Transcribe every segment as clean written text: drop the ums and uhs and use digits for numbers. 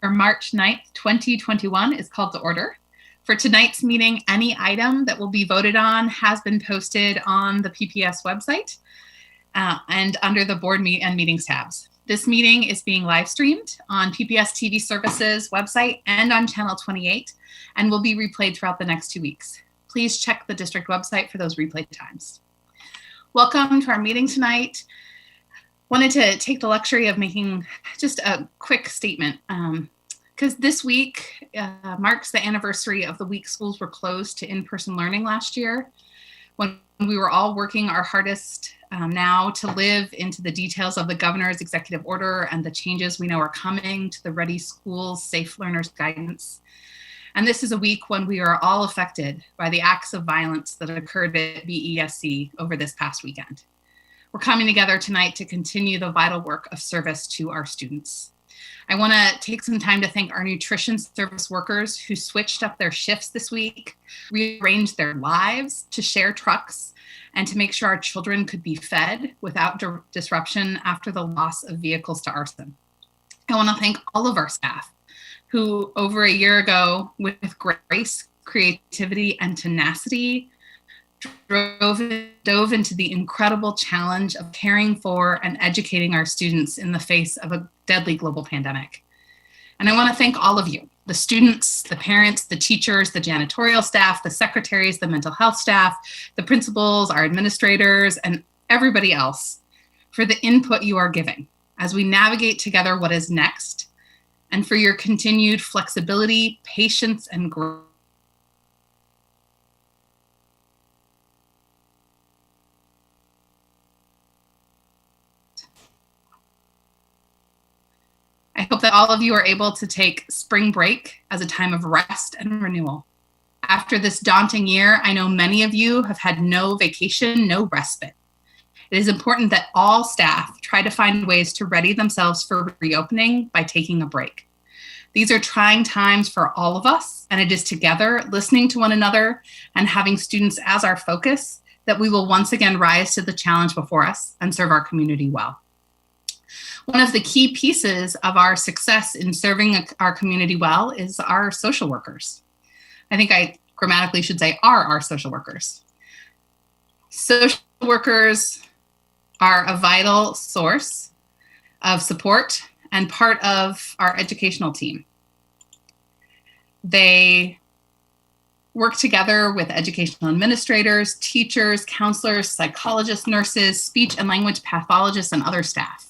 March 9th, 2021 is called to order. For tonight's meeting, any item that will be voted on has been posted on the PPS website and under the board and meetings tabs. This meeting is being live streamed on PPS TV Services website and on Channel 28 and will be replayed throughout the next 2 weeks. Please check the district website for those replay times. Welcome to our meeting tonight. Wanted to take the luxury of making just a quick statement because this week marks the anniversary of the week schools were closed to in-person learning last year, when we were all working our hardest now to live into the details of the governor's executive order and the changes we know are coming to the Ready Schools, Safe Learners guidance. And this is a week when we are all affected by the acts of violence that occurred at BESC over this past weekend. We're coming together tonight to continue the vital work of service to our students. I want to take some time to thank our nutrition service workers who switched up their shifts this week, rearranged their lives to share trucks, and to make sure our children could be fed without disruption after the loss of vehicles to arson. I want to thank all of our staff who over a year ago, with grace, creativity, and tenacity, dove into the incredible challenge of caring for and educating our students in the face of a deadly global pandemic. And I want to thank all of you, the students, the parents, the teachers, the janitorial staff, the secretaries, the mental health staff, the principals, our administrators, and everybody else for the input you are giving as we navigate together what is next, and for your continued flexibility, patience, and growth. I hope that all of you are able to take spring break as a time of rest and renewal. After this daunting year, I know many of you have had no vacation, no respite. It is important that all staff try to find ways to ready themselves for reopening by taking a break. These are trying times for all of us, and it is together, listening to one another and having students as our focus, that we will once again rise to the challenge before us and serve our community well. One of the key pieces of our success in serving our community well is our social workers. I think I grammatically should say are our social workers. Social workers are a vital source of support and part of our educational team. They work together with educational administrators, teachers, counselors, psychologists, nurses, speech and language pathologists, and other staff.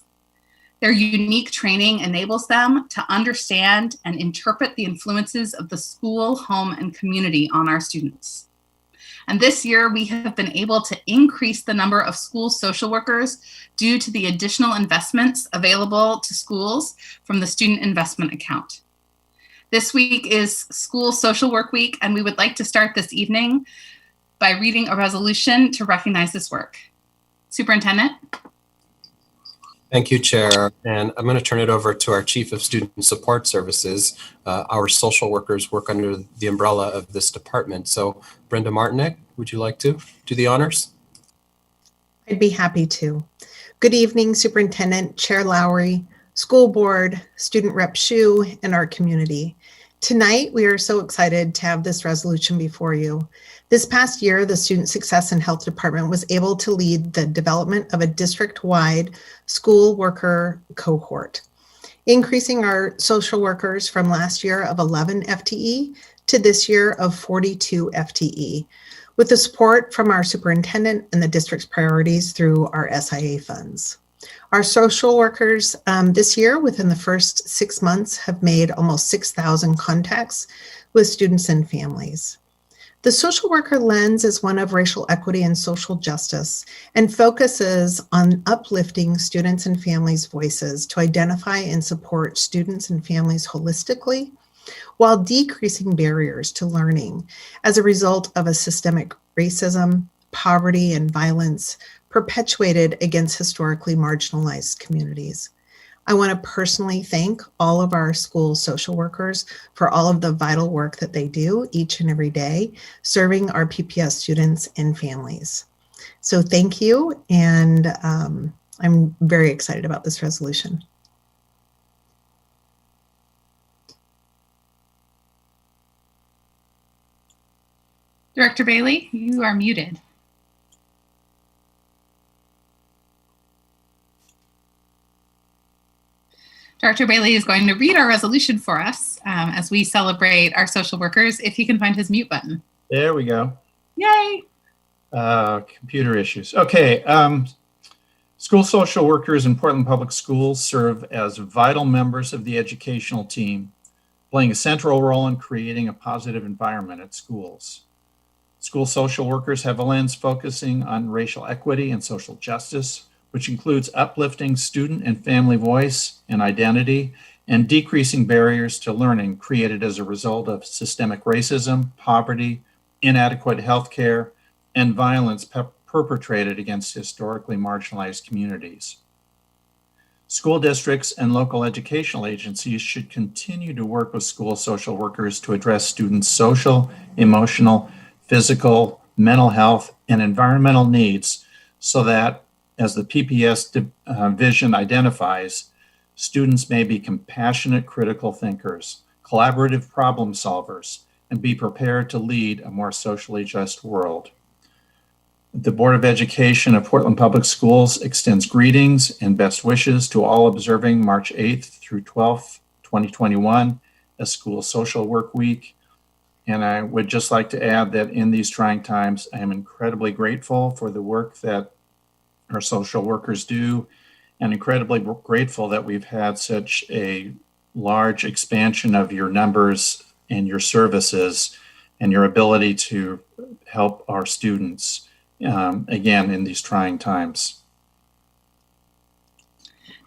Their unique training enables them to understand and interpret the influences of the school, home, and community on our students. And this year, we have been able to increase the number of school social workers due to the additional investments available to schools from the Student Investment Account. This week is School Social Work Week, and we would like to start this evening by reading a resolution to recognize this work. Superintendent? Thank you, Chair. And I'm going to turn it over to our Chief of Student Support Services. Our social workers work under the umbrella of this department. So Brenda Martinek, would you like to do the honors? I'd be happy to. Good evening, Superintendent, Chair Lowry, School Board, Student Rep Shu, and our community. Tonight, we are so excited to have this resolution before you. This past year, the Student Success and Health Department was able to lead the development of a district-wide school worker cohort, increasing our social workers from last year of 11 FTE to this year of 42 FTE, with the support from our superintendent and the district's priorities through our SIA funds. Our social workers this year, within the first 6 months, have made almost 6,000 contacts with students and families. The social worker lens is one of racial equity and social justice and focuses on uplifting students and families' voices to identify and support students and families holistically while decreasing barriers to learning as a result of a systemic racism, poverty, and violence perpetuated against historically marginalized communities. I want to personally thank all of our school social workers for all of the vital work that they do each and every day, serving our PPS students and families. So thank you, and I'm very excited about this resolution. Director Bailey, you are muted. Director Bailey is going to read our resolution for us as we celebrate our social workers, if he can find his mute button. There we go. Yay! Computer issues. Okay. School social workers in Portland Public Schools serve as vital members of the educational team, playing a central role in creating a positive environment at schools. School social workers have a lens focusing on racial equity and social justice, which includes uplifting student and family voice and identity and decreasing barriers to learning created as a result of systemic racism, poverty, inadequate health care, and violence perpetrated against historically marginalized communities. School districts and local educational agencies should continue to work with school social workers to address students' social, emotional, physical, mental health, and environmental needs so that, as the PPS vision identifies, students may be compassionate critical thinkers, collaborative problem solvers, and be prepared to lead a more socially just world. The Board of Education of Portland Public Schools extends greetings and best wishes to all observing March 8th through 12th, 2021 as School Social Work Week. And I would just like to add that in these trying times, I am incredibly grateful for the work that our social workers do, and incredibly grateful that we've had such a large expansion of your numbers and your services and your ability to help our students, again, in these trying times.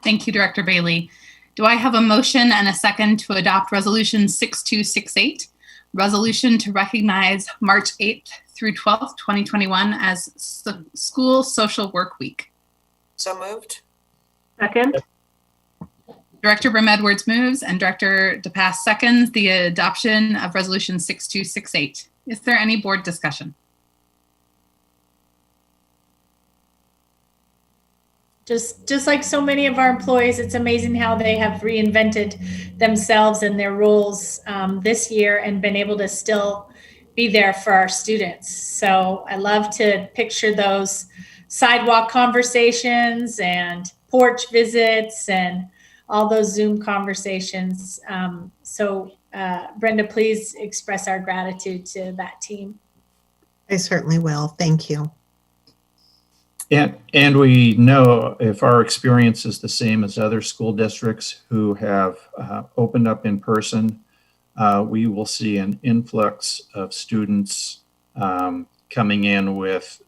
Thank you, Director Bailey. Do I have a motion and a second to adopt Resolution 6268, resolution to recognize March 8th through 12th, 2021 as School Social Work Week? So moved. Second. Director Brim-Edwards moves and Director DePass seconds the adoption of Resolution 6268. Is there any board discussion? Just like so many of our employees, it's amazing how they have reinvented themselves and their roles this year and been able to still be there for our students. So I love to picture those sidewalk conversations and porch visits and all those Zoom conversations. Brenda, please express our gratitude to that team. I certainly will. Thank you. And we know if our experience is the same as other school districts who have opened up in person, we will see an influx of students coming in with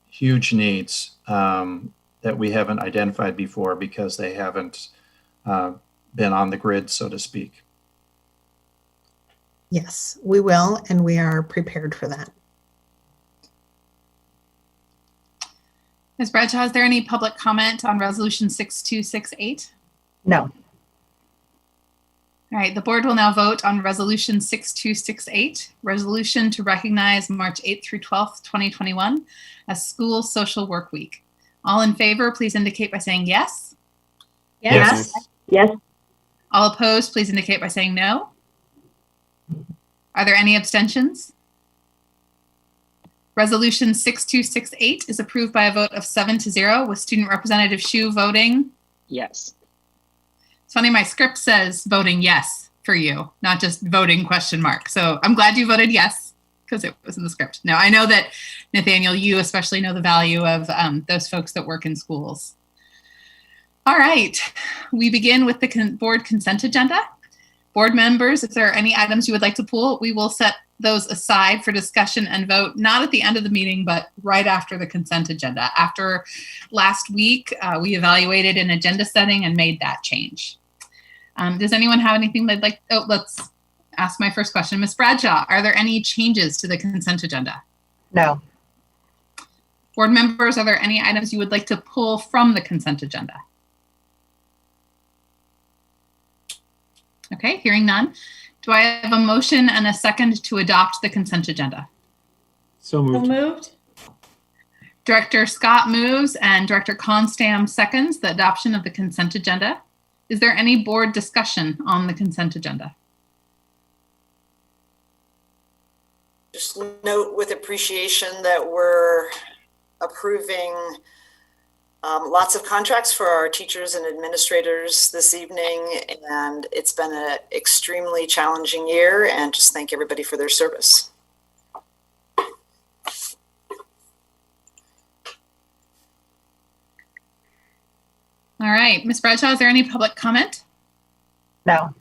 huge needs that we haven't identified before because they haven't been on the grid, so to speak. Yes, we will, and we are prepared for that. Ms. Bradshaw, is there any public comment on Resolution 6268? No. All right, the board will now vote on Resolution 6268, resolution to recognize March 8th through 12th, 2021 as School Social Work Week. All in favor, please indicate by saying yes. Yes. Yes. All opposed, please indicate by saying no. Are there any abstentions? Resolution 6268 is approved by a vote of 7-0 with Student Representative Hsu voting. Yes. It's funny, my script says voting yes for you, not just voting question mark. So I'm glad you voted yes because it was in the script. Now I know that, Nathaniel, you especially know the value of those folks that work in schools. All right, we begin with the board consent agenda. Board members, if there are any items you would like to pull, we will set those aside for discussion and vote, not at the end of the meeting, but right after the consent agenda. After last week, we evaluated an agenda setting and made that change. Does anyone have anything they'd like? Oh, let's ask my first question. Ms. Bradshaw, are there any changes to the consent agenda? No. Board members, are there any items you would like to pull from the consent agenda? Okay, hearing none. Do I have a motion and a second to adopt the consent agenda? So moved. Director Scott moves and Director Constam seconds the adoption of the consent agenda. Is there any board discussion on the consent agenda? Just note with appreciation that we're approving lots of contracts for our teachers and administrators this evening, and it's been an extremely challenging year, and just thank everybody for their service. All right, Ms. Bradshaw, is there any public comment? No.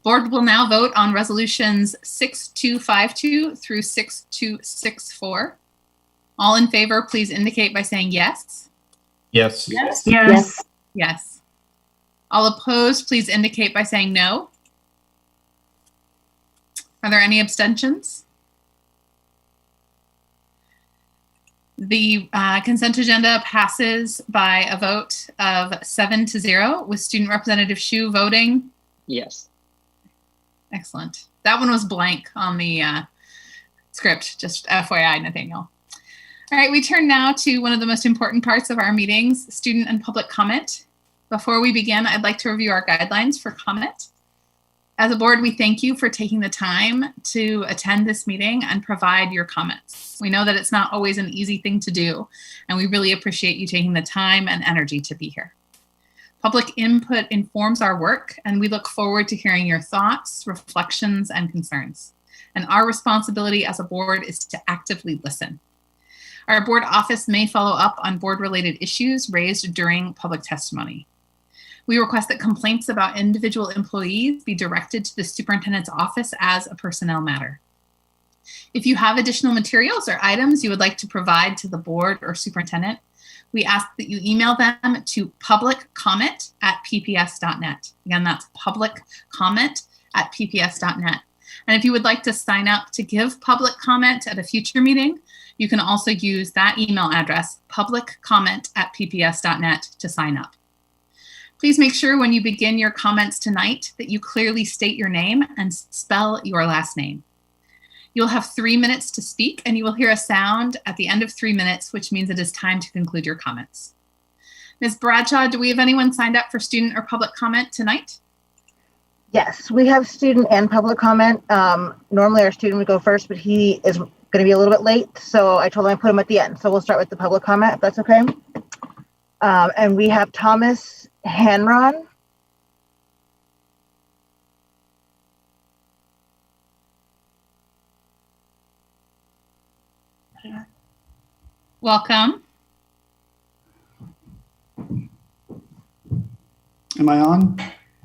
Board will now vote on resolutions 6252 through 6264. All in favor, please indicate by saying yes. Yes. Yes. Yes. Yes. All opposed, please indicate by saying no. Are there any abstentions? The consent agenda passes by a vote of 7-0 with Student Representative Hsu voting. Yes. Excellent. That one was blank on the script, just FYI, Nathaniel. All right, we turn now to one of the most important parts of our meetings, student and public comment. Before we begin, I'd like to review our guidelines for comment. As a board, we thank you for taking the time to attend this meeting and provide your comments. We know that it's not always an easy thing to do, and we really appreciate you taking the time and energy to be here. Public input informs our work, and we look forward to hearing your thoughts, reflections, and concerns. And our responsibility as a board is to actively listen. Our board office may follow up on board-related issues raised during public testimony. We request that complaints about individual employees be directed to the superintendent's office as a personnel matter. If you have additional materials or items you would like to provide to the board or superintendent, we ask that you email them to publiccomment@pps.net. Again, that's publiccomment@pps.net. And if you would like to sign up to give public comment at a future meeting, you can also use that email address, publiccomment@pps.net, to sign up. Please make sure when you begin your comments tonight that you clearly state your name and spell your last name. You'll have 3 minutes to speak, and you will hear a sound at the end of 3 minutes, which means it is time to conclude your comments. Ms. Bradshaw, do we have anyone signed up for student or public comment tonight? Yes, we have student and public comment. Normally our student would go first, but he is going to be a little bit late, so I told him I'd put him at the end. So we'll start with the public comment, if that's okay. And we have Thomas Hanron. Welcome. Am I on?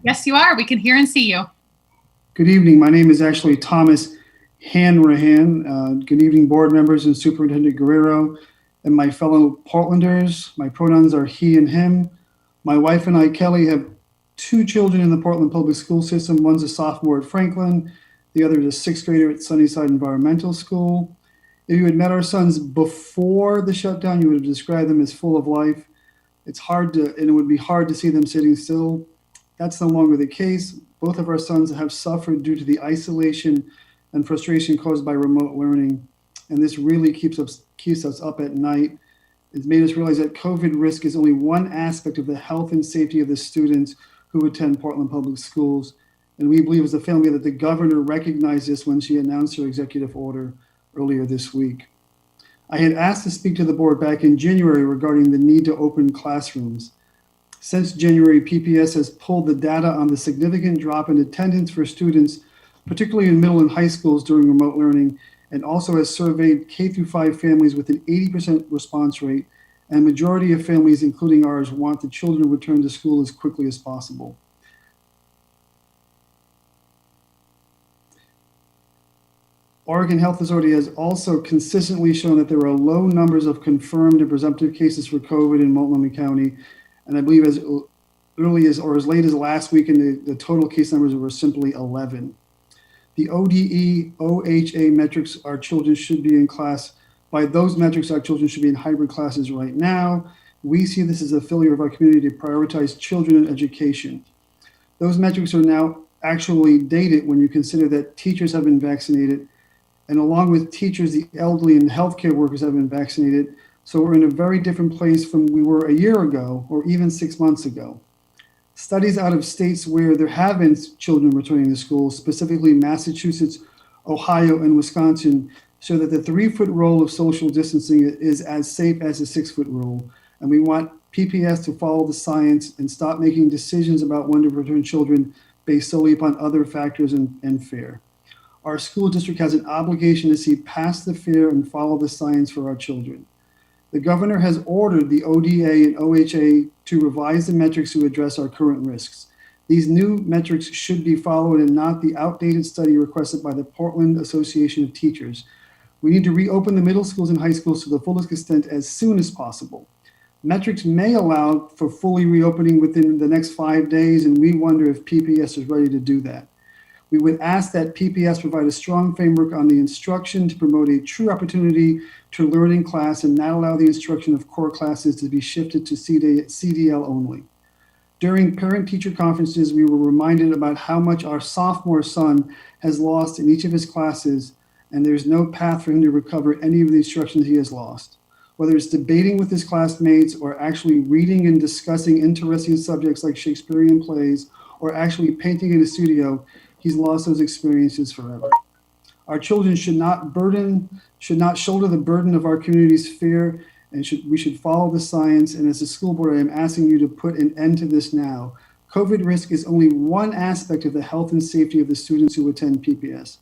Yes, you are. We can hear and see you. Good evening. My name is actually Thomas Hanrahan. Good evening, board members and Superintendent Guerrero and my fellow Portlanders. My pronouns are he and him. My wife and I, Kelly, have 2 children in the Portland Public School System. One's a sophomore at Franklin. The other is a 6th grader at Sunnyside Environmental School. If you had met our sons before the shutdown, you would have described them as full of life. It would be hard to see them sitting still. That's no longer the case. Both of our sons have suffered due to the isolation and frustration caused by remote learning. And this really keeps us up at night. It's made us realize that COVID risk is only one aspect of the health and safety of the students who attend Portland Public Schools. And we believe as a family that the governor recognized this when she announced her executive order earlier this week. I had asked to speak to the board back in January regarding the need to open classrooms. Since January, PPS has pulled the data on the significant drop in attendance for students, particularly in middle and high schools during remote learning, and also has surveyed K-5 families with an 80% response rate, and a majority of families, including ours, want the children to return to school as quickly as possible. Oregon Health Authority has also consistently shown that there are low numbers of confirmed and presumptive cases for COVID in Multnomah County, and I believe as early as or as late as last week, the total case numbers were simply 11. The ODE, OHA metrics, our children should be in class. By those metrics, our children should be in hybrid classes right now. We see this as a failure of our community to prioritize children and education. Those metrics are now actually dated when you consider that teachers have been vaccinated, and along with teachers, the elderly and healthcare workers have been vaccinated. So we're in a very different place from we were a year ago or even 6 months ago. Studies out of states where there have been children returning to school, specifically Massachusetts, Ohio, and Wisconsin show that the 3-foot rule of social distancing is as safe as the 6-foot rule. And we want PPS to follow the science and stop making decisions about when to return children based solely upon other factors and fear. Our school district has an obligation to see past the fear and follow the science for our children. The governor has ordered the ODA and OHA to revise the metrics to address our current risks. These new metrics should be followed and not the outdated study requested by the Portland Association of Teachers. We need to reopen the middle schools and high schools to the fullest extent as soon as possible. Metrics may allow for fully reopening within the next 5 days, and we wonder if PPS is ready to do that. We would ask that PPS provide a strong framework on the instruction to promote a true opportunity to learn in class and not allow the instruction of core classes to be shifted to CDL only. During parent-teacher conferences, we were reminded about how much our sophomore son has lost in each of his classes, and there's no path for him to recover any of the instructions he has lost. Whether it's debating with his classmates or actually reading and discussing interesting subjects like Shakespearean plays or actually painting in a studio, he's lost those experiences forever. Our children should not shoulder the burden of our community's fear, and we should follow the science. And as a school board, I am asking you to put an end to this now. COVID risk is only one aspect of the health and safety of the students who attend PPS.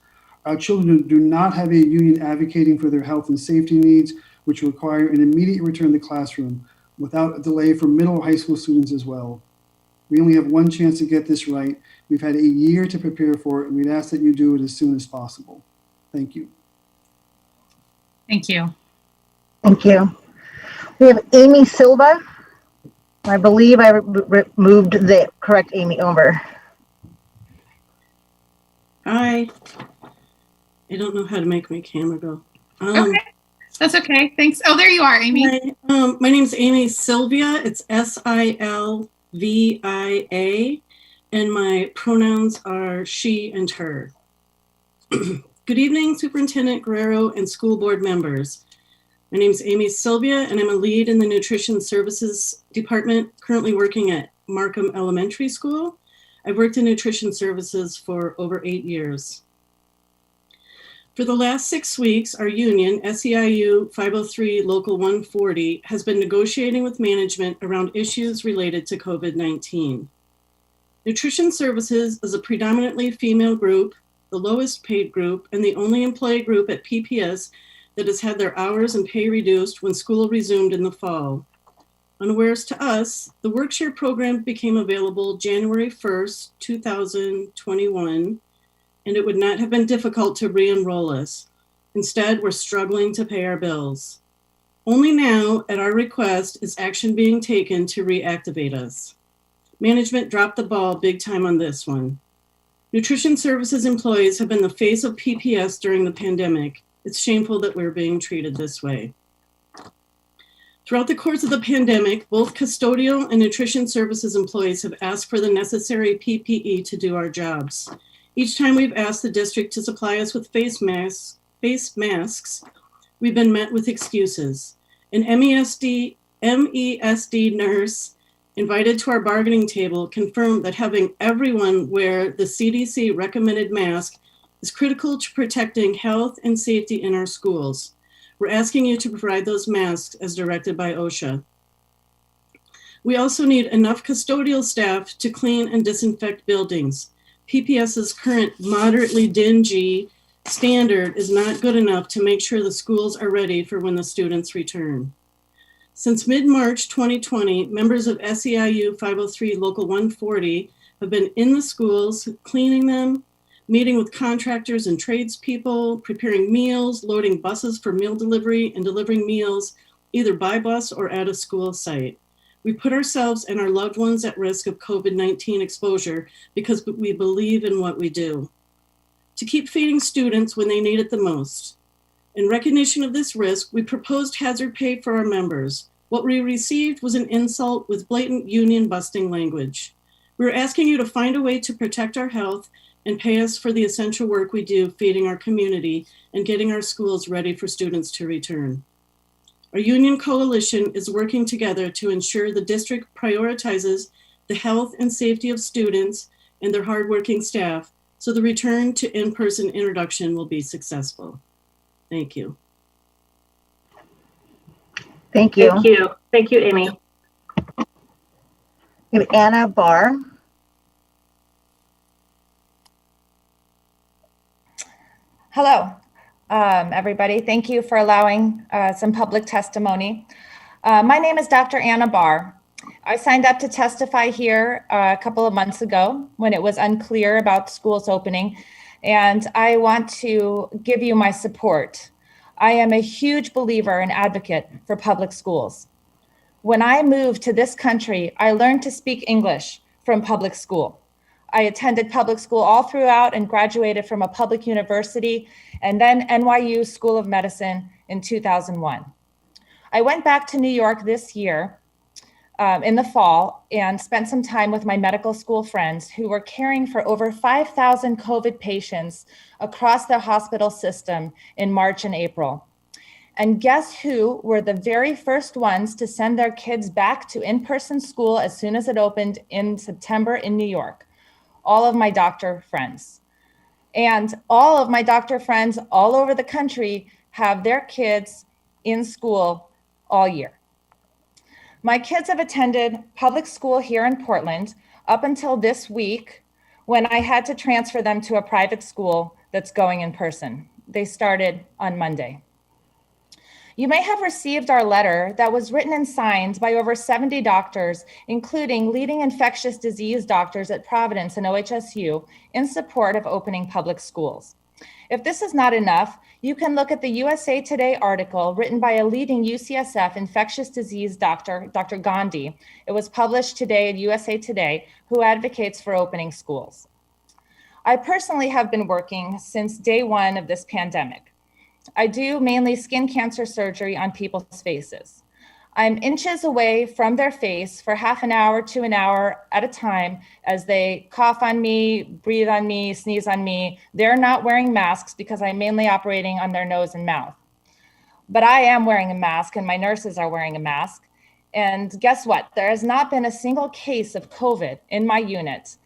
Our children do not have a union advocating for their health and safety needs, which require an immediate return to the classroom without a delay for middle or high school students as well. We only have one chance to get this right. We've had a year to prepare for it, and we'd ask that you do it as soon as possible. Thank you. Thank you. Thank you. We have Amy Silva. I believe I moved the correct Amy over. Hi. I don't know how to make my camera go. Okay, that's okay. Thanks. Oh, there you are, Amy. My name's Amy Sylvia. It's Silvia, and my pronouns are she and her. Good evening, Superintendent Guerrero and school board members. My name is Amy Sylvia, and I'm a lead in the Nutrition Services Department, currently working at Markham Elementary School. I've worked in nutrition services for over 8 years. For the last 6 weeks, our union, SEIU 503 Local 140, has been negotiating with management around issues related to COVID-19. Nutrition Services is a predominantly female group, the lowest paid group, and the only employee group at PPS that has had their hours and pay reduced when school resumed in the fall. Unawares to us, the Workshare program became available January 1st, 2021, and it would not have been difficult to re-enroll us. Instead, we're struggling to pay our bills. Only now, at our request, is action being taken to reactivate us. Management dropped the ball big time on this one. Nutrition Services employees have been the face of PPS during the pandemic. It's shameful that we're being treated this way. Throughout the course of the pandemic, both custodial and nutrition services employees have asked for the necessary PPE to do our jobs. Each time we've asked the district to supply us with face masks, we've been met with excuses. An MESD nurse invited to our bargaining table confirmed that having everyone wear the CDC recommended mask is critical to protecting health and safety in our schools. We're asking you to provide those masks as directed by OSHA. We also need enough custodial staff to clean and disinfect buildings. PPS's current moderately dingy standard is not good enough to make sure the schools are ready for when the students return. Since mid-March 2020, members of SEIU 503 Local 140 have been in the schools, cleaning them, meeting with contractors and tradespeople, preparing meals, loading buses for meal delivery, and delivering meals either by bus or at a school site. We put ourselves and our loved ones at risk of COVID-19 exposure because we believe in what we do. To keep feeding students when they need it the most. In recognition of this risk, we proposed hazard pay for our members. What we received was an insult with blatant union busting language. We're asking you to find a way to protect our health and pay us for the essential work we do feeding our community and getting our schools ready for students to return. Our union coalition is working together to ensure the district prioritizes the health and safety of students and their hardworking staff so the return to in-person introduction will be successful. Thank you. Thank you. Thank you. Thank you, Amy. We have Anna Barr. Hello, everybody. Thank you for allowing some public testimony. My name is Dr. Anna Barr. I signed up to testify here a couple of months ago when it was unclear about schools opening, and I want to give you my support. I am a huge believer and advocate for public schools. When I moved to this country, I learned to speak English from public school. I attended public school all throughout and graduated from a public university and then NYU School of Medicine in 2001. I went back to New York this year in the fall and spent some time with my medical school friends who were caring for over 5,000 COVID patients across the hospital system in March and April. And guess who were the very first ones to send their kids back to in-person school as soon as it opened in September in New York? All of my doctor friends. And all of my doctor friends all over the country have their kids in school all year. My kids have attended public school here in Portland up until this week when I had to transfer them to a private school that's going in person. They started on Monday. You may have received our letter that was written and signed by over 70 doctors, including leading infectious disease doctors at Providence and OHSU, in support of opening public schools. If this is not enough, you can look at the USA Today article written by a leading UCSF infectious disease doctor, Dr. Gandhi. It was published today in USA Today, who advocates for opening schools. I personally have been working since day one of this pandemic. I do mainly skin cancer surgery on people's faces. I'm inches away from their face for half an hour to an hour at a time as they cough on me, breathe on me, sneeze on me. They're not wearing masks because I'm mainly operating on their nose and mouth. But I am wearing a mask and my nurses are wearing a mask. And guess what? There has not been a single case of COVID in my unit.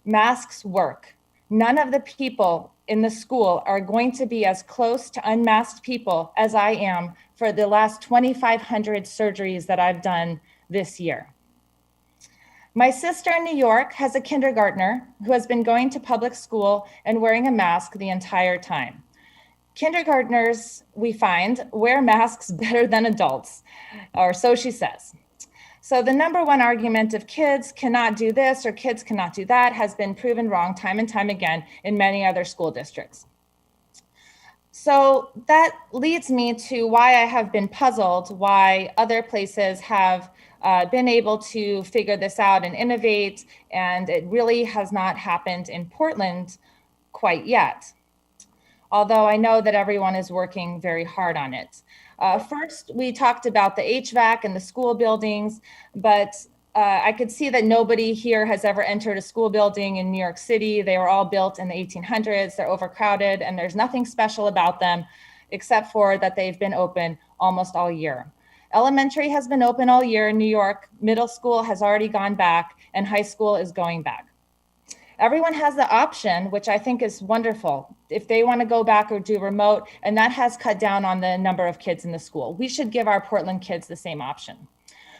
Masks work. None of the people in the school are going to be as close to unmasked people as I am for the last 2,500 surgeries that I've done this year. My sister in New York has a kindergartner who has been going to public school and wearing a mask the entire time. Kindergartners, we find, wear masks better than adults, or so she says. So the number one argument of kids cannot do this or kids cannot do that has been proven wrong time and time again in many other school districts. So that leads me to why I have been puzzled, why other places have been able to figure this out and innovate, and it really has not happened in Portland quite yet. Although I know that everyone is working very hard on it. First, we talked about the HVAC and the school buildings, but I could see that nobody here has ever entered a school building in New York City. They were all built in the 1800s. They're overcrowded, and there's nothing special about them except for that they've been open almost all year. Elementary has been open all year in New York. Middle school has already gone back, and high school is going back. Everyone has the option, which I think is wonderful, if they want to go back or do remote, and that has cut down on the number of kids in the school. We should give our Portland kids the same option.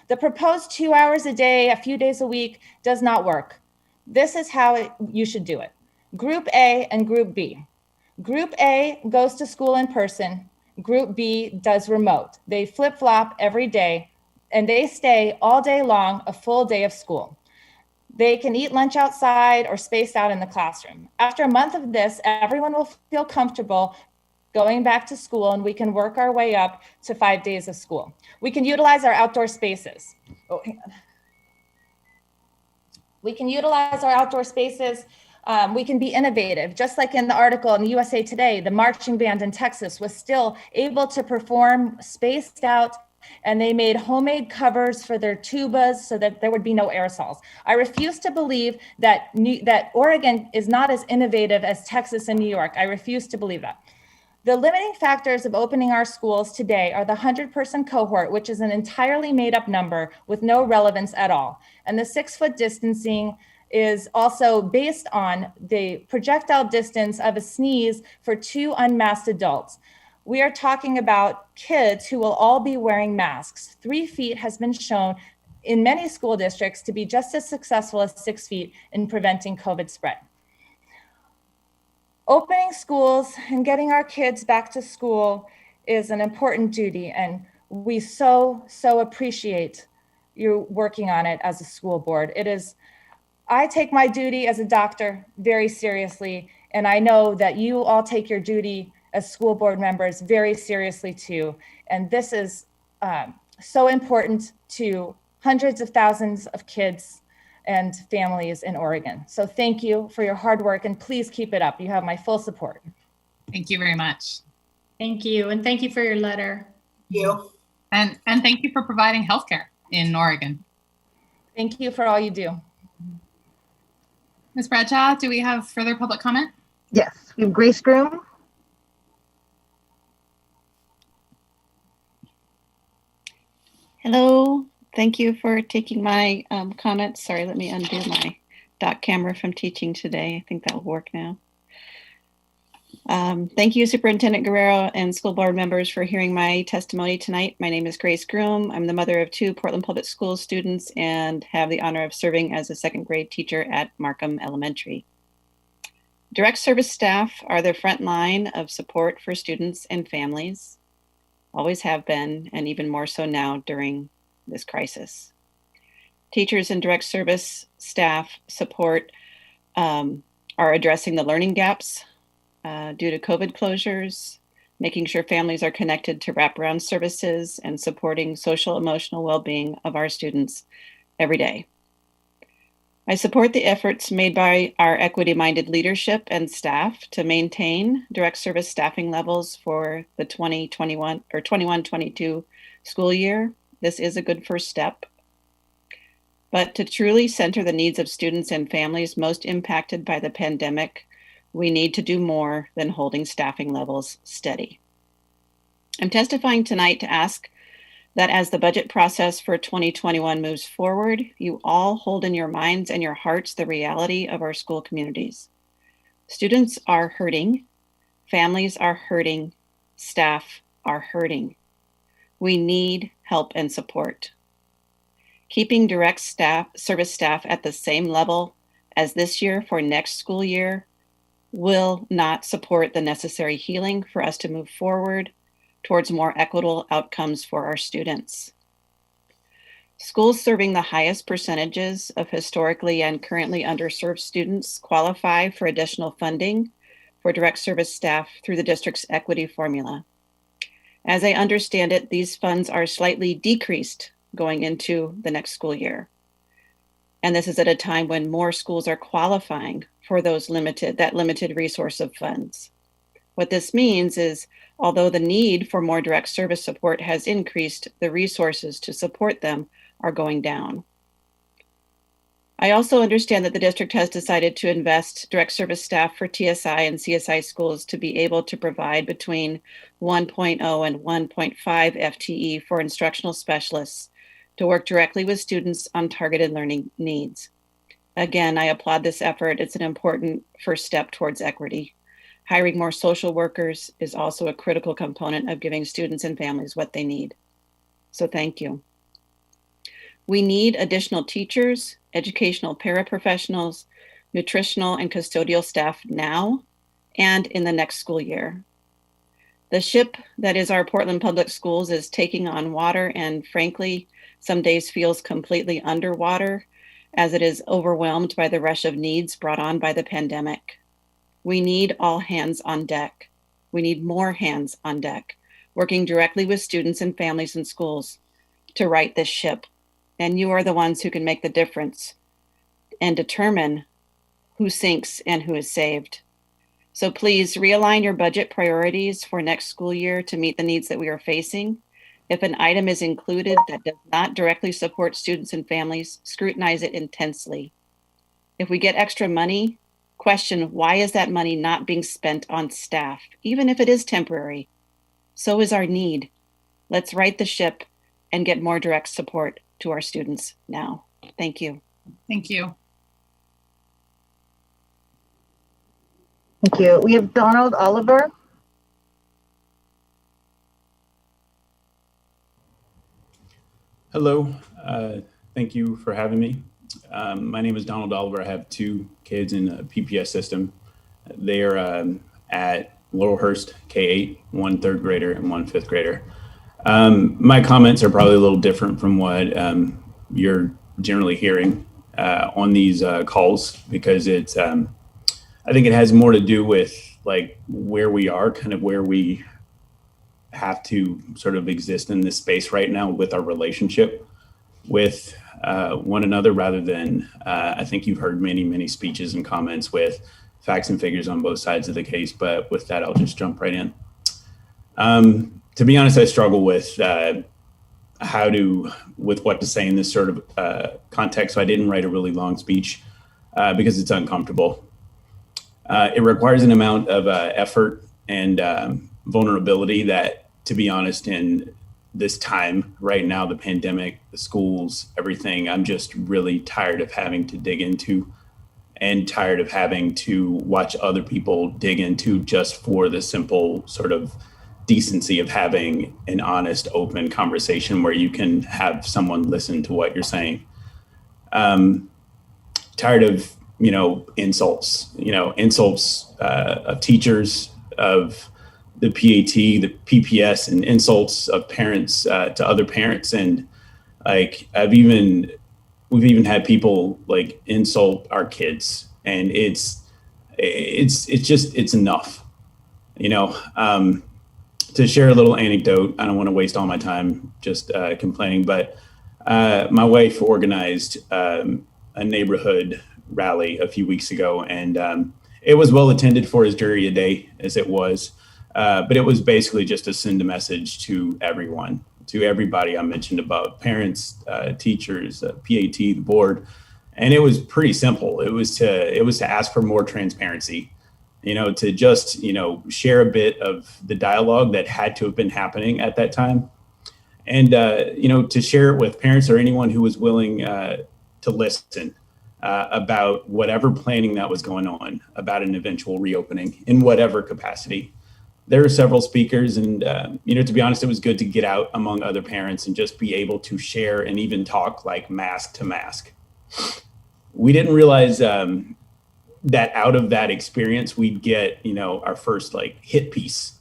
The proposed 2 hours a day, a few days a week, does not work. This is how you should do it. Group A and Group B. Group A goes to school in person. Group B does remote. They flip-flop every day, and they stay all day long, a full day of school. They can eat lunch outside or spaced out in the classroom. After a month of this, everyone will feel comfortable going back to school, and we can work our way up to 5 days of school. We can utilize our outdoor spaces. Oh, hang on. We can utilize our outdoor spaces. We can be innovative. Just like in the article in the USA Today, the marching band in Texas was still able to perform spaced out, and they made homemade covers for their tubas so that there would be no aerosols. I refuse to believe that Oregon is not as innovative as Texas and New York. I refuse to believe that. The limiting factors of opening our schools today are the 100-person cohort, which is an entirely made-up number with no relevance at all, and the 6-foot distancing is also based on the projectile distance of a sneeze for 2 unmasked adults. We are talking about kids who will all be wearing masks. 3 feet has been shown in many school districts to be just as successful as 6 feet in preventing COVID spread. Opening schools and getting our kids back to school is an important duty, and we so appreciate you working on it as a school board. I take my duty as a doctor very seriously, and I know that you all take your duty as school board members very seriously too. And this is so important to hundreds of thousands of kids and families in Oregon. So thank you for your hard work, and please keep it up. You have my full support. Thank you very much. Thank you. And thank you for your letter. Thank you. And thank you for providing healthcare in Oregon. Thank you for all you do. Ms. Bradshaw, do we have further public comment? Yes, we have Grace Groom. Hello, thank you for taking my comments. Sorry, let me undo my dock camera from teaching today. I think that'll work now. Thank you, Superintendent Guerrero and school board members, for hearing my testimony tonight. My name is Grace Groom. I'm the mother of 2 Portland Public Schools students and have the honor of serving as a 2nd grade teacher at Markham Elementary. Direct service staff are the front line of support for students and families, always have been, and even more so now during this crisis. Teachers and direct service staff support are addressing the learning gaps due to COVID closures, making sure families are connected to wraparound services, and supporting social emotional well-being of our students every day. I support the efforts made by our equity-minded leadership and staff to maintain direct service staffing levels for the 2021 or 21-22 school year. This is a good first step. But to truly center the needs of students and families most impacted by the pandemic, we need to do more than holding staffing levels steady. I'm testifying tonight to ask that as the budget process for 2021 moves forward, you all hold in your minds and your hearts the reality of our school communities. Students are hurting, families are hurting, staff are hurting. We need help and support. Keeping direct service staff at the same level as this year for next school year will not support the necessary healing for us to move forward towards more equitable outcomes for our students. Schools serving the highest percentages of historically and currently underserved students qualify for additional funding for direct service staff through the district's equity formula. As I understand it, these funds are slightly decreased going into the next school year. And this is at a time when more schools are qualifying for that limited resource of funds. What this means is, although the need for more direct service support has increased, the resources to support them are going down. I also understand that the district has decided to invest direct service staff for TSI and CSI schools to be able to provide between 1.0 and 1.5 FTE for instructional specialists to work directly with students on targeted learning needs. Again, I applaud this effort. It's an important first step towards equity. Hiring more social workers is also a critical component of giving students and families what they need. So thank you. We need additional teachers, educational paraprofessionals, nutritional and custodial staff now and in the next school year. The ship that is our Portland Public Schools is taking on water, and frankly, some days feels completely underwater as it is overwhelmed by the rush of needs brought on by the pandemic. We need all hands on deck. We need more hands on deck, working directly with students and families in schools to right this ship. And you are the ones who can make the difference and determine who sinks and who is saved. So please realign your budget priorities for next school year to meet the needs that we are facing. If an item is included that does not directly support students and families, scrutinize it intensely. If we get extra money, question why is that money not being spent on staff, even if it is temporary. So is our need. Let's right the ship and get more direct support to our students now. Thank you. Thank you. Thank you. We have Donald Oliver. Hello, thank you for having me. My name is Donald Oliver. I have two kids in the PPS system. They are at Laurelhurst K-8, one third grader and one fifth grader. My comments are probably a little different from what you're generally hearing on these calls, because it's, I think it has more to do with like where we are, kind of where we have to sort of exist in this space right now with our relationship with one another, rather than, I think you've heard many speeches and comments with facts and figures on both sides of the case. But with that, I'll just jump right in. To be honest, I struggle with what to say in this sort of context. So I didn't write a really long speech because it's uncomfortable. It requires an amount of effort and vulnerability that, to be honest, in this time right now, the pandemic, the schools, everything, I'm just really tired of having to dig into, and tired of having to watch other people dig into, just for the simple sort of decency of having an honest, open conversation where you can have someone listen to what you're saying. Tired of, insults of teachers, of the PAT, the PPS, and insults of parents to other parents. And like, we've even had people like insult our kids, and it's enough, to share a little anecdote. I don't want to waste all my time just complaining, but my wife organized a neighborhood rally a few weeks ago, and it was well attended for as dreary a day as it was. But it was basically just to send a message to everyone, to everybody I mentioned above, parents, teachers, PAT, the board. And it was pretty simple. It was to ask for more transparency, to just, share a bit of the dialogue that had to have been happening at that time. And, to share it with parents or anyone who was willing to listen about whatever planning that was going on about an eventual reopening in whatever capacity. There were several speakers, and, to be honest, it was good to get out among other parents and just be able to share and even talk like mask to mask. We didn't realize that out of that experience, we'd get, our first like hit piece.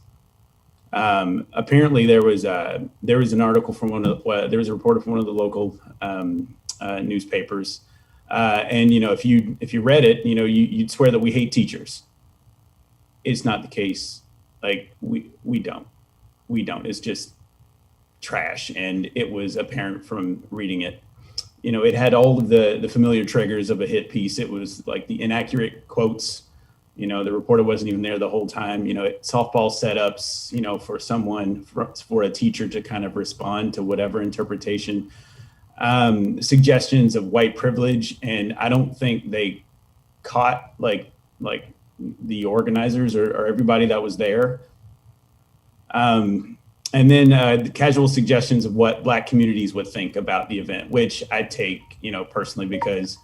Apparently there was an article from there was a reporter from one of the local newspapers. And, if you read it, you'd swear that we hate teachers. It's not the case. Like we don't. It's just trash. And it was apparent from reading it. It had all of the familiar triggers of a hit piece. It was like the inaccurate quotes. The reporter wasn't even there the whole time. Softball setups, for a teacher to kind of respond to whatever interpretation. Suggestions of white privilege. And I don't think they caught like the organizers or everybody that was there. And then the casual suggestions of what Black communities would think about the event, which I take, personally, because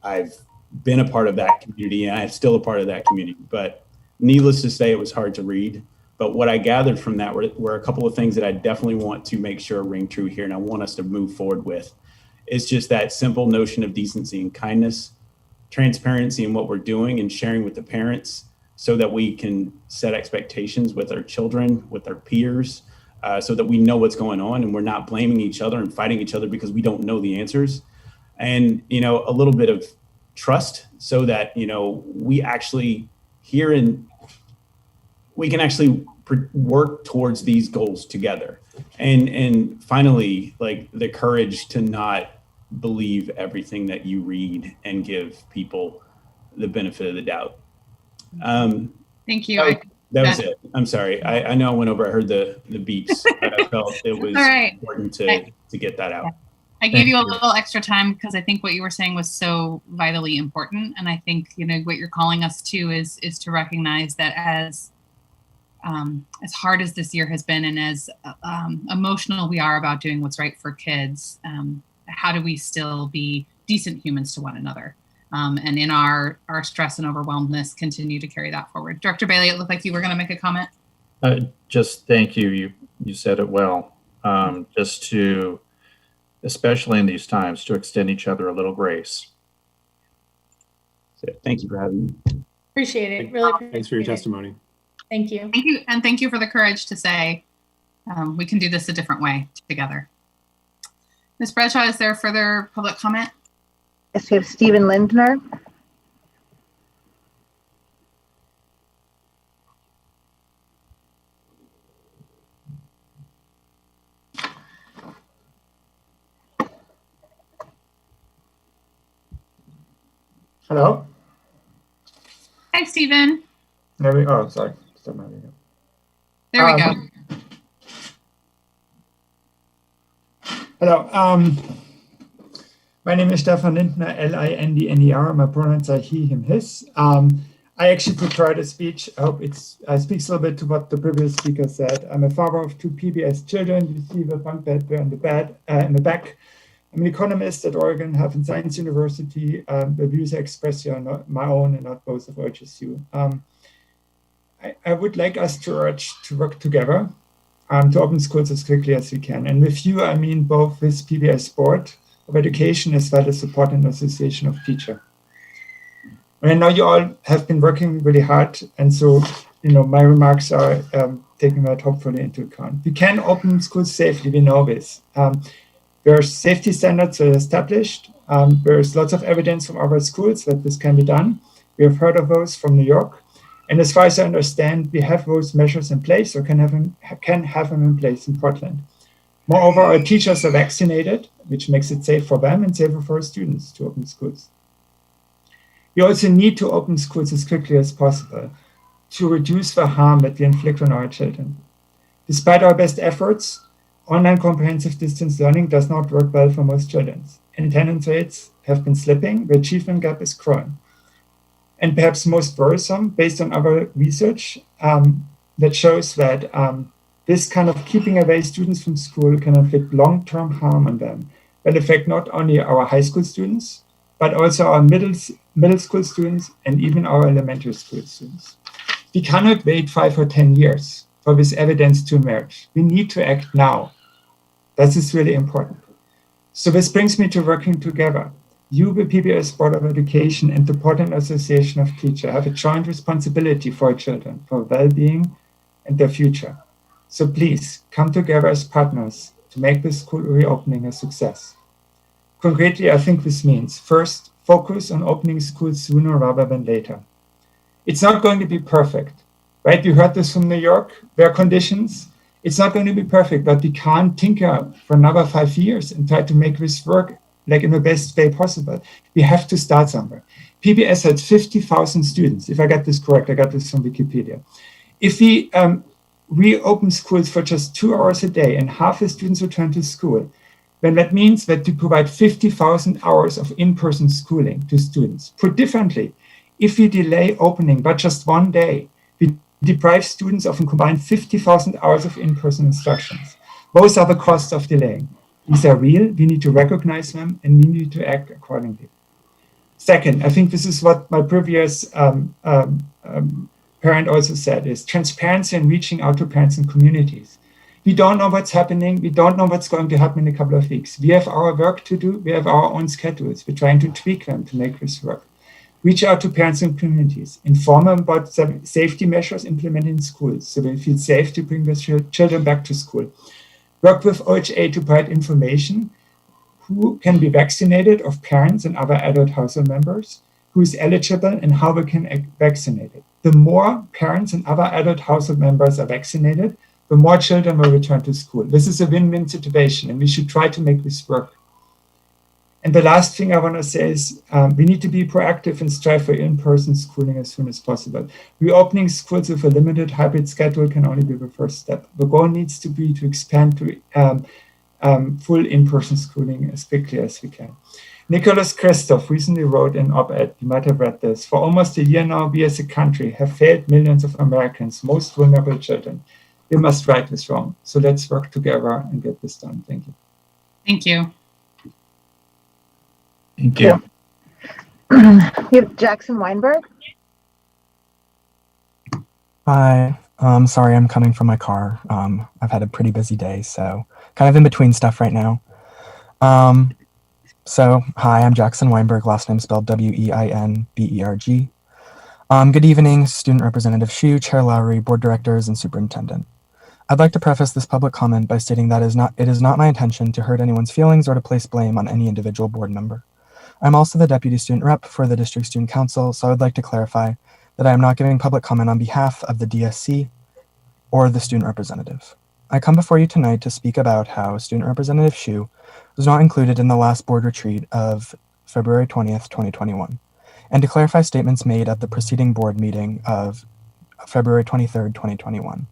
I've been a part of that community and I'm still a part of that community. But needless to say, it was hard to read. But what I gathered from that were a couple of things that I definitely want to make sure ring true here, and I want us to move forward with. It's just that simple notion of decency and kindness, transparency in what we're doing, and sharing with the parents so that we can set expectations with our children, with our peers, so that we know what's going on and we're not blaming each other and fighting each other because we don't know the answers. And, a little bit of trust so that, we actually we can actually work towards these goals together. And finally, like the courage to not believe everything that you read and give people the benefit of the doubt. Thank you. That was it. I'm sorry. I know I went over. I heard the beeps, but I felt it was important to get that out. I gave you a little extra time because I think what you were saying was so vitally important. And I think, what you're calling us to is to recognize that as hard as this year has been and as emotional we are about doing what's right for kids, how do we still be decent humans to one another? and in our stress and overwhelmedness, continue to carry that forward. Director Bailey, it looked like you were going to make a comment. Just thank you. You said it well. Just to, especially in these times, to extend each other a little grace. So, thank you for having me. Appreciate it. Really appreciate Thanks for your it. testimony. Thank you. Thank you. And thank you for the courage to say we can do this a different way together. Ms. Bradshaw, is there further public comment? Yes, we have Stephen Lindner. Hello? Hi, Stephen. There we go. Oh, sorry. There we go. Hello. My name is Stefan Lindner, Lindner. My pronouns are he, him, his. I actually prepared a speech. I hope I speak a little bit to what the previous speaker said. I'm a father of 2 PBS children. You see the bunk bed there in the back. I'm an economist at Oregon Health and Science University. The views I express here are not my own and not those of OHSU. I would like us to urge to work together to open schools as quickly as we can. And with you, I mean both this PBS Board of Education as well as the Portland Association of Teachers. And I know you all have been working really hard, and so my remarks are taking that hopefully into account. We can open schools safely, we know this. There are safety standards that are established. There's lots of evidence from other schools that this can be done. We have heard of those from New York. And as far as I understand, we have those measures in place or can have them in place in Portland. Moreover, our teachers are vaccinated, which makes it safe for them and safer for our students to open schools. We also need to open schools as quickly as possible to reduce the harm that we inflict on our children. Despite our best efforts, online comprehensive distance learning does not work well for most children. Attendance rates have been slipping, the achievement gap is growing. And perhaps most worrisome, based on our research, that shows that this kind of keeping away students from school can inflict long-term harm on them, will affect not only our high school students, but also our middle school students and even our elementary school students. We cannot wait 5 or 10 years for this evidence to emerge. We need to act now. That is really important. So this brings me to working together. You, the PBS Board of Education, and the Portland Association of Teachers have a joint responsibility for our children, for well-being and their future. So please come together as partners to make the school reopening a success. Concretely, I think this means, first, focus on opening schools sooner rather than later. It's not going to be perfect, right? You heard this from New York. There are conditions. It's not going to be perfect, but we can't tinker for another 5 years and try to make this work like in the best way possible. We have to start somewhere. PBS had 50,000 students. If I got this correct, I got this from Wikipedia. If we reopen schools for just 2 hours a day and half the students return to school, then that means that we provide 50,000 hours of in-person schooling to students. Put differently, if we delay opening but just 1 day, we deprive students of a combined 50,000 hours of in-person instructions. Those are the costs of delaying. These are real, we need to recognize them, and we need to act accordingly. Second, I think this is what my previous parent also said, is transparency and reaching out to parents and communities. We don't know what's happening. We don't know what's going to happen in a couple of weeks. We have our work to do. We have our own schedules. We're trying to tweak them to make this work. Reach out to parents and communities. Inform them about safety measures implemented in schools so they feel safe to bring their children back to school. Work with OHA to provide information who can be vaccinated of parents and other adult household members, who is eligible and how they can get vaccinated. The more parents and other adult household members are vaccinated, the more children will return to school. This is a win-win situation, and we should try to make this work. And the last thing I want to say is we need to be proactive and strive for in-person schooling as soon as possible. Reopening schools with a limited hybrid schedule can only be the first step. The goal needs to be to expand to full in-person schooling as quickly as we can. Nicholas Kristof recently wrote an op-ed, you might have read this, for almost a year now, we as a country have failed millions of Americans, most vulnerable children. We must right this wrong. So let's work together and get this done. Thank you. Thank you. Thank you. We have Jackson Weinberg. Hi. Sorry, I'm coming from my car. I've had a pretty busy day, so kind of in between stuff right now. Hi, I'm Jackson Weinberg, last name spelled Weinberg. Good evening, Student Representative Hsu, Chair Lowry, Board Directors, and Superintendent. I'd like to preface this public comment by stating that it is not my intention to hurt anyone's feelings or to place blame on any individual board member. I'm also the Deputy Student Rep for the District Student Council, so I would like to clarify that I am not giving public comment on behalf of the DSC or the student representative. I come before you tonight to speak about how Student Representative Hsu was not included in the last board retreat of February 20th, 2021, and to clarify statements made at the preceding board meeting of February 23rd, 2021.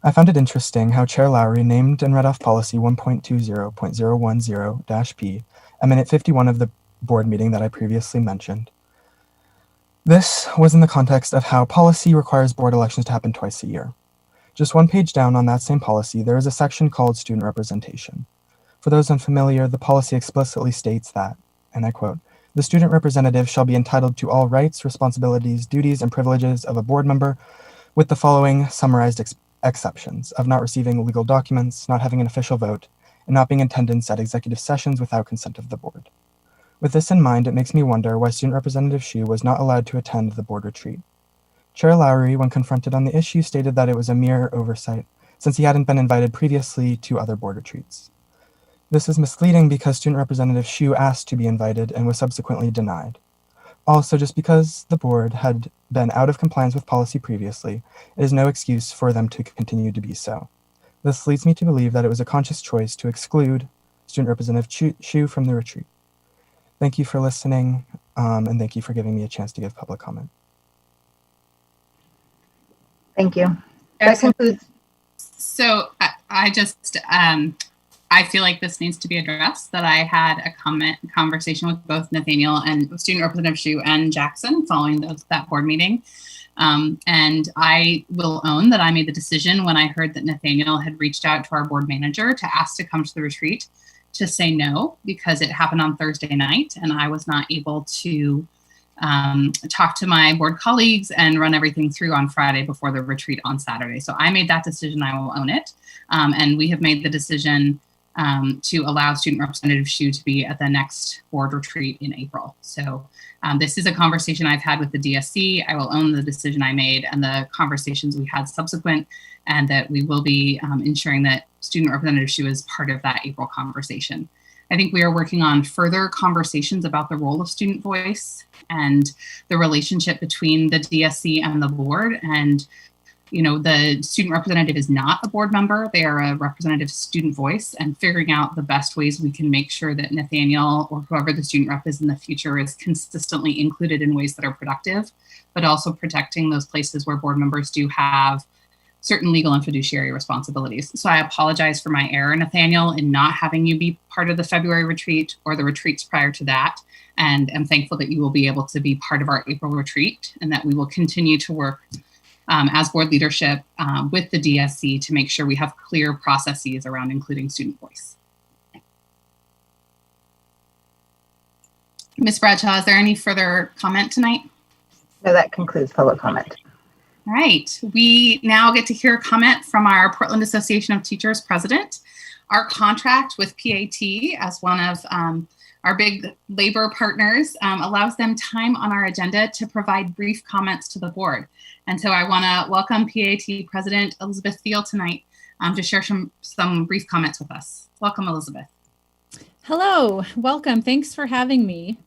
I found it interesting how Chair Lowry named and read off policy 1.20.010-P at minute 51 of the board meeting that I previously mentioned. This was in the context of how policy requires board elections to happen twice a year. Just one page down on that same policy, there is a section called Student Representation. For those unfamiliar, the policy explicitly states that, and I quote, "The student representative shall be entitled to all rights, responsibilities, duties, and privileges of a board member with the following summarized exceptions of not receiving legal documents, not having an official vote, and not being in attendance at executive sessions without consent of the board." With this in mind, it makes me wonder why Student Representative Hsu was not allowed to attend the board retreat. Chair Lowry, when confronted on the issue, stated that it was a mere oversight, since he hadn't been invited previously to other board retreats. This is misleading because Student Representative Hsu asked to be invited and was subsequently denied. Also, just because the board had been out of compliance with policy previously, it is no excuse for them to continue to be so. This leads me to believe that it was a conscious choice to exclude Student Representative Hsu from the retreat. Thank you for listening, and thank you for giving me a chance to give public comment. Thank you. That concludes. So I just, I feel like this needs to be addressed, that I had a conversation with both Nathaniel and Student Representative Hsu and Jackson following that board meeting. And I will own that I made the decision when I heard that Nathaniel had reached out to our board manager to ask to come to the retreat to say no, because it happened on Thursday night and I was not able to talk to my board colleagues and run everything through on Friday before the retreat on Saturday. So I made that decision, I will own it. And we have made the decision to allow Student Representative Hsu to be at the next board retreat in April. So this is a conversation I've had with the DSC. I will own the decision I made and the conversations we had subsequent, and that we will be ensuring that Student Representative Hsu is part of that April conversation. I think we are working on further conversations about the role of student voice and the relationship between the DSC and the board. And, you know, the student representative is not a board member. They are a representative student voice, and figuring out the best ways we can make sure that Nathaniel or whoever the student rep is in the future is consistently included in ways that are productive, but also protecting those places where board members do have certain legal and fiduciary responsibilities. So I apologize for my error, Nathaniel, in not having you be part of the February retreat or the retreats prior to that. And I'm thankful that you will be able to be part of our April retreat, and that we will continue to work as board leadership with the DSC to make sure we have clear processes around including student voice. Ms. Bradshaw, is there any further comment tonight? No, that concludes public comment. All right, we now get to hear a comment from our Portland Association of Teachers president. Our contract with PAT as one of our big labor partners allows them time on our agenda to provide brief comments to the board. And so I want to welcome PAT President Elizabeth Thiel tonight to share some brief comments with us. Welcome, Elizabeth. Hello, welcome. Thanks for having me.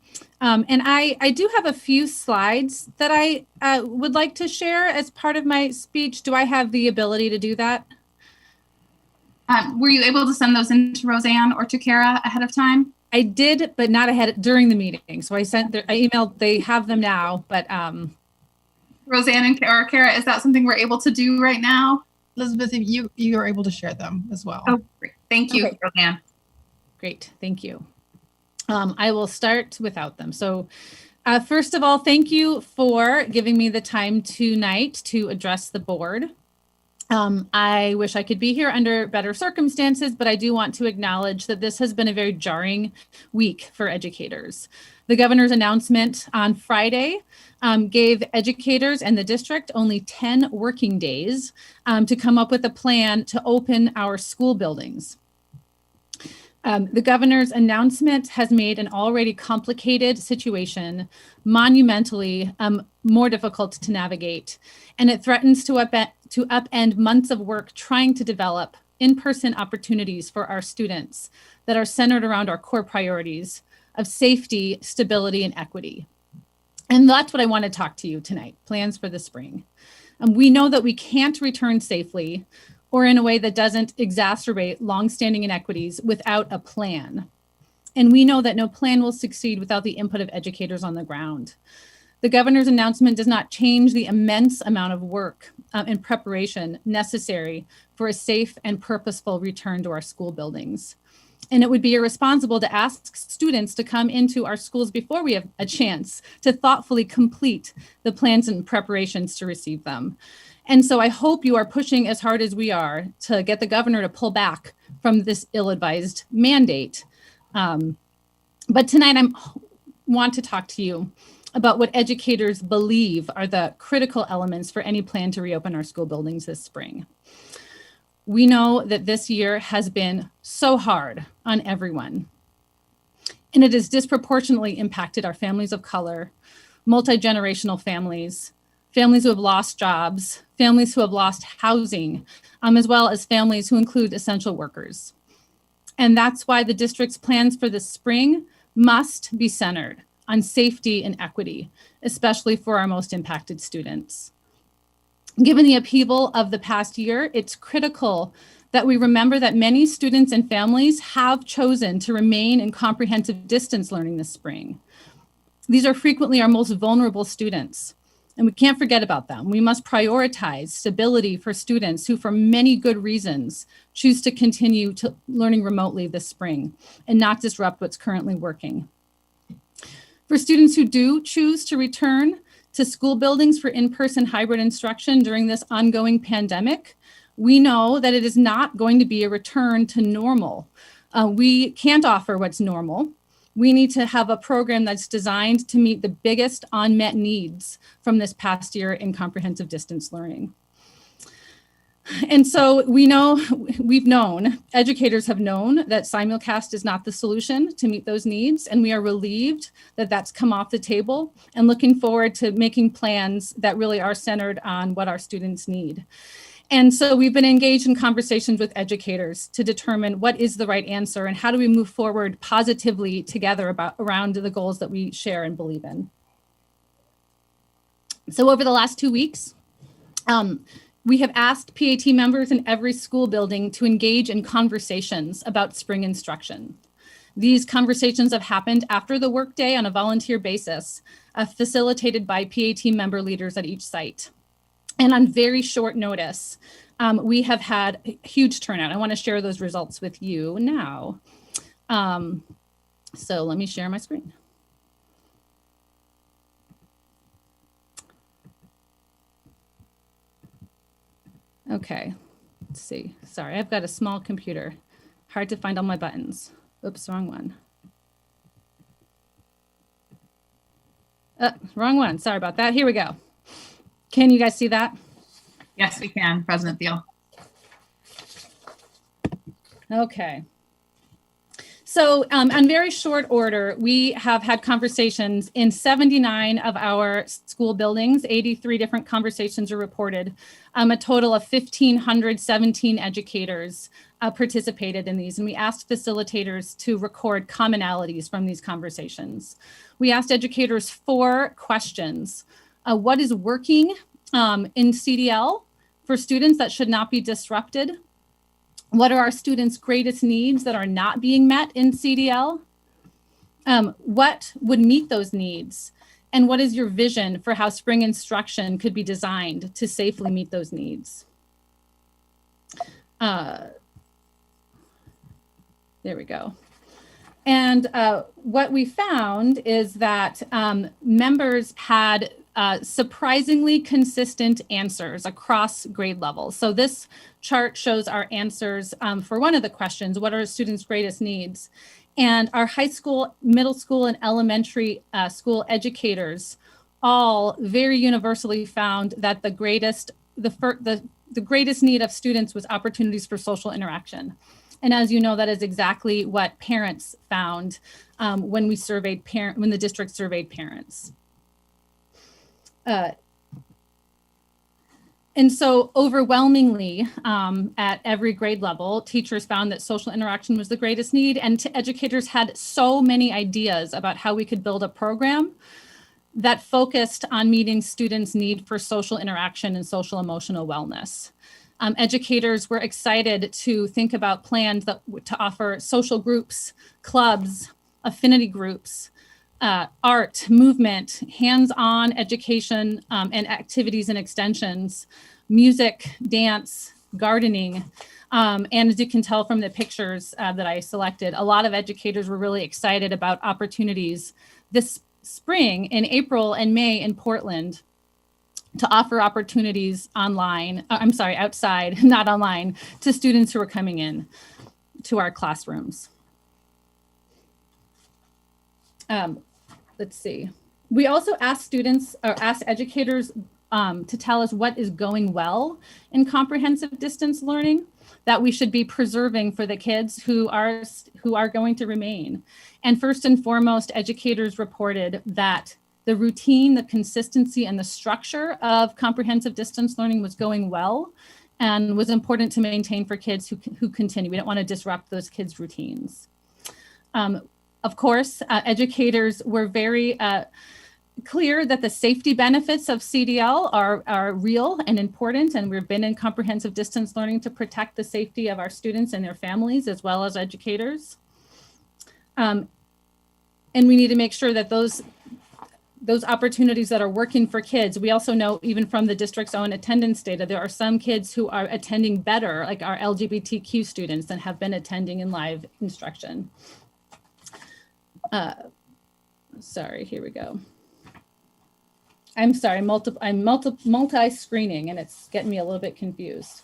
And I do have a few slides that I would like to share as part of my speech. Do I have the ability to do that? Were you able to send those in to Roseanne or to Kara ahead of time? I did, but not ahead during the meeting. So I emailed, they have them now, but Roseanne and Kara, is that something we're able to do right now? Elizabeth, if you are able to share them as well. Oh, great. Thank you, Okay. Roseanne. Great, thank you. I will start without them. So first of all, thank you for giving me the time tonight to address the board. I wish I could be here under better circumstances, but I do want to acknowledge that this has been a very jarring week for educators. The governor's announcement on Friday gave educators and the district only 10 working days to come up with a plan to open our school buildings. The governor's announcement has made an already complicated situation monumentally more difficult to navigate, and it threatens to upend months of work trying to develop in-person opportunities for our students that are centered around our core priorities of safety, stability, and equity. And that's what I want to talk to you tonight, plans for the spring. We know that we can't return safely or in a way that doesn't exacerbate longstanding inequities without a plan. And we know that no plan will succeed without the input of educators on the ground. The governor's announcement does not change the immense amount of work and preparation necessary for a safe and purposeful return to our school buildings. And it would be irresponsible to ask students to come into our schools before we have a chance to thoughtfully complete the plans and preparations to receive them. And so I hope you are pushing as hard as we are to get the governor to pull back from this ill-advised mandate. But tonight I want to talk to you about what educators believe are the critical elements for any plan to reopen our school buildings this spring. We know that this year has been so hard on everyone, and it has disproportionately impacted our families of color, multi-generational families, families who have lost jobs, families who have lost housing, as well as families who include essential workers. And that's why the district's plans for the spring must be centered on safety and equity, especially for our most impacted students. Given the upheaval of the past year, it's critical that we remember that many students and families have chosen to remain in comprehensive distance learning this spring. These are frequently our most vulnerable students, and we can't forget about them. We must prioritize stability for students who, for many good reasons, choose to continue to learning remotely this spring and not disrupt what's currently working. For students who do choose to return to school buildings for in-person hybrid instruction during this ongoing pandemic, we know that it is not going to be a return to normal. We can't offer what's normal. We need to have a program that's designed to meet the biggest unmet needs from this past year in comprehensive distance learning. And so educators have known that simulcast is not the solution to meet those needs, and we are relieved that that's come off the table and looking forward to making plans that really are centered on what our students need. And so we've been engaged in conversations with educators to determine what is the right answer and how do we move forward positively together around the goals that we share and believe in. So over the last 2 weeks, we have asked PAT members in every school building to engage in conversations about spring instruction. These conversations have happened after the workday on a volunteer basis, facilitated by PAT member leaders at each site. And on very short notice, we have had a huge turnout. I want to share those results with you now. So let me share my screen. Okay, let's see. Sorry, I've got a small computer. Hard to find all my buttons. Oops, wrong one. Wrong one. Sorry about that. Here we go. Can you guys see that? Yes, we can, President Thiel. Okay. So on very short order, we have had conversations in 79 of our school buildings. 83 different conversations are reported. A total of 1,517 educators participated in these, and we asked facilitators to record commonalities from these conversations. We asked educators 4 questions. What is working in CDL for students that should not be disrupted? What are our students' greatest needs that are not being met in CDL? What would meet those needs? And what is your vision for how spring instruction could be designed to safely meet those needs? There we go. And what we found is that members had surprisingly consistent answers across grade levels. So this chart shows our answers for one of the questions, what are students' greatest needs? And our high school, middle school, and elementary school educators all very universally found that the greatest need of students was opportunities for social interaction. And as you know, that is exactly what parents found when the district surveyed parents. And so overwhelmingly, at every grade level, teachers found that social interaction was the greatest need, and educators had so many ideas about how we could build a program that focused on meeting students' need for social interaction and social emotional wellness. Educators were excited to think about plans to offer social groups, clubs, affinity groups, art, movement, hands-on education, and activities and extensions, music, dance, gardening. And as you can tell from the pictures that I selected, a lot of educators were really excited about opportunities this spring in April and May in Portland to offer opportunities outside, not online, to students who are coming in to our classrooms. Let's see. We also asked educators to tell us what is going well in comprehensive distance learning that we should be preserving for the kids who are going to remain. And first and foremost, educators reported that the routine, the consistency, and the structure of comprehensive distance learning was going well and was important to maintain for kids who continue. We don't want to disrupt those kids' routines. Of course, educators were very clear that the safety benefits of CDL are real and important, and we've been in comprehensive distance learning to protect the safety of our students and their families as well as educators. And we need to make sure that those opportunities that are working for kids, we also know even from the district's own attendance data, there are some kids who are attending better, like our LGBTQ students, than have been attending in live instruction. Sorry, here we go. I'm sorry, I'm multi-screening and it's getting me a little bit confused.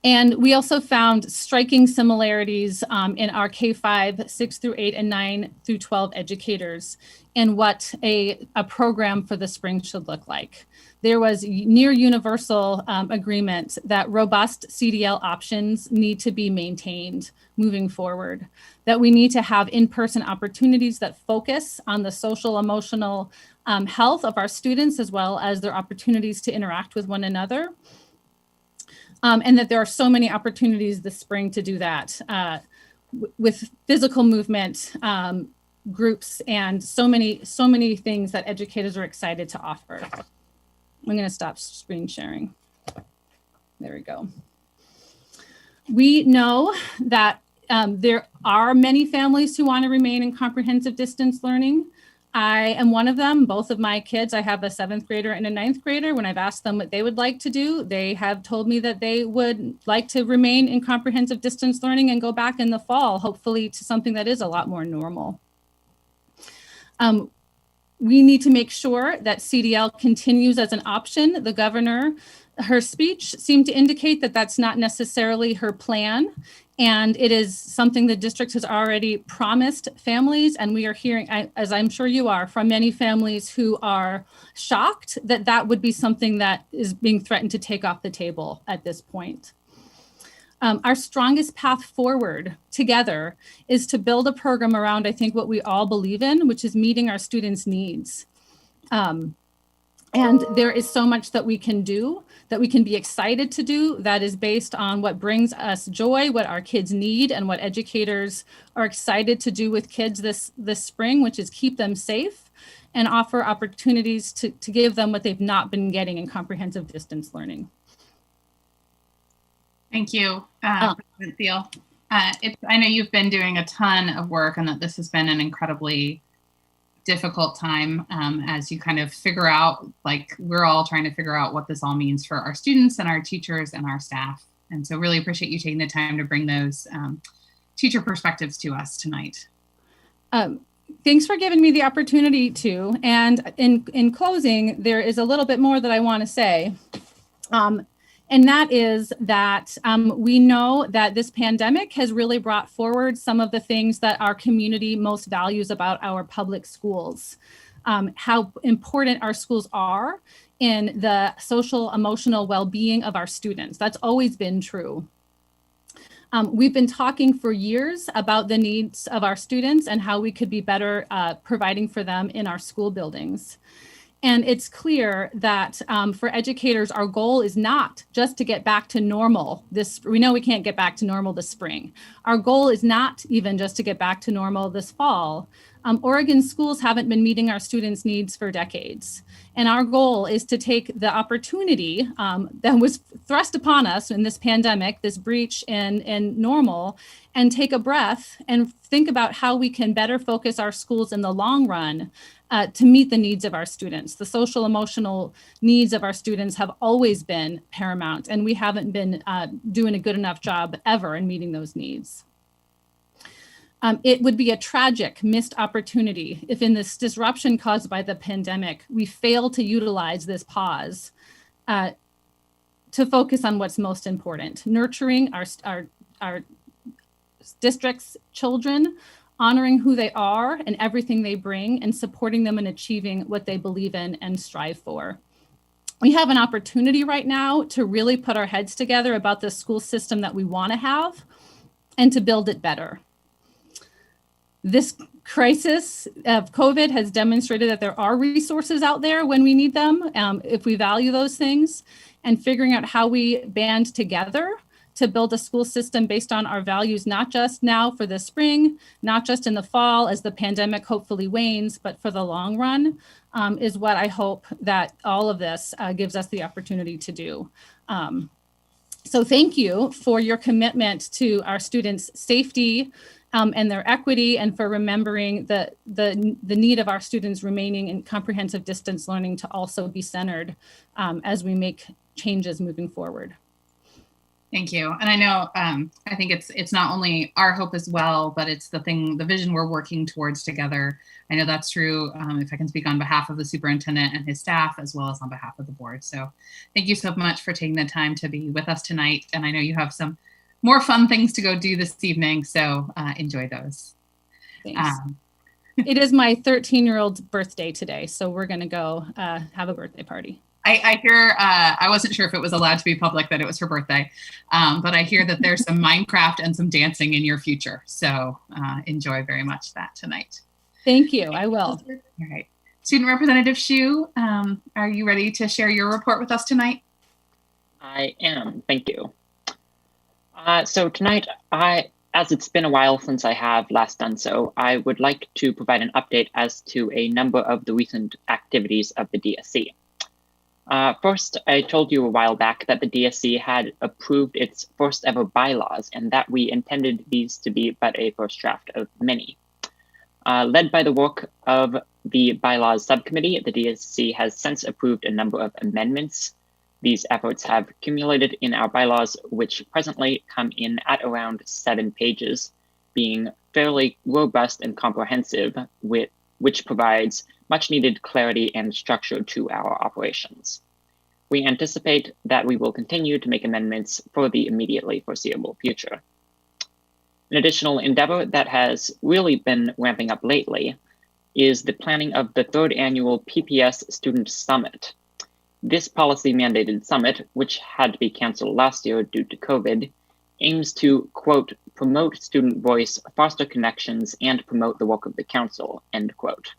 And we also found striking similarities in our K-5, 6 through 8, and 9 through 12 educators and what a program for the spring should look like. There was near universal agreement that robust CDL options need to be maintained moving forward, that we need to have in-person opportunities that focus on the social, emotional health of our students, as well as their opportunities to interact with one another. And that there are so many opportunities this spring to do that with physical movement groups and so many things that educators are excited to offer. I'm going to stop screen sharing. There we go. We know that there are many families who want to remain in comprehensive distance learning. I am one of them. Both of my kids, I have a 7th grader and a 9th grader. When I've asked them what they would like to do, they have told me that they would like to remain in comprehensive distance learning and go back in the fall, hopefully to something that is a lot more normal. We need to make sure that CDL continues as an option. The governor, her speech seemed to indicate that that's not necessarily her plan. And it is something the district has already promised families. And we are hearing, as I'm sure you are, from many families who are shocked that that would be something that is being threatened to take off the table at this point. Our strongest path forward together is to build a program around, I think, what we all believe in, which is meeting our students' needs. And there is so much that we can do, that we can be excited to do, that is based on what brings us joy, what our kids need, and what educators are excited to do with kids this spring, which is keep them safe and offer opportunities to give them what they've not been getting in comprehensive distance learning. Thank you, President Thiel. I know you've been doing a ton of work and that this has been an incredibly difficult time as you kind of figure out, like we're all trying to figure out what this all means for our students and our teachers and our staff. And so really appreciate you taking the time to bring those teacher perspectives to us tonight. Thanks for giving me the opportunity to. And in closing, there is a little bit more that I want to say. And that is that we know that this pandemic has really brought forward some of the things that our community most values about our public schools. How important our schools are in the social, emotional well-being of our students. That's always been true. We've been talking for years about the needs of our students and how we could be better providing for them in our school buildings. And it's clear that for educators, our goal is not just to get back to normal. We know we can't get back to normal this spring. Our goal is not even just to get back to normal this fall. Oregon schools haven't been meeting our students' needs for decades. And our goal is to take the opportunity that was thrust upon us in this pandemic, this breach in normal, and take a breath and think about how we can better focus our schools in the long run to meet the needs of our students. The social emotional needs of our students have always been paramount, and we haven't been doing a good enough job ever in meeting those needs. It would be a tragic missed opportunity if in this disruption caused by the pandemic, we fail to utilize this pause to focus on what's most important, nurturing our district's children, honoring who they are and everything they bring, and supporting them in achieving what they believe in and strive for. We have an opportunity right now to really put our heads together about the school system that we want to have and to build it better. This crisis of COVID has demonstrated that there are resources out there when we need them, if we value those things, and figuring out how we band together to build a school system based on our values, not just now for the spring, not just in the fall as the pandemic hopefully wanes, but for the long run, is what I hope that all of this gives us the opportunity to do. So thank you for your commitment to our students' safety and their equity, and for remembering the need of our students remaining in comprehensive distance learning to also be centered as we make changes moving forward. Thank you. And I know, I think it's not only our hope as well, but it's the vision we're working towards together. I know that's true, if I can speak on behalf of the superintendent and his staff, as well as on behalf of the board. So thank you so much for taking the time to be with us tonight. And I know you have some more fun things to go do this evening, so enjoy those. Thanks. It is my 13-year-old's birthday today, so we're gonna go have a birthday party. I hear, I wasn't sure if it was allowed to be public that it was her birthday, but I hear that there's some Minecraft and some dancing in your future. So enjoy very much that tonight. Thank you, I will. All right. Student Representative Hsu, are you ready to share your report with us tonight? I am, thank you. So tonight, as it's been a while since I have last done so, I would like to provide an update as to a number of the recent activities of the DSC. First, I told you a while back that the DSC had approved its first ever bylaws and that we intended these to be but a first draft of many. Led by the work of the bylaws subcommittee, the DSC has since approved a number of amendments. These efforts have accumulated in our bylaws, which presently come in at around 7 pages, being fairly robust and comprehensive, which provides much needed clarity and structure to our operations. We anticipate that we will continue to make amendments for the immediately foreseeable future. An additional endeavor that has really been ramping up lately is the planning of the 3rd annual PPS Student Summit. This policy-mandated summit, which had to be canceled last year due to COVID, aims to, quote, promote student voice, foster connections, and promote the work of the council, end quote.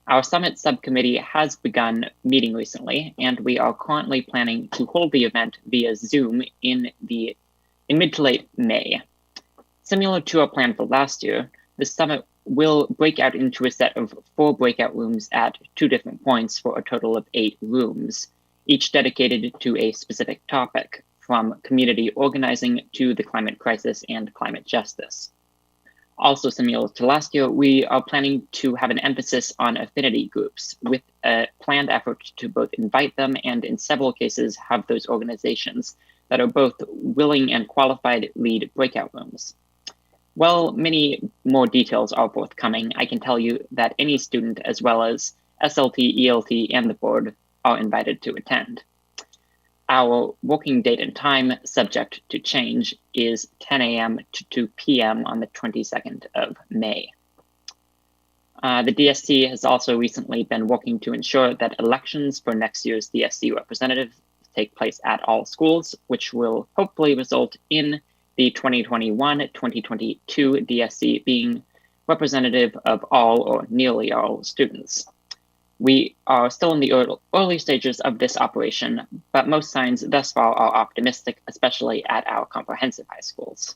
Our summit subcommittee has begun meeting recently, and we are currently planning to hold the event via Zoom in mid to late May. Similar to our plan for last year, the summit will break out into a set of 4 breakout rooms at 2 different points for a total of 8 rooms, each dedicated to a specific topic, from community organizing to the climate crisis and climate justice. Also similar to last year, we are planning to have an emphasis on affinity groups, with a planned effort to both invite them and in several cases have those organizations that are both willing and qualified lead breakout rooms. While many more details are forthcoming, I can tell you that any student, as well as SLT, ELT, and the board, are invited to attend. our working date and time, subject to change, is 10 a.m. to 2 p.m. on the 22nd of May. The DSC has also recently been working to ensure that elections for next year's DSC representatives take place at all schools, which will hopefully result in the 2021-2022 DSC being representative of all or nearly all students. We are still in the early stages of this operation, but most signs thus far are optimistic, especially at our comprehensive high schools.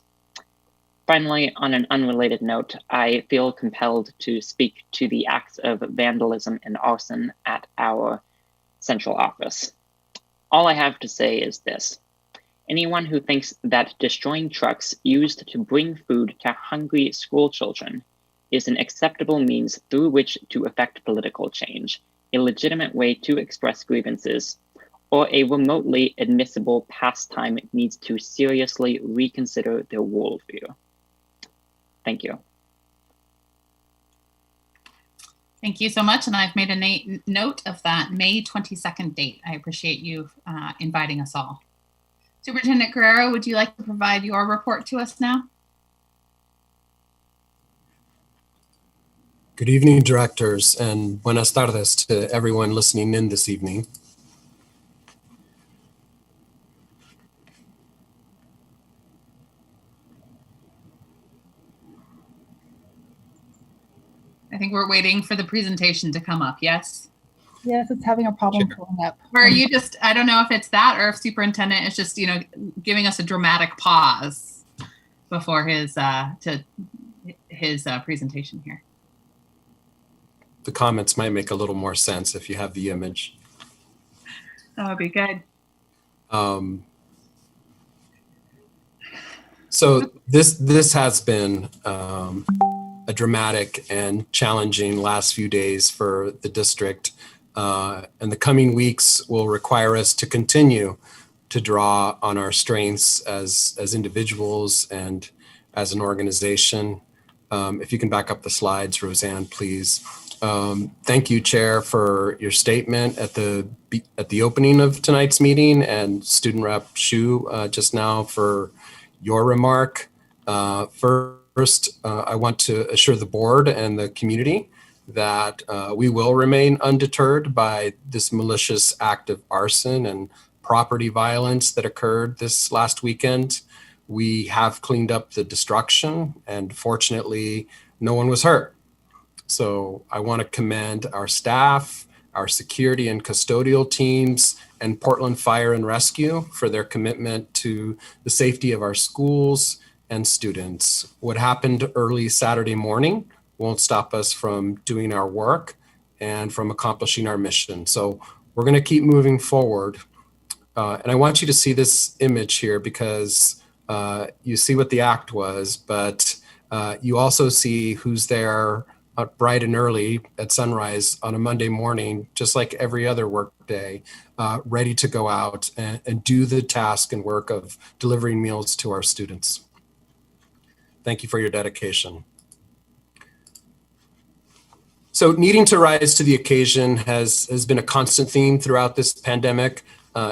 Finally, on an unrelated note, I feel compelled to speak to the acts of vandalism and arson at our central office. All I have to say is this. Anyone who thinks that destroying trucks used to bring food to hungry school children is an acceptable means through which to effect political change, a legitimate way to express grievances, or a remotely admissible pastime needs to seriously reconsider their worldview. Thank you. Thank you so much. And I've made a note of that May 22nd date. I appreciate you inviting us all. Superintendent Guerrero, would you like to provide your report to us now? Good evening, directors, and buenas tardes to everyone listening in this evening. I think we're waiting for the presentation to come up, yes? Yes, it's having a problem pulling up. Or are you just, I don't know if it's that or if superintendent is just, giving us a dramatic pause before his presentation here. The comments might make a little more sense if you have the image. That would be good. So this has been a dramatic and challenging last few days for the district. And the coming weeks will require us to continue to draw on our strengths as individuals and as an organization. If you can back up the slides, Roseanne, please. Thank you, Chair, for your statement at the opening of tonight's meeting, and Student Rep Shu just now for your remark. First, I want to assure the board and the community that we will remain undeterred by this malicious act of arson and property violence that occurred this last weekend. We have cleaned up the destruction, and fortunately, no one was hurt. So I want to commend our staff, our security and custodial teams, and Portland Fire and Rescue for their commitment to the safety of our schools and students. What happened early Saturday morning won't stop us from doing our work and from accomplishing our mission. So we're going to keep moving forward. And I want you to see this image here because you see what the act was, but you also see who's there bright and early at sunrise on a Monday morning, just like every other work day, ready to go out and do the task and work of delivering meals to our students. Thank you for your dedication. So needing to rise to the occasion has been a constant theme throughout this pandemic.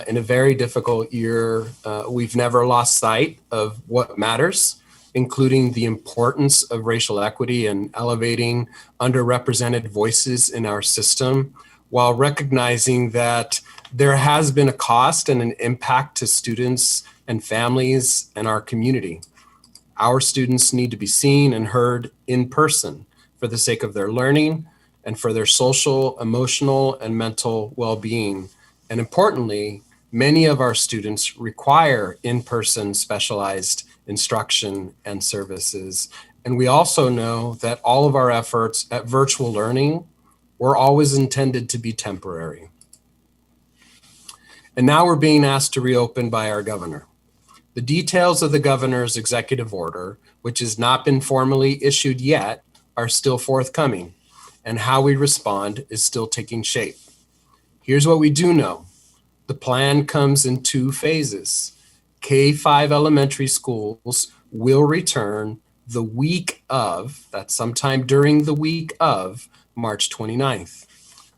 In a very difficult year, we've never lost sight of what matters, including the importance of racial equity and elevating underrepresented voices in our system, while recognizing that there has been a cost and an impact to students and families and our community. Our students need to be seen and heard in person for the sake of their learning and for their social, emotional, and mental well-being. And importantly, many of our students require in-person specialized instruction and services. And we also know that all of our efforts at virtual learning were always intended to be temporary. And now we're being asked to reopen by our governor. The details of the governor's executive order, which has not been formally issued yet, are still forthcoming, and how we respond is still taking shape. Here's what we do know. The plan comes in 2 phases. K-5 elementary schools will return the week of, that's sometime during the week of March 29th.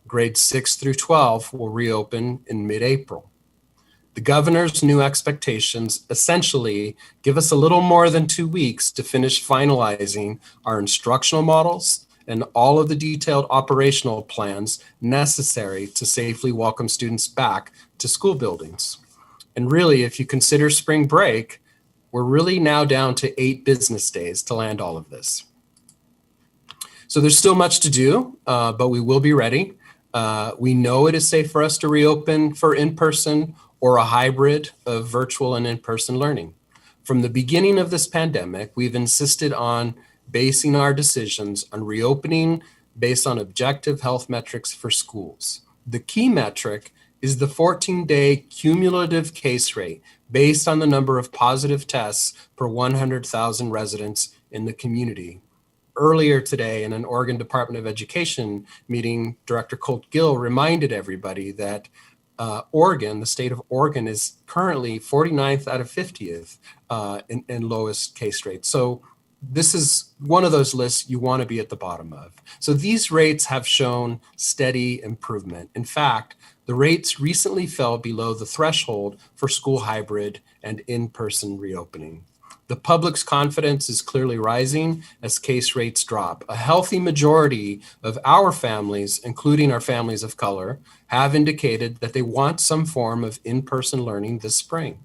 Grades 6 through 12 will reopen in mid-April. The governor's new expectations essentially give us a little more than 2 weeks to finish finalizing our instructional models and all of the detailed operational plans necessary to safely welcome students back to school buildings. And really, if you consider spring break, we're really now down to 8 business days to land all of this. So there's still much to do, but we will be ready. We know it is safe for us to reopen for in-person or a hybrid of virtual and in-person learning. From the beginning of this pandemic, we've insisted on basing our decisions on reopening based on objective health metrics for schools. The key metric is the 14-day cumulative case rate based on the number of positive tests per 100,000 residents in the community. Earlier today in an Oregon Department of Education meeting, Director Colt Gill reminded everybody that Oregon, the state of Oregon, is currently 49th out of 50th in lowest case rate. So this is one of those lists you want to be at the bottom of. So these rates have shown steady improvement. In fact, the rates recently fell below the threshold for school hybrid and in-person reopening. The public's confidence is clearly rising as case rates drop. A healthy majority of our families, including our families of color, have indicated that they want some form of in-person learning this spring.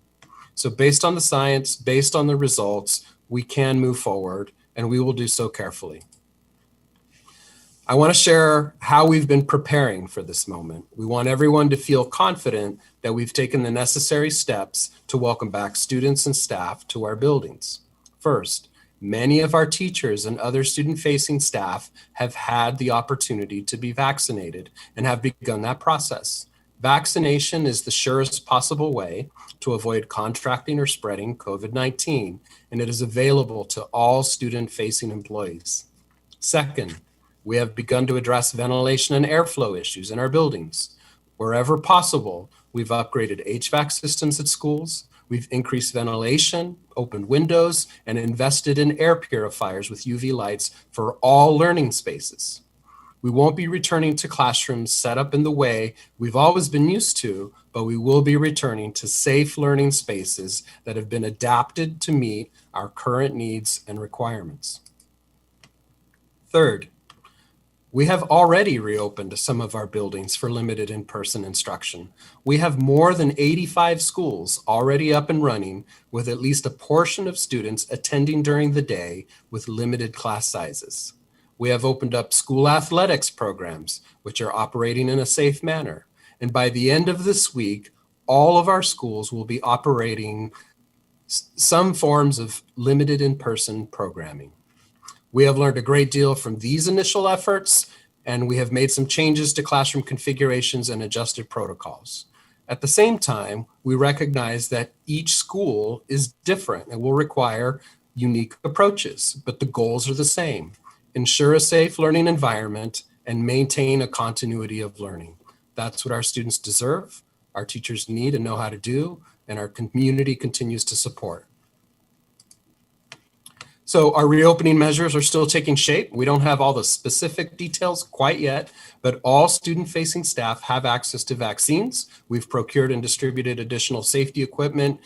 So based on the science, based on the results, we can move forward, and we will do so carefully. I want to share how we've been preparing for this moment. We want everyone to feel confident that we've taken the necessary steps to welcome back students and staff to our buildings. First, many of our teachers and other student-facing staff have had the opportunity to be vaccinated and have begun that process. Vaccination is the surest possible way to avoid contracting or spreading COVID-19, and it is available to all student-facing employees. Second, we have begun to address ventilation and airflow issues in our buildings. Wherever possible, we've upgraded HVAC systems at schools, we've increased ventilation, opened windows, and invested in air purifiers with UV lights for all learning spaces. We won't be returning to classrooms set up in the way we've always been used to, but we will be returning to safe learning spaces that have been adapted to meet our current needs and requirements. Third, we have already reopened some of our buildings for limited in-person instruction. We have more than 85 schools already up and running with at least a portion of students attending during the day with limited class sizes. We have opened up school athletics programs, which are operating in a safe manner. And by the end of this week, all of our schools will be operating some forms of limited in-person programming. We have learned a great deal from these initial efforts, and we have made some changes to classroom configurations and adjusted protocols. At the same time, we recognize that each school is different and will require unique approaches, but the goals are the same. Ensure a safe learning environment and maintain a continuity of learning. That's what our students deserve, our teachers need and know how to do, and our community continues to support. So our reopening measures are still taking shape. We don't have all the specific details quite yet, but all student-facing staff have access to vaccines. We've procured and distributed additional safety equipment.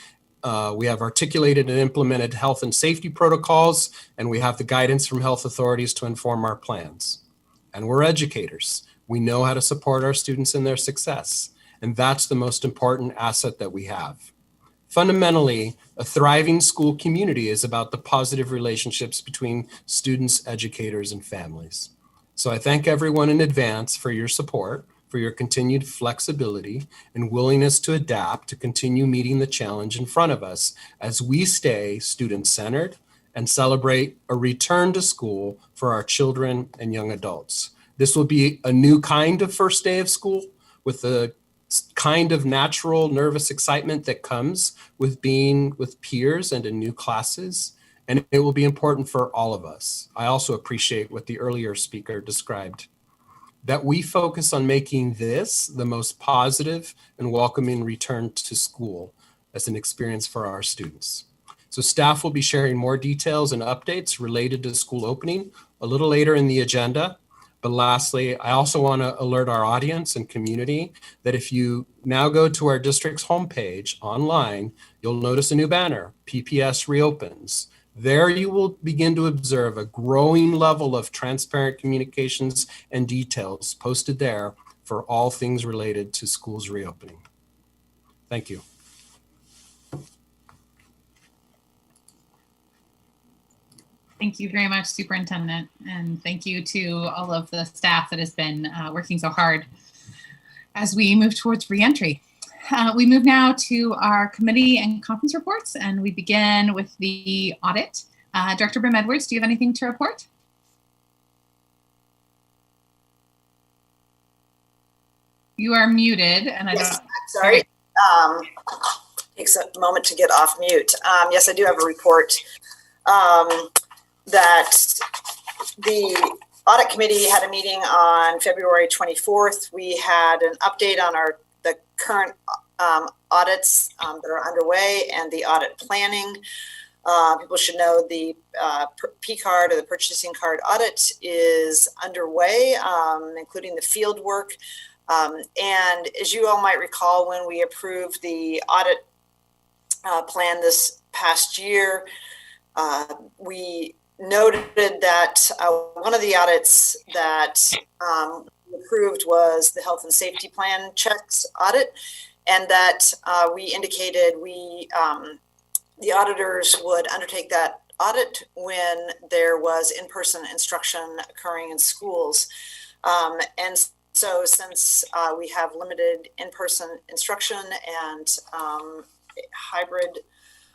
We have articulated and implemented health and safety protocols, and we have the guidance from health authorities to inform our plans. And we're educators. We know how to support our students in their success, and that's the most important asset that we have. Fundamentally, a thriving school community is about the positive relationships between students, educators, and families. So I thank everyone in advance for your support, for your continued flexibility and willingness to adapt to continue meeting the challenge in front of us as we stay student-centered and celebrate a return to school for our children and young adults. This will be a new kind of first day of school with the kind of natural nervous excitement that comes with being with peers and in new classes, and it will be important for all of us. I also appreciate what the earlier speaker described, that we focus on making this the most positive and welcoming return to school as an experience for our students. So staff will be sharing more details and updates related to school opening a little later in the agenda, But lastly, I also want to alert our audience and community that if you now go to our district's homepage online, you'll notice a new banner, PPS Reopens. There you will begin to observe a growing level of transparent communications and details posted there for all things related to schools reopening. Thank you. Thank you very much, Superintendent, and thank you to all of the staff that has been working so hard as we move towards reentry. We move now to our committee and conference reports, and we begin with the audit. Director Brim-Edwards, do you have anything to report? You are muted, and Yes, sorry. Takes a moment to get off mute. Yes, I do have a report. That the audit committee had a meeting on February 24th. We had an update on the current audits that are underway and the audit planning. People should know the P-card or the purchasing card audit is underway, including the field work. And as you all might recall, when we approved the audit plan this past year, we noted that one of the audits that we approved was the health and safety plan checks audit, and that we indicated the auditors would undertake that audit when there was in-person instruction occurring in schools. And so since we have limited in-person instruction and hybrid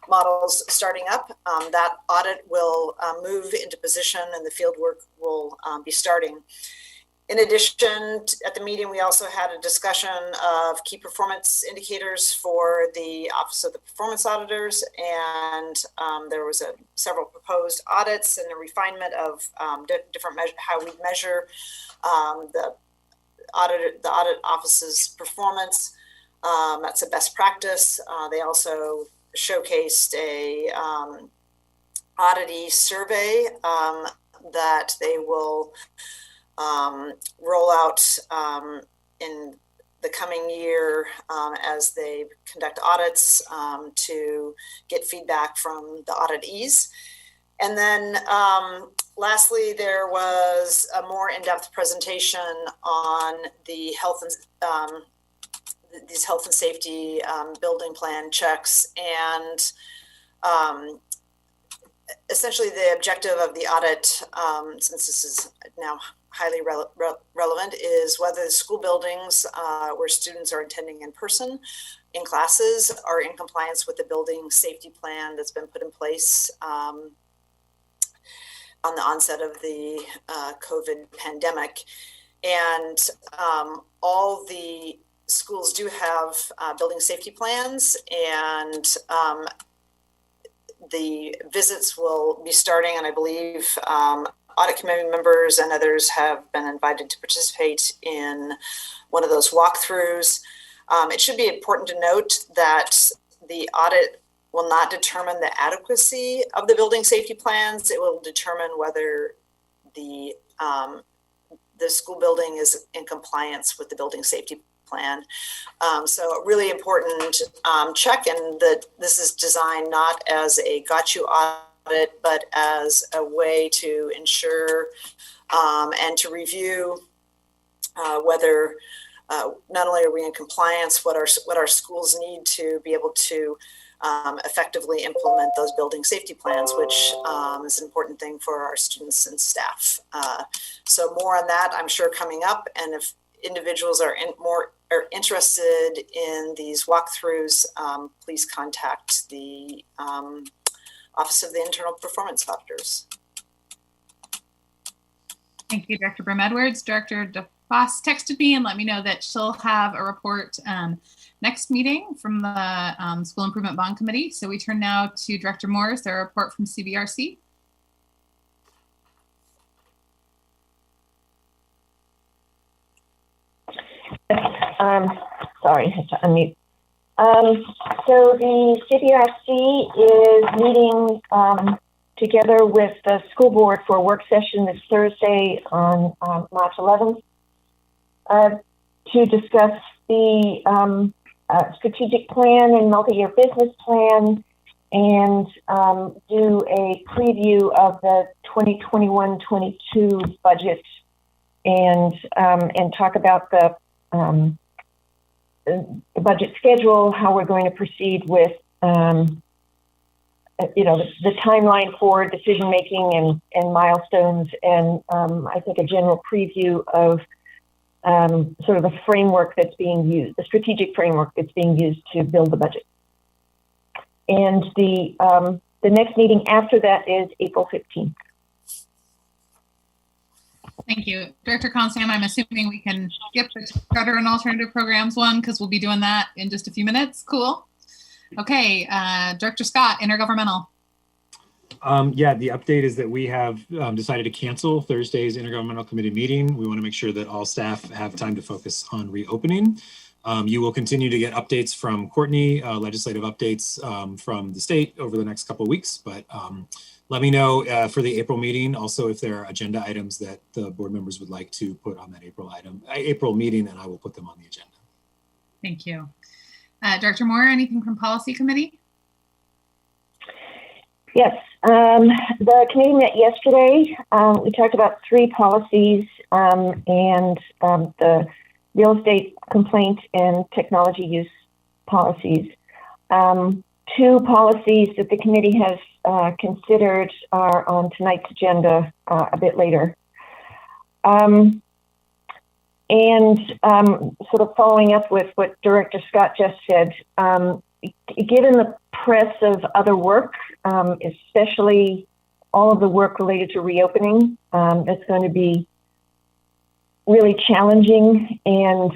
models starting up, that audit will move into position and the field work will be starting. In addition, at the meeting, we also had a discussion of key performance indicators for the Office of the Performance Auditors, and there was several proposed audits and a refinement of different how we measure the audit office's performance. That's a best practice. They also showcased a oddity survey that they will roll out in the coming year as they conduct audits to get feedback from the auditees. And then lastly, there was a more in-depth presentation on the these health and safety building plan checks, and essentially the objective of the audit, since this is now highly relevant, is whether the school buildings where students are attending in person in classes are in compliance with the building safety plan that's been put in place on the onset of the COVID pandemic. And all the schools do have building safety plans, and the visits will be starting, and I believe audit committee members and others have been invited to participate in one of those walkthroughs. It should be important to note that the audit will not determine the adequacy of the building safety plans. It will determine whether the school building is in compliance with the building safety plan. So a really important check, and that this is designed not as a got you audit, but as a way to ensure and to review whether not only are we in compliance, what our schools need to be able to effectively implement those building safety plans, which is an important thing for our students and staff. So more on that, I'm sure, coming up. And if individuals are interested in these walkthroughs, please contact the Office of the Internal Performance Auditors. Thank you, Director Brim-Edwards. Director DeFoss texted me and let me know that she'll have a report next meeting from the School Improvement Bond Committee. So we turn now to Director Morris, their report from CBRC. Sorry, I had to unmute. So the CBRC is meeting together with the school board for a work session this Thursday on March 11th to discuss the strategic plan and multi-year business plan, and do a preview of the 2021-22 budget, and talk about the budget schedule, how we're going to proceed with the timeline for decision making and milestones, and I think a general preview of sort of the framework that's being used, the strategic framework that's being used to build the budget. And the next meeting after that is April 15th. Thank you. Director Constam, I'm assuming we can skip the charter and alternative programs one because we'll be doing that in just a few minutes. Cool. Okay, Director Scott, intergovernmental. Yeah, the update is that we have decided to cancel Thursday's intergovernmental committee meeting. We want to make sure that all staff have time to focus on reopening. You will continue to get updates from Courtney, legislative updates from the state over the next couple of weeks, but let me know for the April meeting also if there are agenda items that the board members would like to put on that April meeting, and I will put them on the agenda. Thank you. Director Moore, anything from policy committee? Yes, the committee met yesterday. We talked about 3 policies and the real estate complaint and technology use policies. 2 policies that the committee has considered are on tonight's agenda a bit later. Sort of following up with what Director Scott just said, given the press of other work, especially all of the work related to reopening, that's going to be really challenging and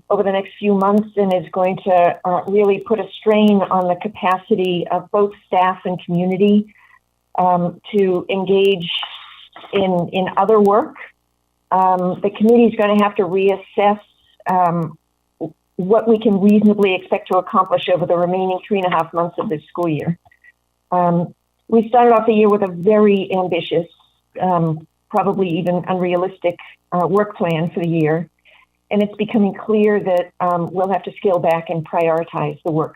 over the next few months, and is going to really put a strain on the capacity of both staff and community to engage in other work. The committee is going to have to reassess what we can reasonably expect to accomplish over the remaining 3.5 months of this school year. We started off the year with a very ambitious, probably even unrealistic work plan for the year. And it's becoming clear that we'll have to scale back and prioritize the work.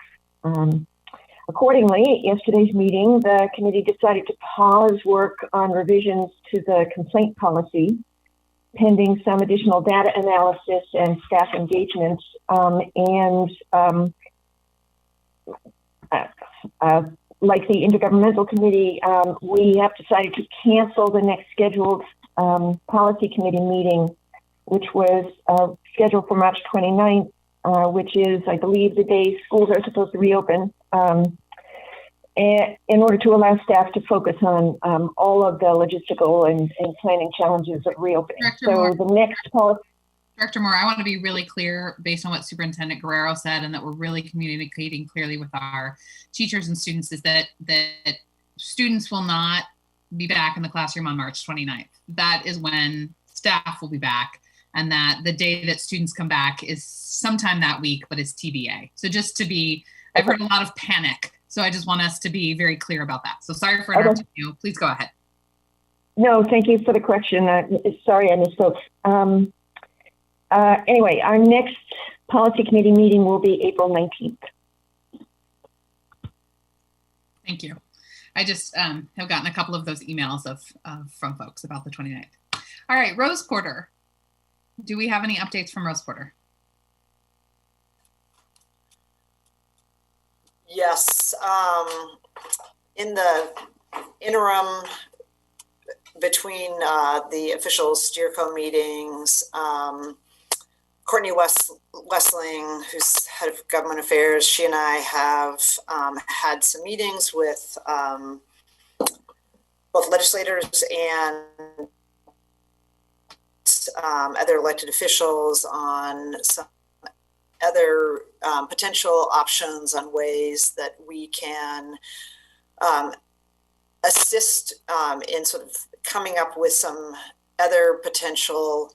Accordingly, at yesterday's meeting, the committee decided to pause work on revisions to the complaint policy, pending some additional data analysis and staff engagement. Like the intergovernmental committee, we have decided to cancel the next scheduled policy committee meeting, which was scheduled for March 29th, which is, I believe, the day schools are supposed to reopen, in order to allow staff to focus on all of the logistical and planning challenges of reopening. The next policy. Director Moore, I want to be really clear based on what Superintendent Guerrero said, and that we're really communicating clearly with our teachers and students, is that students will not be back in the classroom on March 29th. That is when staff will be back, and that the day that students come back is sometime that week, but it's TBA. So just to be, I've heard a lot of panic. So I just want us to be very clear about that. So sorry for interrupting you. Please go ahead. No, thank you for the correction. Sorry, I misspoke. Anyway, our next policy committee meeting will be April 19th. Thank you. I just have gotten a couple of those emails from folks about the 29th. All right, Rose Porter. Do we have any updates from Rose Porter? Yes. In the interim between the official SteerCo meetings, Courtney Wessling, who's head of government affairs, she and I have had some meetings with both legislators and other elected officials on some other potential options on ways that we can assist in sort of coming up with some other potential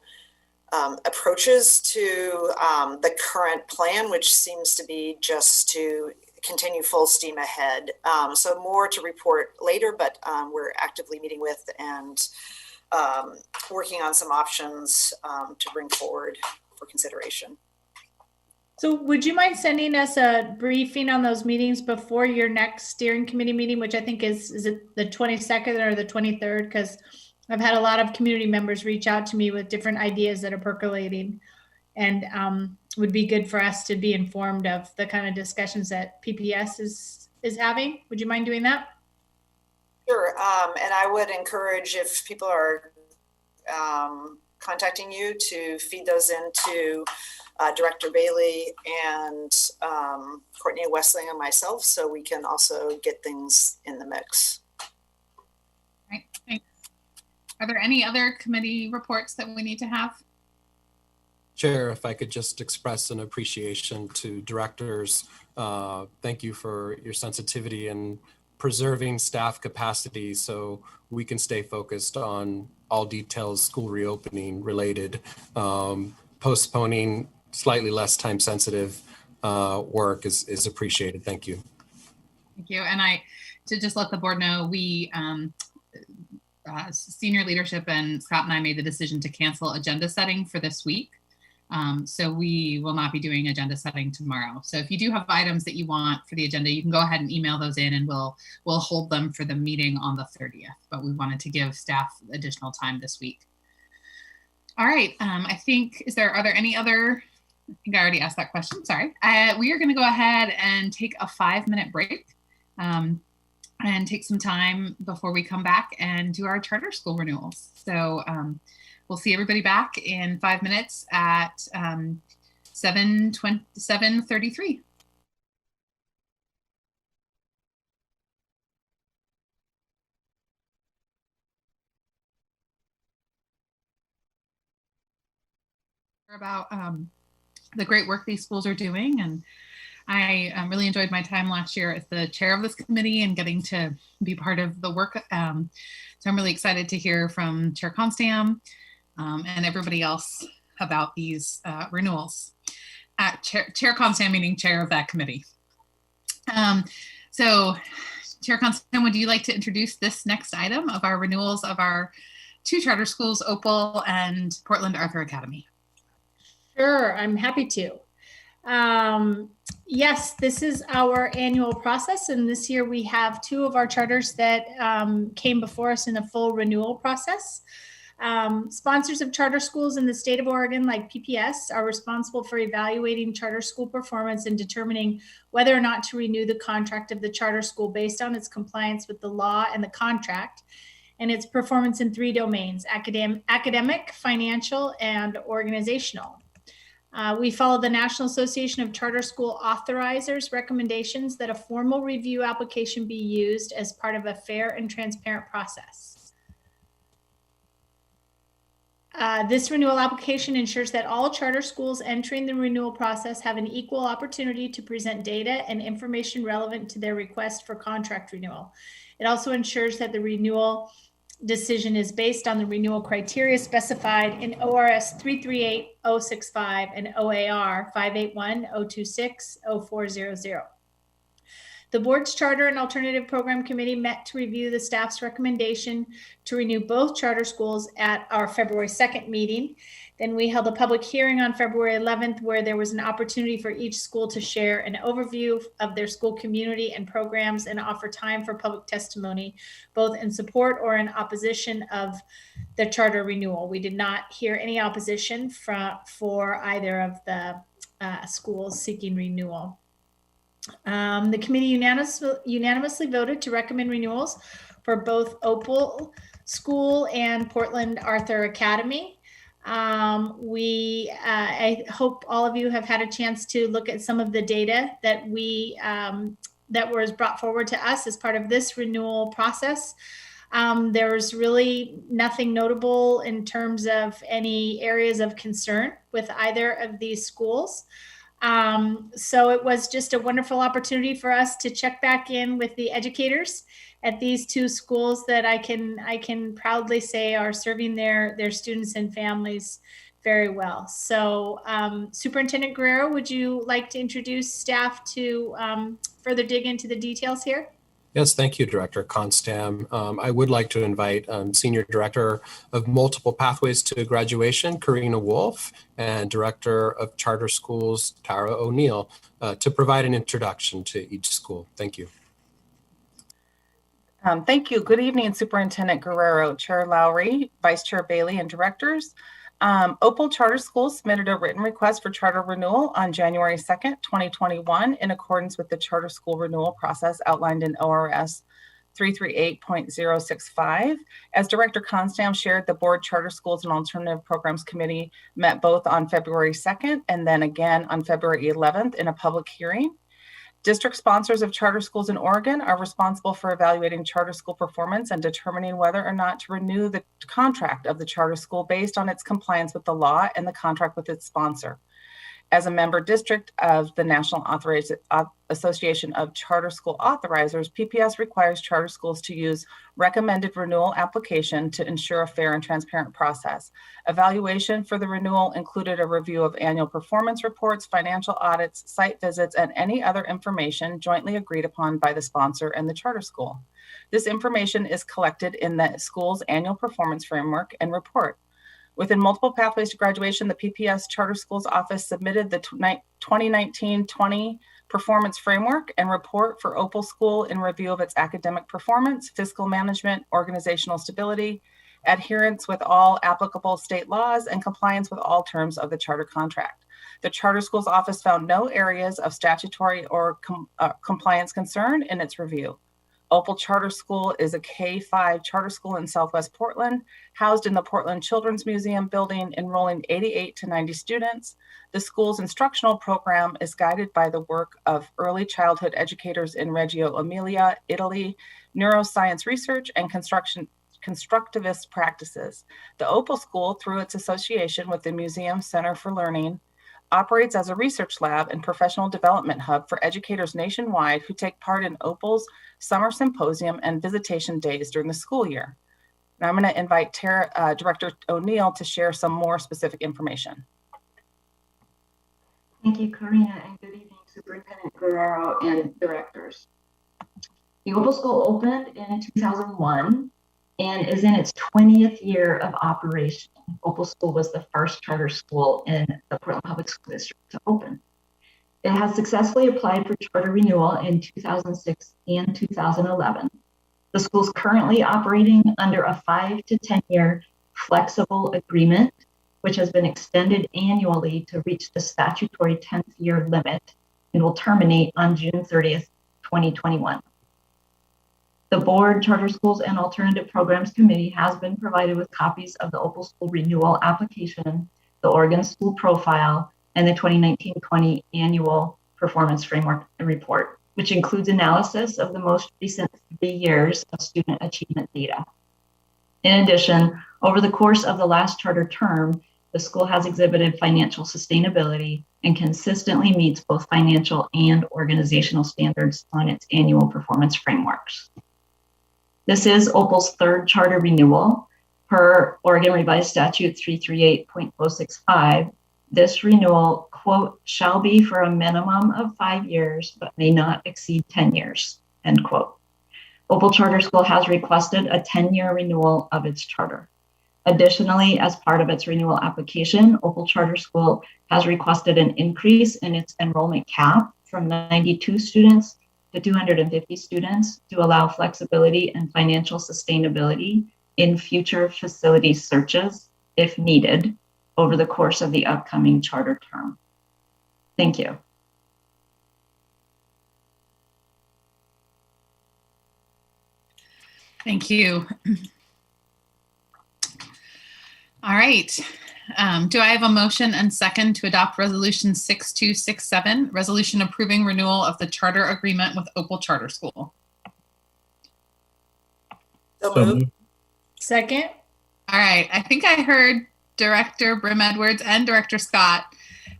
approaches to the current plan, which seems to be just to continue full steam ahead. So more to report later, but we're actively meeting with and working on some options to bring forward for consideration. So would you mind sending us a briefing on those meetings before your next steering committee meeting, which I think is it the 22nd or the 23rd? Because I've had a lot of community members reach out to me with different ideas that are percolating, and would be good for us to be informed of the kind of discussions that PPS is having. Would you mind doing that? Sure, and I would encourage, if people are contacting you, to feed those into Director Bailey and Courtney Westling and myself, so we can also get things in the mix. Right. Thanks. Are there any other committee reports that we need to have? Chair, if I could just express an appreciation to directors. Thank you for your sensitivity in preserving staff capacity so we can stay focused on all details school reopening related, postponing slightly less time sensitive work is appreciated. Thank you. Thank you. And to just let the board know, we senior leadership and Scott and I made the decision to cancel agenda setting for this week. So we will not be doing agenda setting tomorrow. So if you do have items that you want for the agenda, you can go ahead and email those in, and we'll hold them for the meeting on the 30th. But we wanted to give staff additional time this week. All right. I think, are there any other? I think I already asked that question. Sorry. We are going to go ahead and take a 5-minute break and take some time before we come back and do our charter school renewals. So we'll see everybody back in 5 minutes at 7:33. About the great work these schools are doing, and I really enjoyed my time last year as the chair of this committee and getting to be part of the work. So I'm really excited to hear from Chair Constam and everybody else about these renewals. Chair Constam meaning chair of that committee. So Chair Constam, would you like to introduce this next item of our renewals of our 2 charter schools, Opal and Portland Arthur Academy? Sure, I'm happy to. Yes, this is our annual process, and this year we have 2 of our charters that came before us in a full renewal process. Sponsors of charter schools in the state of Oregon, like PPS, are responsible for evaluating charter school performance and determining whether or not to renew the contract of the charter school based on its compliance with the law and the contract, and its performance in 3 domains: academic, financial, and organizational. We follow the National Association of Charter School Authorizers recommendations that a formal review application be used as part of a fair and transparent process. This renewal application ensures that all charter schools entering the renewal process have an equal opportunity to present data and information relevant to their request for contract renewal. It also ensures that the renewal decision is based on the renewal criteria specified in ORS 338065 and OAR 581-026-0400. The board's Charter and Alternative Program Committee met to review the staff's recommendation to renew both charter schools at our February 2nd meeting. Then we held a public hearing on February 11th, where there was an opportunity for each school to share an overview of their school community and programs and offer time for public testimony, both in support or in opposition of the charter renewal. We did not hear any opposition for either of the schools seeking renewal. The committee unanimously voted to recommend renewals for both Opal School and Portland Arthur Academy. I hope all of you have had a chance to look at some of the data that that was brought forward to us as part of this renewal process. There's really nothing notable in terms of any areas of concern with either of these schools. So it was just a wonderful opportunity for us to check back in with the educators at these 2 schools that I can proudly say are serving their students and families very well. So Superintendent Guerrero, would you like to introduce staff to further dig into the details here? Yes, thank you, Director Constam. I would like to invite Senior Director of Multiple Pathways to Graduation, Karina Wolf, and Director of Charter Schools, Tara O'Neill, to provide an introduction to each school. Thank you. Thank you. Good evening, Superintendent Guerrero, Chair Lowry, Vice Chair Bailey, and directors. Opal Charter Schools submitted a written request for charter renewal on January 2nd, 2021, in accordance with the charter school renewal process outlined in ORS 338.065. As Director Constam shared, the Board Charter Schools and Alternative Programs Committee met both on February 2nd and then again on February 11th in a public hearing. District sponsors of charter schools in Oregon are responsible for evaluating charter school performance and determining whether or not to renew the contract of the charter school based on its compliance with the law and the contract with its sponsor. As a member district of the National Association of Charter School Authorizers, PPS requires charter schools to use recommended renewal application to ensure a fair and transparent process. Evaluation for the renewal included a review of annual performance reports, financial audits, site visits, and any other information jointly agreed upon by the sponsor and the charter school. This information is collected in the school's annual performance framework and report. Within Multiple Pathways to Graduation, the PPS Charter Schools Office submitted the 2019-20 Performance Framework and Report for Opal School in review of its academic performance, fiscal management, organizational stability, adherence with all applicable state laws, and compliance with all terms of the charter contract. The Charter Schools Office found no areas of statutory or compliance concern in its review. Opal Charter School is a K-5 charter school in Southwest Portland, housed in the Portland Children's Museum building, enrolling 88 to 90 students. The school's instructional program is guided by the work of early childhood educators in Reggio Emilia, Italy, neuroscience research, and constructivist practices. The Opal School, through its association with the Museum Center for Learning, operates as a research lab and professional development hub for educators nationwide who take part in Opal's summer symposium and visitation days during the school year. Now I'm going to invite Director O'Neill to share some more specific information. Thank you, Karina, and good evening, Superintendent Guerrero and directors. The Opal School opened in 2001 and is in its 20th year of operation. Opal School was the first charter school in the Portland Public School District to open. It has successfully applied for charter renewal in 2006 and 2011. The school is currently operating under a 5 to 10 year flexible agreement, which has been extended annually to reach the statutory 10th year limit and will terminate on June 30th, 2021. The Board, Charter Schools, and Alternative Programs Committee has been provided with copies of the Opal School renewal application, the Oregon School Profile, and the 2019-20 Annual Performance Framework and Report, which includes analysis of the most recent 3 years of student achievement data. In addition, over the course of the last charter term, the school has exhibited financial sustainability and consistently meets both financial and organizational standards on its annual performance frameworks. This is Opal's third charter renewal. Per Oregon Revised Statute 338.065, this renewal, quote, shall be for a minimum of 5 years, but may not exceed 10 years, end quote. Opal Charter School has requested a 10-year renewal of its charter. Additionally, as part of its renewal application, Opal Charter School has requested an increase in its enrollment cap from 92 students to 250 students to allow flexibility and financial sustainability in future facility searches, if needed, over the course of the upcoming charter term. Thank you. Thank you. All right. Do I have a motion and second to adopt Resolution 6267, resolution approving renewal of the charter agreement with Opal Charter School? So moved. Second. All right. I think I heard Director Brim Edwards and Director Scott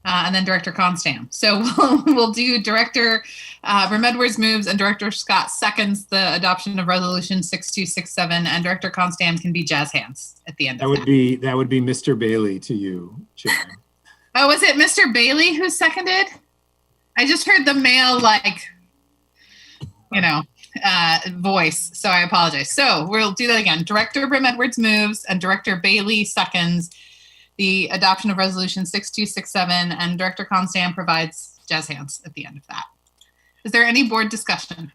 and then Director Constam. So we'll do Director Brim Edwards moves and Director Scott seconds the adoption of Resolution 6267, and Director Constam can be jazz hands at the end. That would be Mr. Bailey to you, Chair. Oh, was it Mr. Bailey who seconded? I just heard the male, voice, so I apologize. So we'll do that again. Director Brim Edwards moves and Director Bailey seconds the adoption of Resolution 6267, and Director Constam provides jazz hands at the end of that. Is there any board discussion?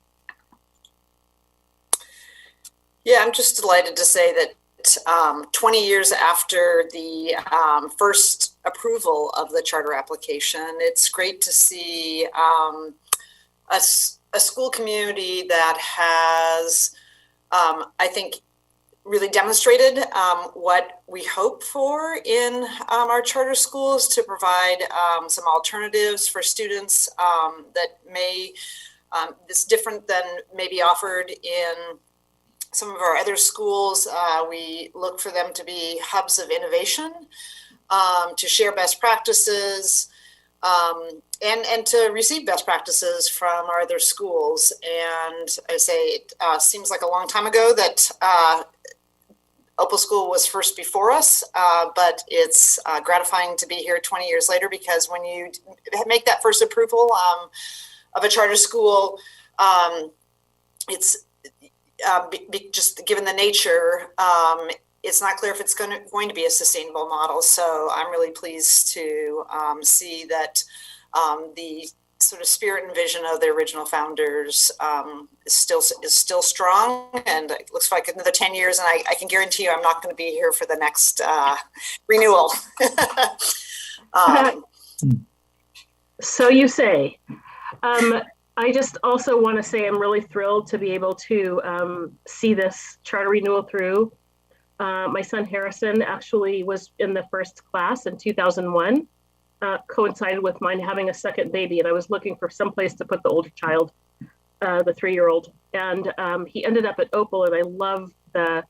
Yeah, I'm just delighted to say that 20 years after the first approval of the charter application, it's great to see a school community that has, I think, really demonstrated what we hope for in our charter schools to provide some alternatives for students that may, is different than maybe offered in some of our other schools. We look for them to be hubs of innovation, to share best practices, and to receive best practices from our other schools. And I say it seems like a long time ago that Opal School was first before us, but it's gratifying to be here 20 years later, because when you make that first approval of a charter school, it's just given the nature, it's not clear if it's going to be a sustainable model. So I'm really pleased to see that the sort of spirit and vision of the original founders is still strong, and it looks like another 10 years, and I can guarantee you I'm not going to be here for the next renewal. So you say. I just also want to say I'm really thrilled to be able to see this charter renewal through. My son Harrison actually was in the first class in 2001, coincided with mine having a second baby, and I was looking for some place to put the older child, the 3-year-old, and he ended up at Opal, and I love the,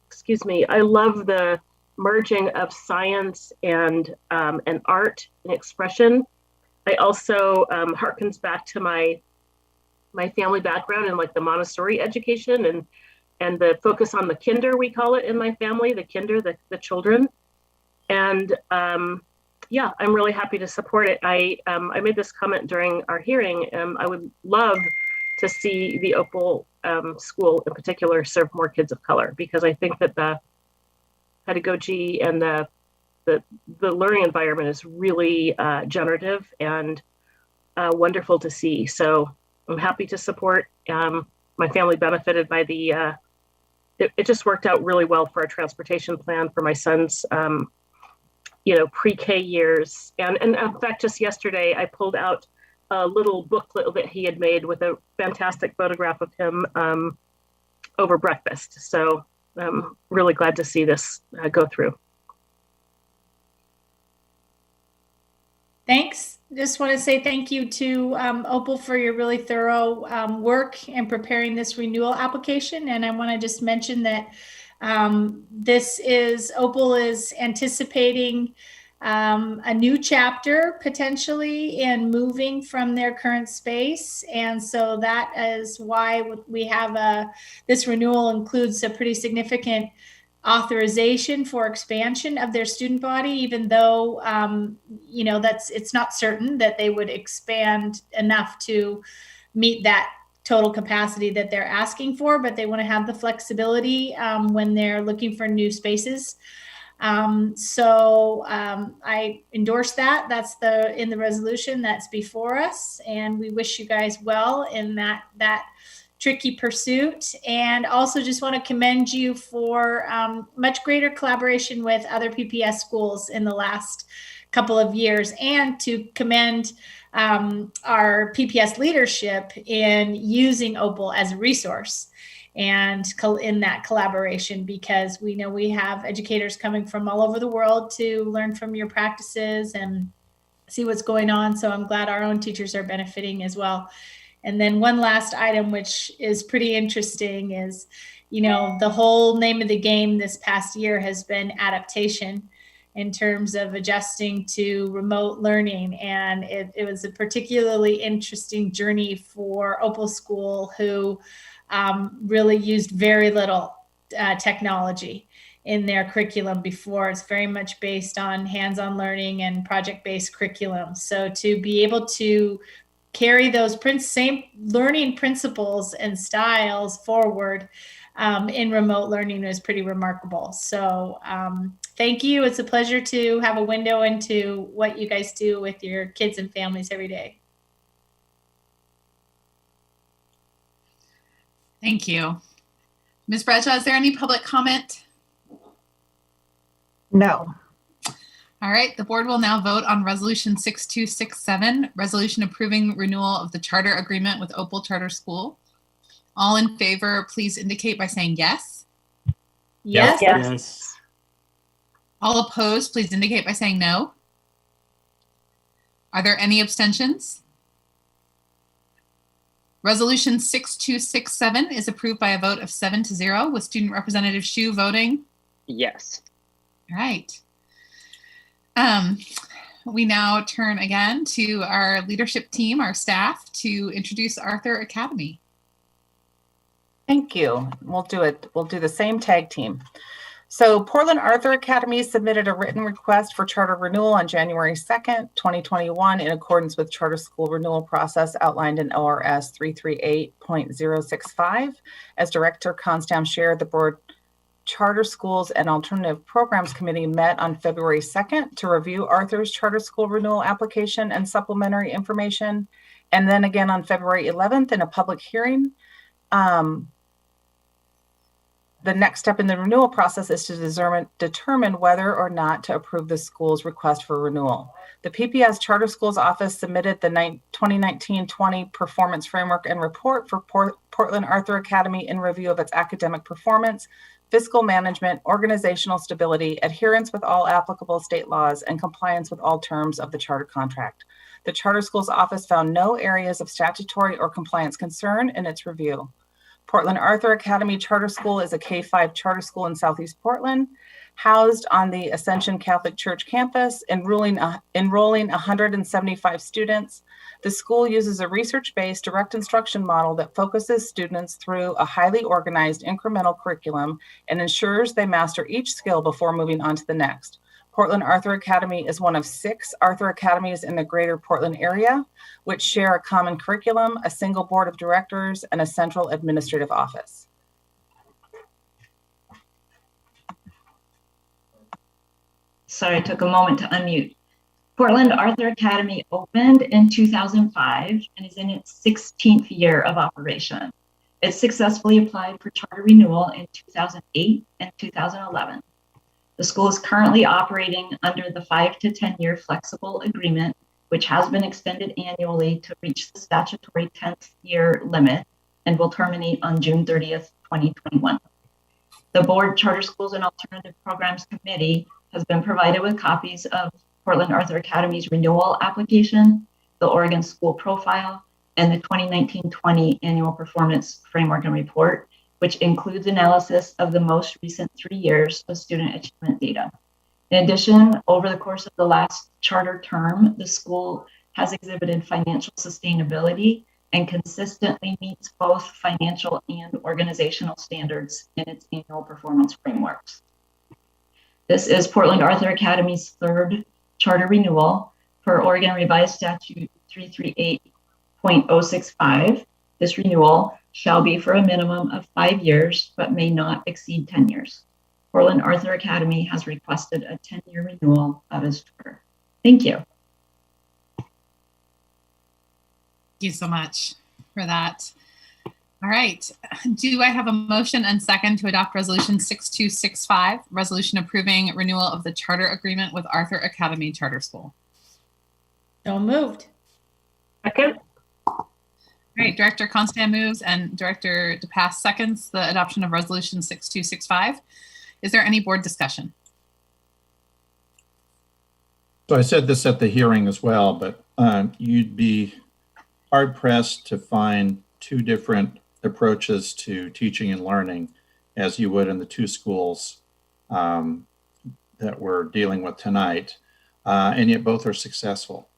excuse me, I love the merging of science and art and expression. I also harkens back to my family background and like the Montessori education and the focus on the kinder, we call it in my family, the kinder, the children. And yeah, I'm really happy to support it. I made this comment during our hearing. I would love to see the Opal school in particular serve more kids of color, because I think that the pedagogy and the learning environment is really generative and wonderful to see. So I'm happy to support. My family benefited by it just worked out really well for our transportation plan for my son's, pre-K years. And in fact, just yesterday, I pulled out a little booklet that he had made with a fantastic photograph of him over breakfast. So I'm really glad to see this go through. Thanks. Just want to say thank you to Opal for your really thorough work in preparing this renewal application. And I want to just mention that Opal is anticipating a new chapter potentially in moving from their current space. And so that is why we have this renewal includes a pretty significant authorization for expansion of their student body, even though it's not certain that they would expand enough to meet that total capacity that they're asking for, but they want to have the flexibility when they're looking for new spaces. So I endorse that. That's in the resolution that's before us, and we wish you guys well in that tricky pursuit. And also just want to commend you for much greater collaboration with other PPS schools in the last couple of years, and to commend our PPS leadership in using Opal as a resource and in that collaboration, because we know we have educators coming from all over the world to learn from your practices and see what's going on. So I'm glad our own teachers are benefiting as well. And then one last item, which is pretty interesting, is, the whole name of the game this past year has been adaptation. in terms of adjusting to remote learning. And it was a particularly interesting journey for Opal School, who really used very little technology in their curriculum before. It's very much based on hands-on learning and project-based curriculum. So to be able to carry those same learning principles and styles forward in remote learning is pretty remarkable. So thank you. It's a pleasure to have a window into what you guys do with your kids and families every day. Thank you. Ms. Bradshaw, is there any public comment? No. All right, the board will now vote on Resolution 6267, resolution approving renewal of the charter agreement with Opal Charter School. All in favor, please indicate by saying yes. Yes. Yes. All opposed, please indicate by saying no. Are there any abstentions? Resolution 6267 is approved by a vote of 7-0, with Student Representative Hsu voting Yes. all right. We now turn again to our leadership team, our staff, to introduce Arthur Academy. Thank you. We'll do it. We'll do the same tag team. So Portland Arthur Academy submitted a written request for charter renewal on January 2nd, 2021, in accordance with charter school renewal process outlined in ORS 338.065. As Director Constam shared, the board Charter Schools and Alternative Programs Committee met on February 2nd to review Arthur's charter school renewal application and supplementary information. And then again on February 11th in a public hearing. The next step in the renewal process is to determine whether or not to approve the school's request for renewal. The PPS Charter Schools Office submitted the 2019-20 Performance Framework and Report for Portland Arthur Academy in review of its academic performance, fiscal management, organizational stability, adherence with all applicable state laws, and compliance with all terms of the charter contract. The Charter Schools Office found no areas of statutory or compliance concern in its review. Portland Arthur Academy Charter School is a K-5 charter school in Southeast Portland, housed on the Ascension Catholic Church campus, enrolling 175 students. The school uses a research-based direct instruction model that focuses students through a highly organized incremental curriculum and ensures they master each skill before moving on to the next. Portland Arthur Academy is one of 6 Arthur Academies in the greater Portland area, which share a common curriculum, a single board of directors, and a central administrative office. Sorry, I took a moment to unmute. Portland Arthur Academy opened in 2005 and is in its 16th year of operation. It successfully applied for charter renewal in 2008 and 2011. The school is currently operating under the 5 to 10 year flexible agreement, which has been extended annually to reach the statutory 10th year limit and will terminate on June 30th, 2021. The Board Charter Schools and Alternative Programs Committee has been provided with copies of Portland Arthur Academy's renewal application, the Oregon School Profile, and the 2019-20 Annual Performance Framework and Report, which includes analysis of the most recent 3 years of student achievement data. In addition, over the course of the last charter term, the school has exhibited financial sustainability and consistently meets both financial and organizational standards in its annual performance frameworks. This is Portland Arthur Academy's 3rd charter renewal per Oregon Revised Statute 338.065. This renewal shall be for a minimum of 5 years, but may not exceed 10 years. Portland Arthur Academy has requested a 10-year renewal of its charter. Thank you. Thank you so much for that. All right. Do I have a motion and second to adopt Resolution 6265, resolution approving renewal of the charter agreement with Arthur Academy Charter School? So moved. Second. All right, Director Constam moves and Director DePass seconds the adoption of Resolution 6265. Is there any board discussion? So I said this at the hearing as well, but you'd be hard pressed to find 2 different approaches to teaching and learning as you would in the 2 schools that we're dealing with tonight, and yet both are successful.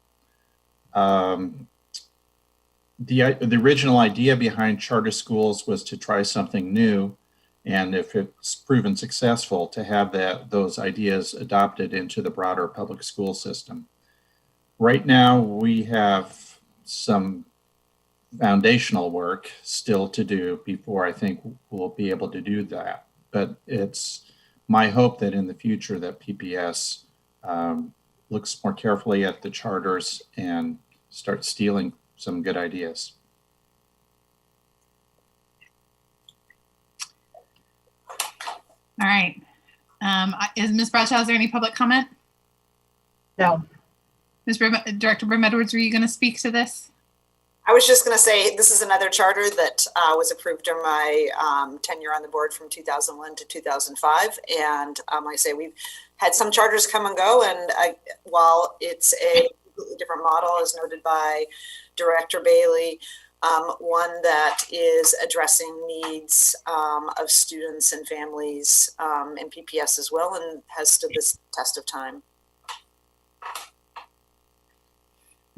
The original idea behind charter schools was to try something new, and if it's proven successful, to have those ideas adopted into the broader public school system. Right now, we have some foundational work still to do before I think we'll be able to do that. But it's my hope that in the future that PPS looks more carefully at the charters and starts stealing some good ideas. All right. Is Ms. Bradshaw, is there any public comment? No. Director Brim-Edwards, were you going to speak to this? I was just going to say this is another charter that was approved during my tenure on the board from 2001 to 2005. And like I say, we've had some charters come and go. And while it's a completely different model, as noted by Director Bailey, one that is addressing needs of students and families in PPS as well, and has stood this test of time.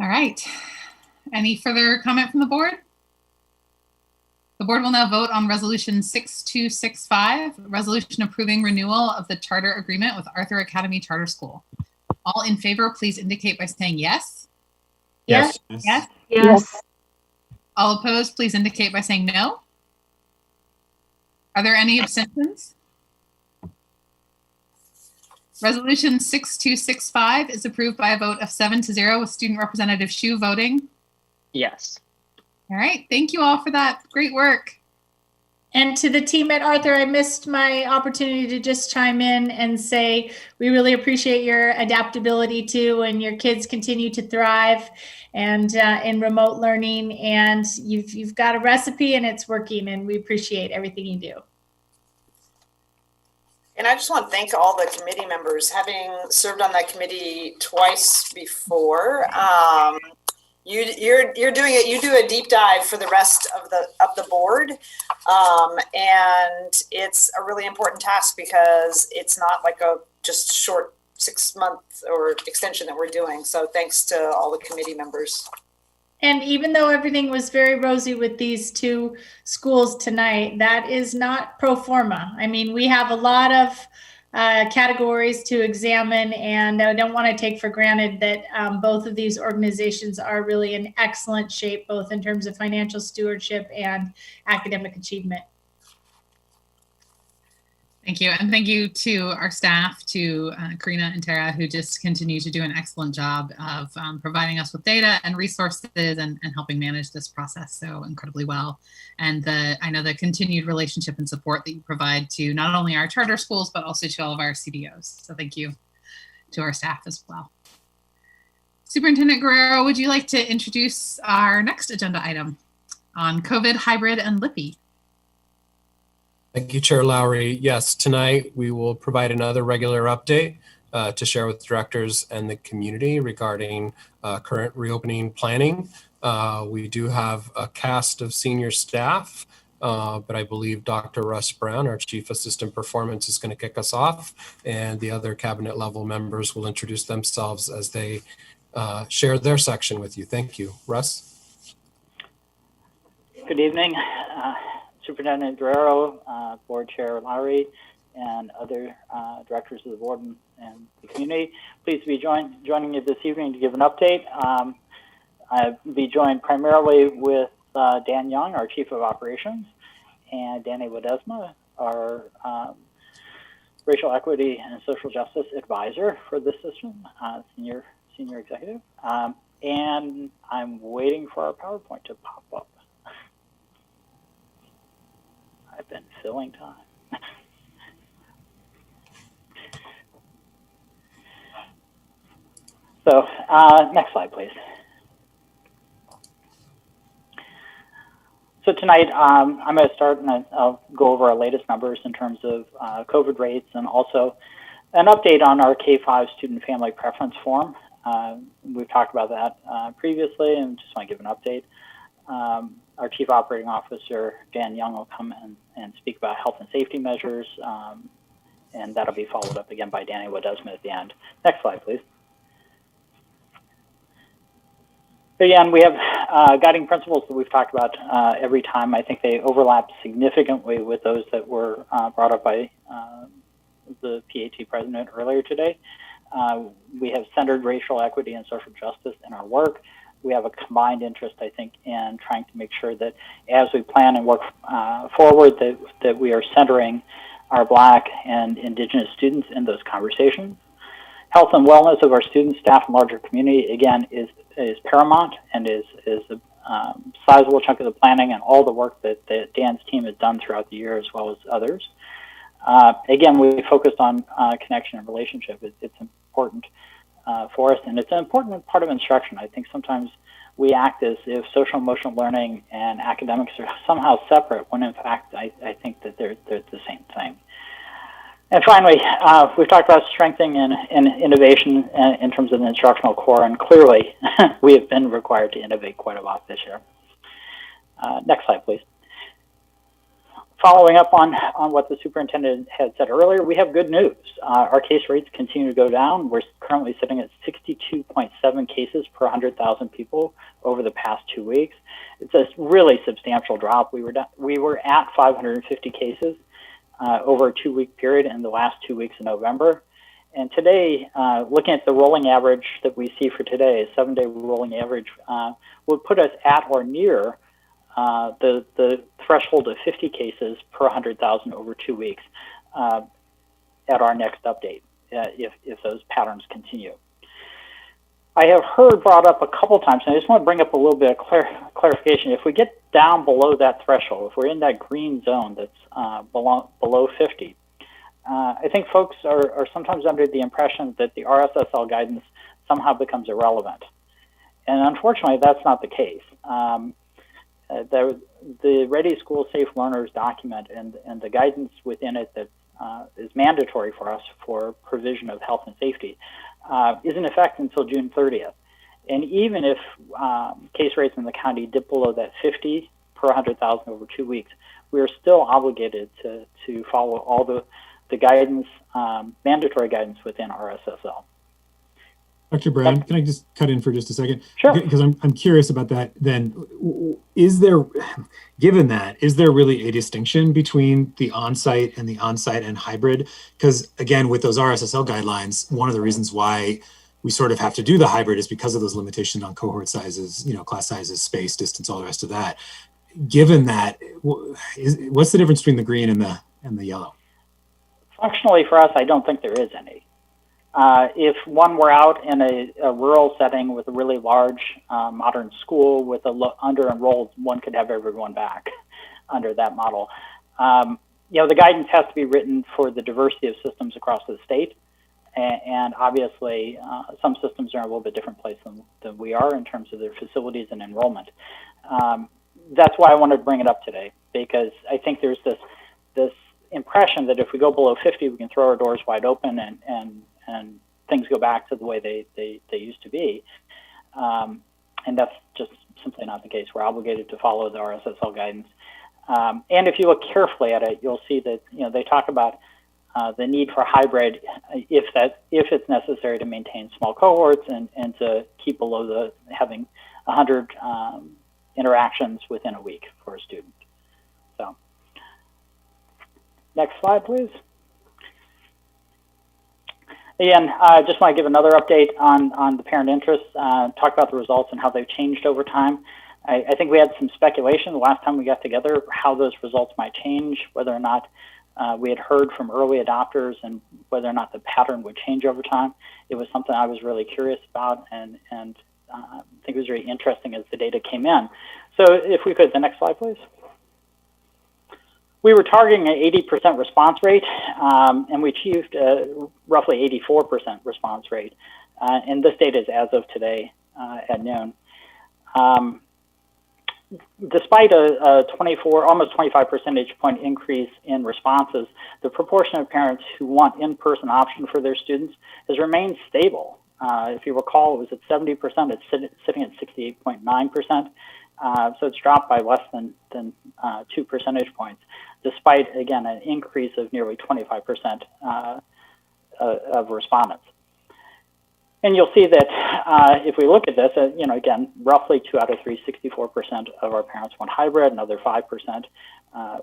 All right. Any further comment from the board? The board will now vote on Resolution 6265, resolution approving renewal of the charter agreement with Arthur Academy Charter School. All in favor, please indicate by saying yes. Yes. Yes. Yes. All opposed, please indicate by saying no. Are there any abstentions? Resolution 6265 is approved by a vote of 7-0 with Student Representative Shu voting. Yes. All right. Thank you all for that great work. And to the team at Arthur, I missed my opportunity to just chime in and say we really appreciate your adaptability too, and your kids continue to thrive and in remote learning. And you've got a recipe and it's working, and we appreciate everything you do. And I just want to thank all the committee members. Having served on that committee twice before, you're doing it. You do a deep dive for the rest of the board, and it's a really important task because it's not like a just short 6-month or extension that we're doing. So thanks to all the committee members. And even though everything was very rosy with these two schools tonight, that is not pro forma. I mean, we have a lot of categories to examine, and I don't want to take for granted that both of these organizations are really in excellent shape, both in terms of financial stewardship and academic achievement. Thank you. And thank you to our staff, to Karina and Tara, who just continue to do an excellent job of providing us with data and resources and helping manage this process so incredibly well. And I know the continued relationship and support that you provide to not only our charter schools, but also to all of our CDOs. So thank you to our staff as well. Superintendent Guerrero, would you like to introduce our next agenda item on COVID, hybrid, and LIPI? Thank you, Chair Lowry. Yes, tonight we will provide another regular update to share with directors and the community regarding current reopening planning. We do have a cast of senior staff, but I believe Dr. Russ Brown, our Chief Assistant Performance, is going to kick us off, and the other cabinet level members will introduce themselves as they share their section with you. Thank you. Russ? Good evening. Superintendent Guerrero, Board Chair Lowry, and other directors of the board and the community. Pleased to be joining you this evening to give an update. I'll be joined primarily with Dan Young, our Chief of Operations, and Danny Ledesma, our Racial Equity and Social Justice Advisor for this system, senior executive. And I'm waiting for our PowerPoint to pop up. I've been filling time. So next slide, please. So tonight, I'm going to start and I'll go over our latest numbers in terms of COVID rates and also an update on our K-5 student family preference form. We've talked about that previously and just want to give an update. Our Chief Operating Officer, Dan Young, will come and speak about health and safety measures and that'll be followed up again by Danny Ledesma at the end. Next slide, please. Again, we have guiding principles that we've talked about every time. I think they overlap significantly with those that were brought up by the PAT president earlier today. We have centered racial equity and social justice in our work. We have a combined interest, I think, in trying to make sure that as we plan and work forward, that we are centering our Black and Indigenous students in those conversations. Health and wellness of our students, staff, and larger community, again, is paramount and is a sizable chunk of the planning and all the work that Dan's team has done throughout the year, as well as others. Again, we focused on connection and relationship. It's important for us, and it's an important part of instruction. I think sometimes we act as if social emotional learning and academics are somehow separate, when in fact, I think that they're the same thing. And finally, we've talked about strengthening and innovation in terms of the instructional core, and clearly we have been required to innovate quite a lot this year. Next slide, please. Following up on what the superintendent had said earlier, we have good news. Our case rates continue to go down. We're currently sitting at 62.7 cases per 100,000 people over the past 2 weeks. It's a really substantial drop. We were at 550 cases over a 2-week period in the last 2 weeks of November. And today, looking at the rolling average that we see for today, a 7-day rolling average, would put us at or near the threshold of 50 cases per 100,000 over 2 weeks at our next update, if those patterns continue. I have heard brought up a couple times, and I just want to bring up a little bit of clarification. If we get down below that threshold, if we're in that green zone that's below 50, I think folks are sometimes under the impression that the RSSL guidance somehow becomes irrelevant. And unfortunately, that's not the case. The Ready School Safe Learners document and the guidance within it that is mandatory for us for provision of health and safety is in effect until June 30th. And even if case rates in the county dip below that 50 per 100,000 over 2 weeks, we are still obligated to follow all the guidance, mandatory guidance within RSSL. Dr. Brown, can I just cut in for just a second? Sure. Because I'm curious about that. Then, given that, is there really a distinction between the on-site and hybrid? Because again, with those RSSL guidelines, one of the reasons why we sort of have to do the hybrid is because of those limitations on cohort sizes, class sizes, space, distance, all the rest of that. Given that, what's the difference between the green and the yellow? Functionally, for us, I don't think there is any. If one were out in a rural setting with a really large modern school with under-enrolled, one could have everyone back under that model. The guidance has to be written for the diversity of systems across the state. And obviously, some systems are in a little bit different place than we are in terms of their facilities and enrollment. That's why I wanted to bring it up today, because I think there's this impression that if we go below 50, we can throw our doors wide open and things go back to the way they used to be. And that's just simply not the case. We're obligated to follow the RSSL guidance. And if you look carefully at it, you'll see that they talk about the need for hybrid if it's necessary to maintain small cohorts and to keep below having 100 interactions within a week for a student. So, next slide, please. Again, I just want to give another update on the parent interest, talk about the results and how they've changed over time. I think we had some speculation the last time we got together how those results might change, whether or not we had heard from early adopters and whether or not the pattern would change over time. It was something I was really curious about and I think it was very interesting as the data came in. So if we could, the next slide, please. We were targeting an 80% response rate, and we achieved roughly 84% response rate. And this data is as of today at noon. Despite a almost 25 percentage point increase in responses, the proportion of parents who want in-person option for their students has remained stable. If you recall, it was at 70%, it's sitting at 68.9%. So it's dropped by less than 2 percentage points, despite, again, an increase of nearly 25% of respondents. And you'll see that if we look at this, again, roughly 2 out of 3, 64% of our parents want hybrid. Another 5%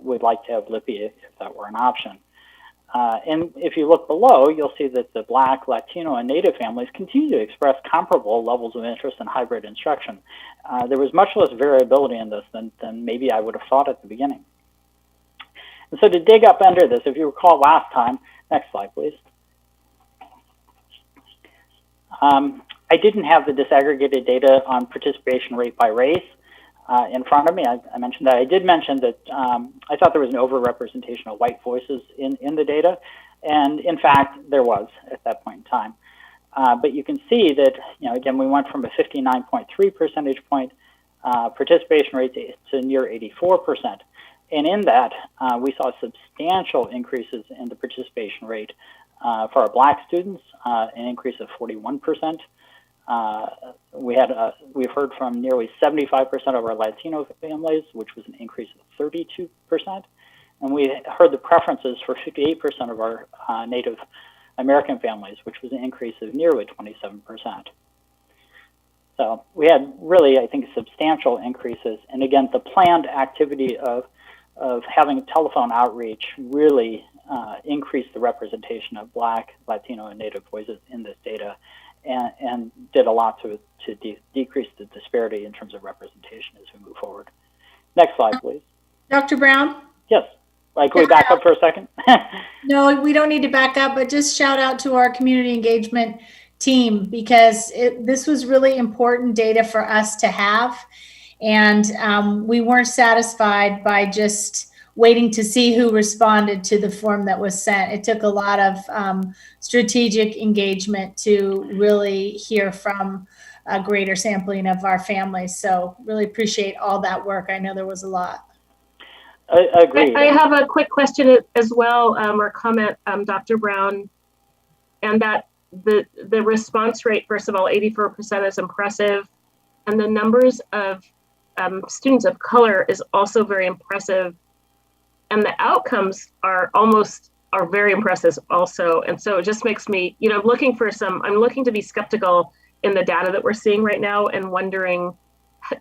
would like to have LIPI if that were an option. And if you look below, you'll see that the Black, Latino, and Native families continue to express comparable levels of interest in hybrid instruction. There was much less variability in this than maybe I would have thought at the beginning. And so to dig up under this, if you recall last time, next slide, please. I didn't have the disaggregated data on participation rate by race in front of me. I mentioned that. I did mention that I thought there was an overrepresentation of white voices in the data. And in fact, there was at that point in time. But you can see that, again, we went from a 59.3 percentage point participation rate to near 84%. And in that, we saw substantial increases in the participation rate for our Black students, an increase of 41%. We've heard from nearly 75% of our Latino families, which was an increase of 32%. And we heard the preferences for 58% of our Native American families, which was an increase of nearly 27%. So we had really, I think, substantial increases. And again, the planned activity of having telephone outreach really increased the representation of Black, Latino, and Native voices in this data, and did a lot to decrease the disparity in terms of representation as we move forward. Next slide, please. Dr. Brown? Yes. Can we back up for a second? No, we don't need to back up, but just shout out to our community engagement team, because this was really important data for us to have. And we weren't satisfied by just waiting to see who responded to the form that was sent. It took a lot of strategic engagement to really hear from a greater sampling of our families. So really appreciate all that work. I know there was a lot. Agreed. I have a quick question as well, or comment, Dr. Brown, and that the response rate, first of all, 84% is impressive, and the numbers of students of color is also very impressive, and the outcomes are very impressive also. And so it just makes me, I'm looking to be skeptical in the data that we're seeing right now, and I'm wondering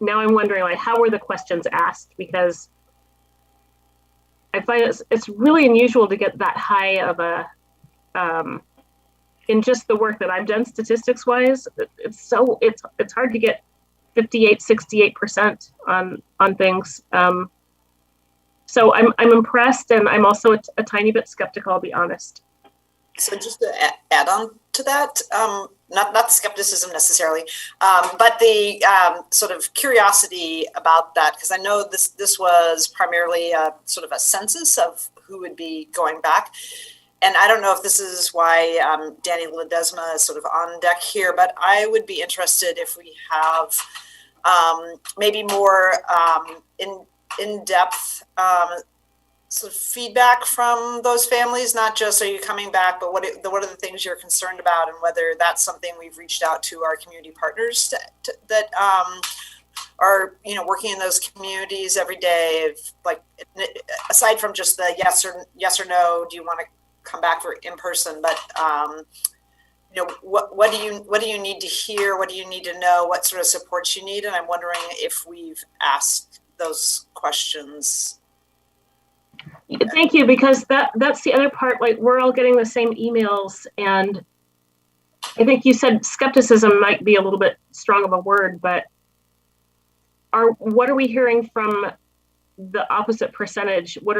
like, how were the questions asked? Because I find it's really unusual to get that high of a, in just the work that I've done statistics wise, it's hard to get 58, 68% on things. So I'm impressed, and I'm also a tiny bit skeptical, I'll be honest. So just to add on to that, not the skepticism necessarily, but the sort of curiosity about that, because I know this was primarily sort of a census of who would be going back. And I don't know if this is why Danny Ledesma is sort of on deck here, but I would be interested if we have maybe more in-depth sort of feedback from those families, not just are you coming back, but what are the things you're concerned about, and whether that's something we've reached out to our community partners that are working in those communities every day, like aside from just the yes or no, do you want to come back for in person, but what do you need to hear, what do you need to know, what sort of supports you need, and I'm wondering if we've asked those questions. Thank you, because that's the other part. Like, we're all getting the same emails, and I think you said skepticism might be a little bit strong of a word, but what are we hearing from the opposite percentage? What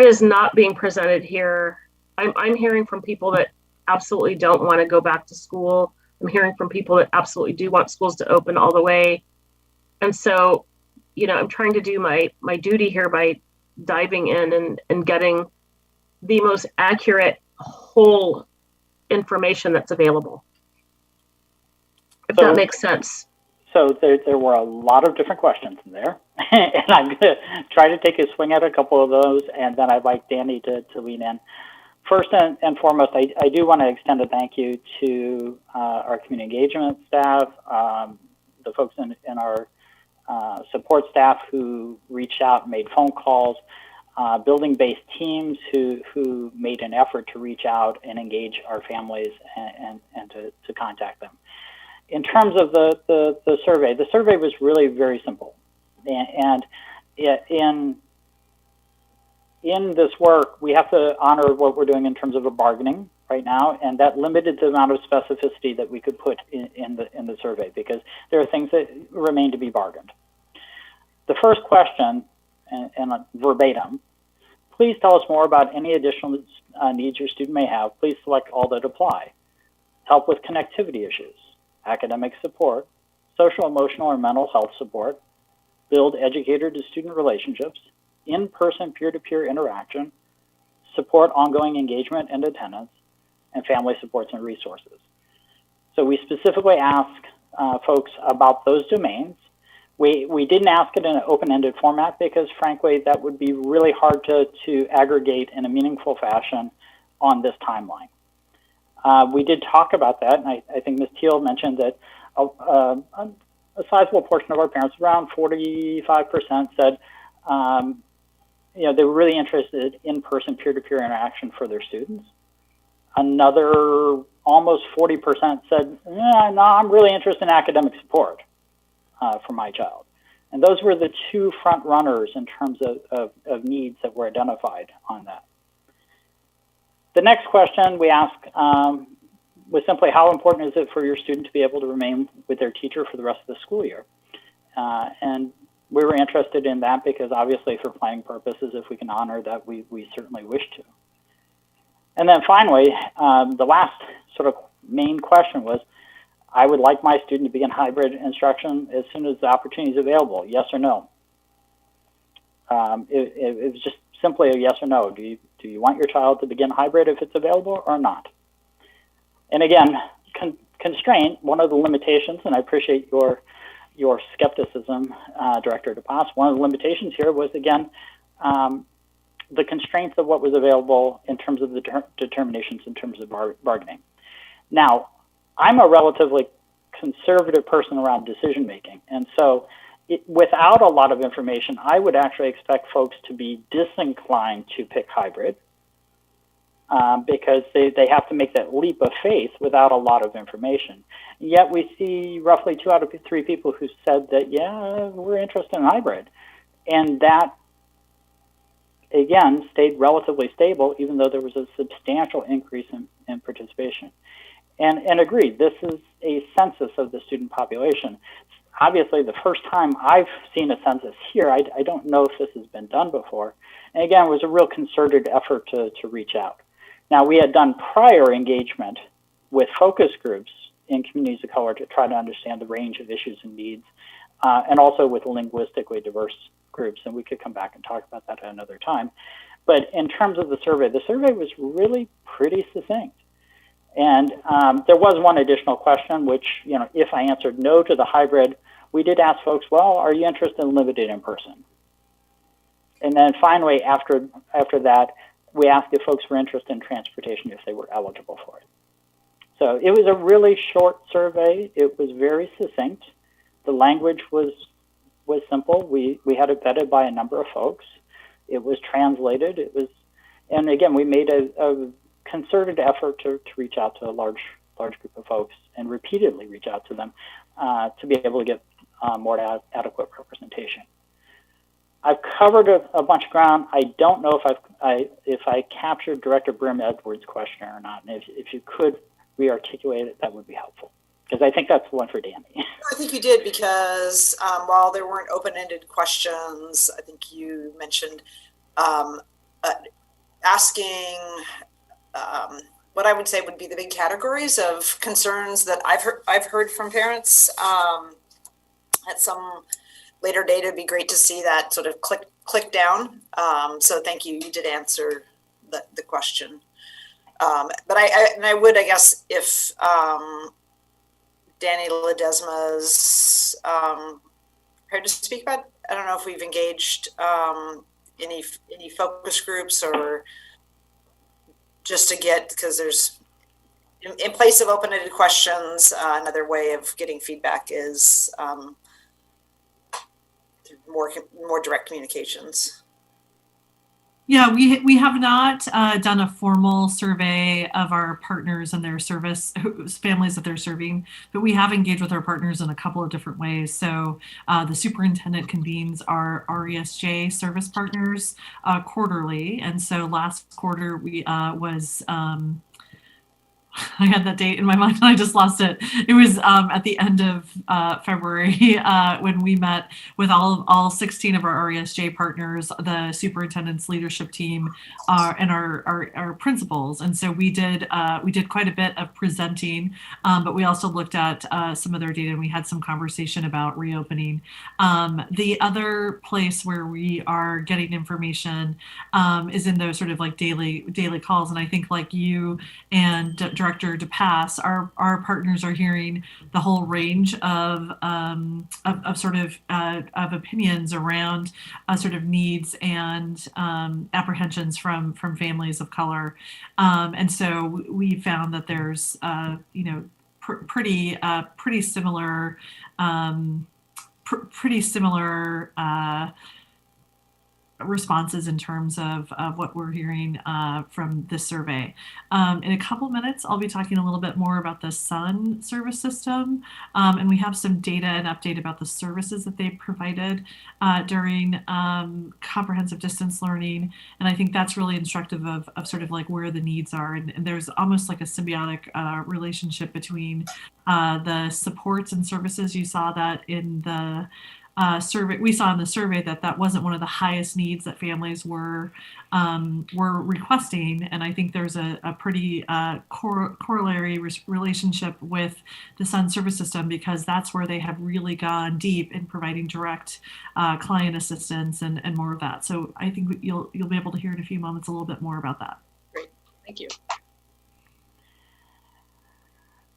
is not being presented here? I'm hearing from people that absolutely don't want to go back to school. I'm hearing from people that absolutely do want schools to open all the way. And so, I'm trying to do my duty here by diving in and getting the most accurate whole information that's available. If that makes sense. So there were a lot of different questions in there, and I'm going to try to take a swing at a couple of those, and then I'd like Danny to lean in. First and foremost, I do want to extend a thank you to our community engagement staff, the folks in our support staff who reached out and made phone calls, building-based teams who made an effort to reach out and engage our families and to contact them. In terms of the survey was really very simple. And in this work, we have to honor what we're doing in terms of a bargaining right now, and that limited the amount of specificity that we could put in the survey because there are things that remain to be bargained. The first question, and verbatim, please tell us more about any additional needs your student may have. Please select all that apply. Help with connectivity issues, academic support, social, emotional, or mental health support, build educator to student relationships, in-person peer-to-peer interaction, support ongoing engagement and attendance, and family supports and resources. So we specifically ask folks about those domains. We didn't ask it in an open-ended format because frankly, that would be really hard to aggregate in a meaningful fashion on this timeline. We did talk about that, and I think Ms. Teal mentioned that a sizable portion of our parents, around 45%, said they were really interested in in-person peer-to-peer interaction for their students. Another almost 40% said, no, I'm really interested in academic support for my child. And those were the two front runners in terms of needs that were identified on that. The next question we asked was simply, how important is it for your student to be able to remain with their teacher for the rest of the school year? And we were interested in that because obviously for planning purposes, if we can honor that, we certainly wish to. And then finally, the last sort of main question was, I would like my student to begin hybrid instruction as soon as the opportunity is available, yes or no? It was just simply a yes or no. Do you want your child to begin hybrid if it's available or not? And again, constraint, one of the limitations, and I appreciate your skepticism, Director DePass, one of the limitations here was, again, the constraints of what was available in terms of the determinations in terms of bargaining. Now, I'm a relatively conservative person around decision making, and so without a lot of information, I would actually expect folks to be disinclined to pick hybrid because they have to make that leap of faith without a lot of information. Yet we see roughly 2 out of 3 people who said that, yeah, we're interested in hybrid. And that, again, stayed relatively stable, even though there was a substantial increase in participation. And agreed, this is a census of the student population. Obviously, the first time I've seen a census here, I don't know if this has been done before. And again, it was a real concerted effort to reach out. Now, we had done prior engagement with focus groups in communities of color to try to understand the range of issues and needs, and also with linguistically diverse groups, and we could come back and talk about that at another time. But in terms of the survey was really pretty succinct. And there was one additional question, which, if I answered no to the hybrid, we did ask folks, well, are you interested in limited in person? And then finally, after that, we asked if folks were interested in transportation if they were eligible for it. So it was a really short survey. It was very succinct. The language was simple. We had it vetted by a number of folks. It was translated. And again, we made a concerted effort to reach out to a large group of folks and repeatedly reach out to them to be able to get more adequate representation. I've covered a bunch of ground. I don't know if I captured Director Brim Edwards' question or not. And if you could re-articulate it, that would be helpful. Because I think that's the one for Danny. I think you did, because while there weren't open-ended questions, I think you mentioned asking what I would say would be the big categories of concerns that I've heard from parents. At some later date, it'd be great to see that sort of click down. So thank you. You did answer the question. But I would, I guess, if Danny Ledesma's prepared to speak about, I don't know if we've engaged any focus groups or just to get, because there's, in place of open-ended questions, another way of getting feedback is more direct communications. Yeah, we have not done a formal survey of our partners and their service families that they're serving, but we have engaged with our partners in a couple of different ways. So the superintendent convenes our RESJ service partners quarterly, and so last quarter we was. I had that date in my mind and I just lost it. It was at the end of February when we met with all 16 of our RESJ partners, the superintendent's leadership team, and our principals. And so we did quite a bit of presenting, but we also looked at some of their data and we had some conversation about reopening. The other place where we are getting information is in those sort of like daily calls. And I think like you and Director DePass, our partners are hearing the whole range of sort of opinions around sort of needs and apprehensions from families of color, and so we found that there's pretty similar responses in terms of what we're hearing from this survey. In a couple minutes, I'll be talking a little bit more about the SUN service system, and we have some data and update about the services that they provided during comprehensive distance learning, and I think that's really instructive of sort of like where the needs are, and there's almost like a symbiotic relationship between the supports and services. You saw that in the survey. We saw in the survey that wasn't one of the highest needs that families were requesting, and I think there's a pretty corollary relationship with the SUN service system, because that's where they have really gone deep in providing direct client assistance and more of that. So I think you'll be able to hear in a few moments a little bit more about that. Great, thank you.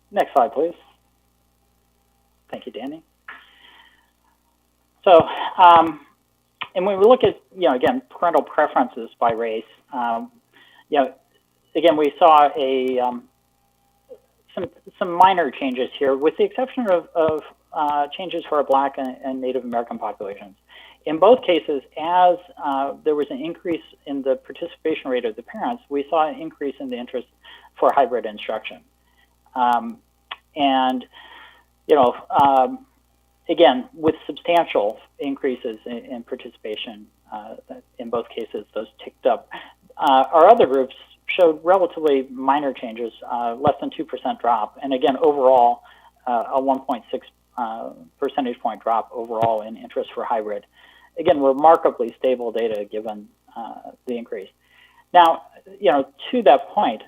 Next slide, please. Thank you, Danny. So, and when we look at, again, parental preferences by race, again, we saw some minor changes here, with the exception of changes for our Black and Native American populations. In both cases, as there was an increase in the participation rate of the parents, we saw an increase in the interest for hybrid instruction. Again, with substantial increases in participation, in both cases, those ticked up. Our other groups showed relatively minor changes, less than 2% drop. And again, overall, a 1.6 percentage point drop overall in interest for hybrid. Again, remarkably stable data given the increase. Now, to that point,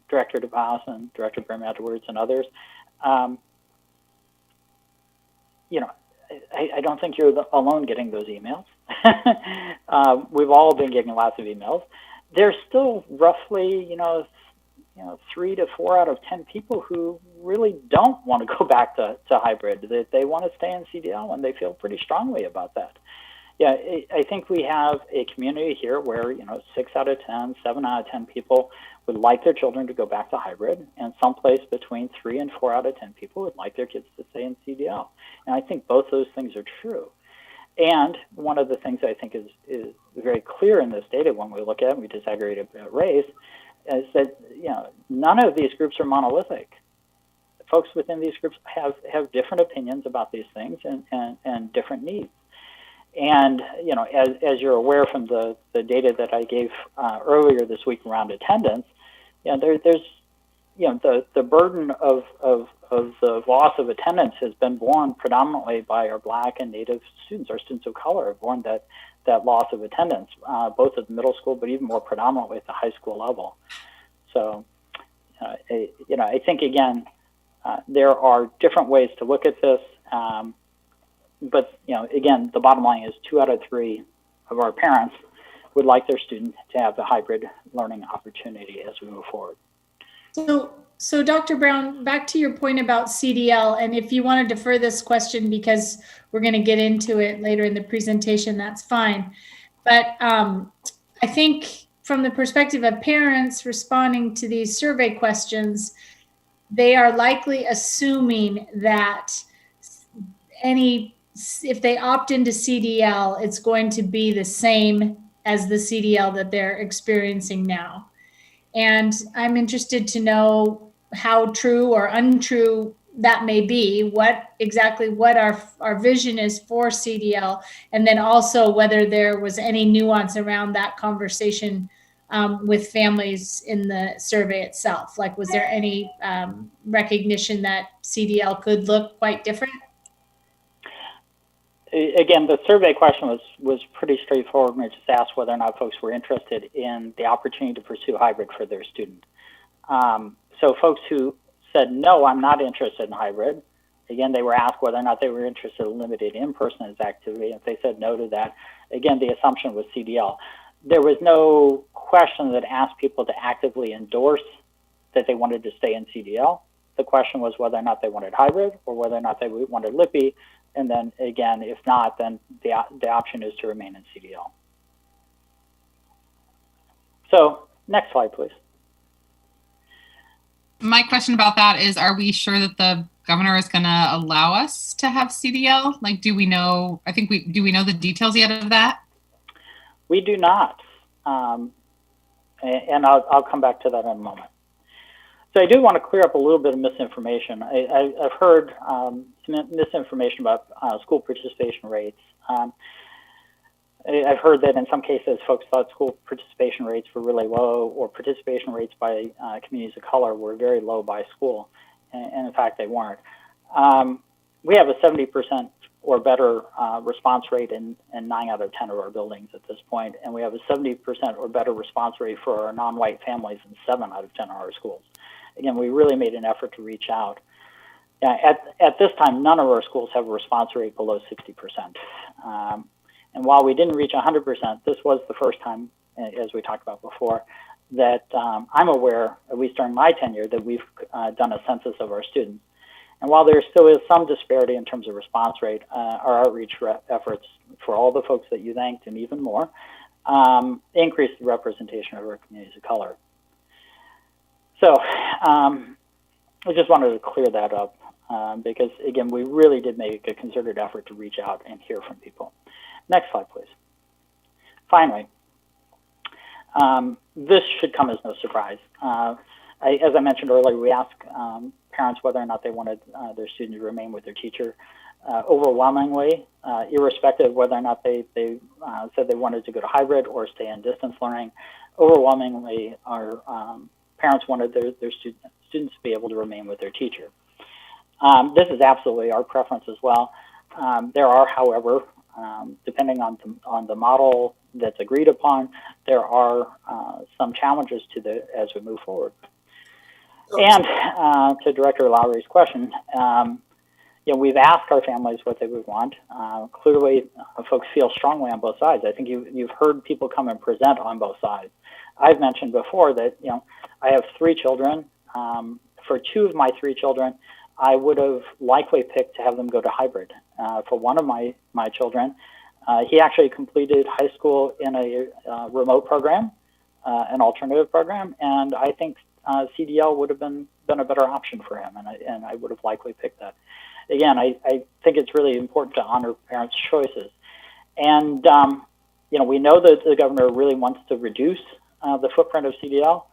Director DePass and Director Grimm-Edwards and others, I don't think you're alone getting those emails. We've all been getting lots of emails. There's still roughly, 3 to 4 out of 10 people who really don't want to go back to hybrid. They want to stay in CDL, and they feel pretty strongly about that. Yeah, I think we have a community here where, 6 out of 10, 7 out of 10 people would like their children to go back to hybrid, and someplace between 3 and 4 out of 10 people would like their kids to stay in CDL. And I think both those things are true. And one of the things I think is very clear in this data when we look at it, we disaggregate it by race, is that none of these groups are monolithic. Folks within these groups have different opinions about these things and different needs. And as you're aware from the data that I gave earlier this week around attendance, there's the burden of the loss of attendance has been borne predominantly by our Black and Native students. Our students of color have borne that loss of attendance, both at the middle school, but even more predominantly at the high school level. So, I think, again, there are different ways to look at this. But, again, the bottom line is 2 out of 3 of our parents would like their students to have the hybrid learning opportunity as we move forward. So Dr. Brown, back to your point about CDL, and if you want to defer this question because we're going to get into it later in the presentation, that's fine. But I think from the perspective of parents responding to these survey questions, they are likely assuming that if they opt into CDL, it's going to be the same as the CDL that they're experiencing now. And I'm interested to know how true or untrue that may be, what our vision is for CDL, and then also whether there was any nuance around that conversation with families in the survey itself. Like, was there any recognition that CDL could look quite different? Again, the survey question was pretty straightforward, and it just asked whether or not folks were interested in the opportunity to pursue hybrid for their student. So folks who said, no, I'm not interested in hybrid, again, they were asked whether or not they were interested in limited in-person activity. If they said no to that, again, the assumption was CDL. There was no question that asked people to actively endorse that they wanted to stay in CDL. The question was whether or not they wanted hybrid or whether or not they wanted LIPI. And then again, if not, then the option is to remain in CDL. So next slide, please. My question about that is, are we sure that the governor is going to allow us to have CDL? Like, do we know the details yet of that? We do not. And I'll come back to that in a moment. So I do want to clear up a little bit of misinformation. I've heard some misinformation about school participation rates. I've heard that in some cases folks thought school participation rates were really low, or participation rates by communities of color were very low by school, and in fact they weren't. We have a 70% or better response rate in 9 out of 10 of our buildings at this point, and we have a 70% or better response rate for our non-white families in 7 out of 10 of our schools. Again, we really made an effort to reach out. At this time, none of our schools have a response rate below 60%. And while we didn't reach 100%, this was the first time, as we talked about before, that I'm aware, at least during my tenure, that we've done a census of our students. And while there still is some disparity in terms of response rate, our outreach efforts for all the folks that you thanked and even more increased the representation of our communities of color. So I just wanted to clear that up because, again, we really did make a concerted effort to reach out and hear from people. Next slide, please. Finally, this should come as no surprise. As I mentioned earlier, we asked parents whether or not they wanted their student to remain with their teacher. Overwhelmingly, irrespective of whether or not they said they wanted to go to hybrid or stay in distance learning, overwhelmingly our parents wanted their students to be able to remain with their teacher. This is absolutely our preference as well. There are, however, depending on the model that's agreed upon, there are some challenges to as we move forward. And to Director Lowry's question, we've asked our families what they would want. Clearly, folks feel strongly on both sides. I think you've heard people come and present on both sides. I've mentioned before that I have 3 children. For 2 of my 3 children, I would have likely picked to have them go to hybrid. For one of my children, he actually completed high school in a remote program, an alternative program, and I think CDL would have been a better option for him, and I would have likely picked that. Again, I think it's really important to honor parents' choices. And, we know that the governor really wants to reduce the footprint of CDL,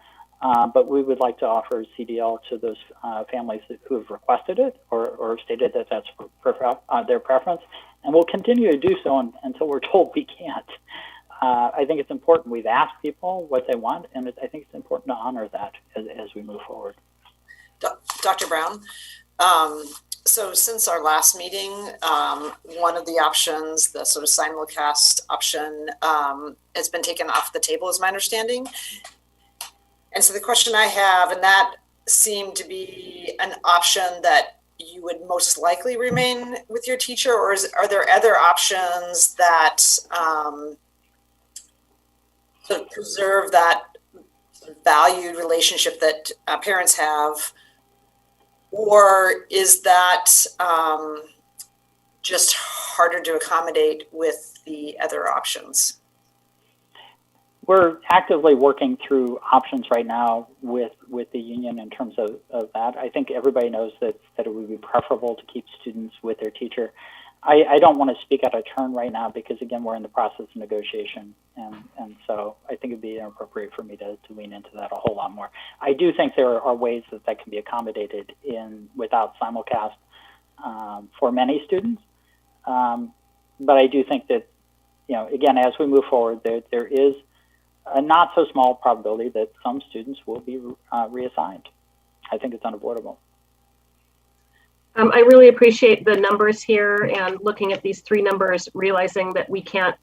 but we would like to offer CDL to those families who have requested it or stated that that's their preference, and we'll continue to do so until we're told we can't. I think it's important. We've asked people what they want, and I think it's important to honor that as we move forward. Dr. Brown, so since our last meeting, one of the options, the sort of simulcast option, has been taken off the table, is my understanding. And so the question I have, and that seemed to be an option that you would most likely remain with your teacher, or are there other options that sort of preserve that valued relationship that parents have, or is that just harder to accommodate with the other options? we're actively working through options right now with the union in terms of that. I think everybody knows that it would be preferable to keep students with their teacher. I don't want to speak out of turn right now because, again, we're in the process of negotiation. And so I think it'd be inappropriate for me to lean into that a whole lot more. I do think there are ways that can be accommodated without simulcast for many students. But I do think that, again, as we move forward, there is a not so small probability that some students will be reassigned. I think it's unavoidable. I really appreciate the numbers here and looking at these three numbers, realizing that we can't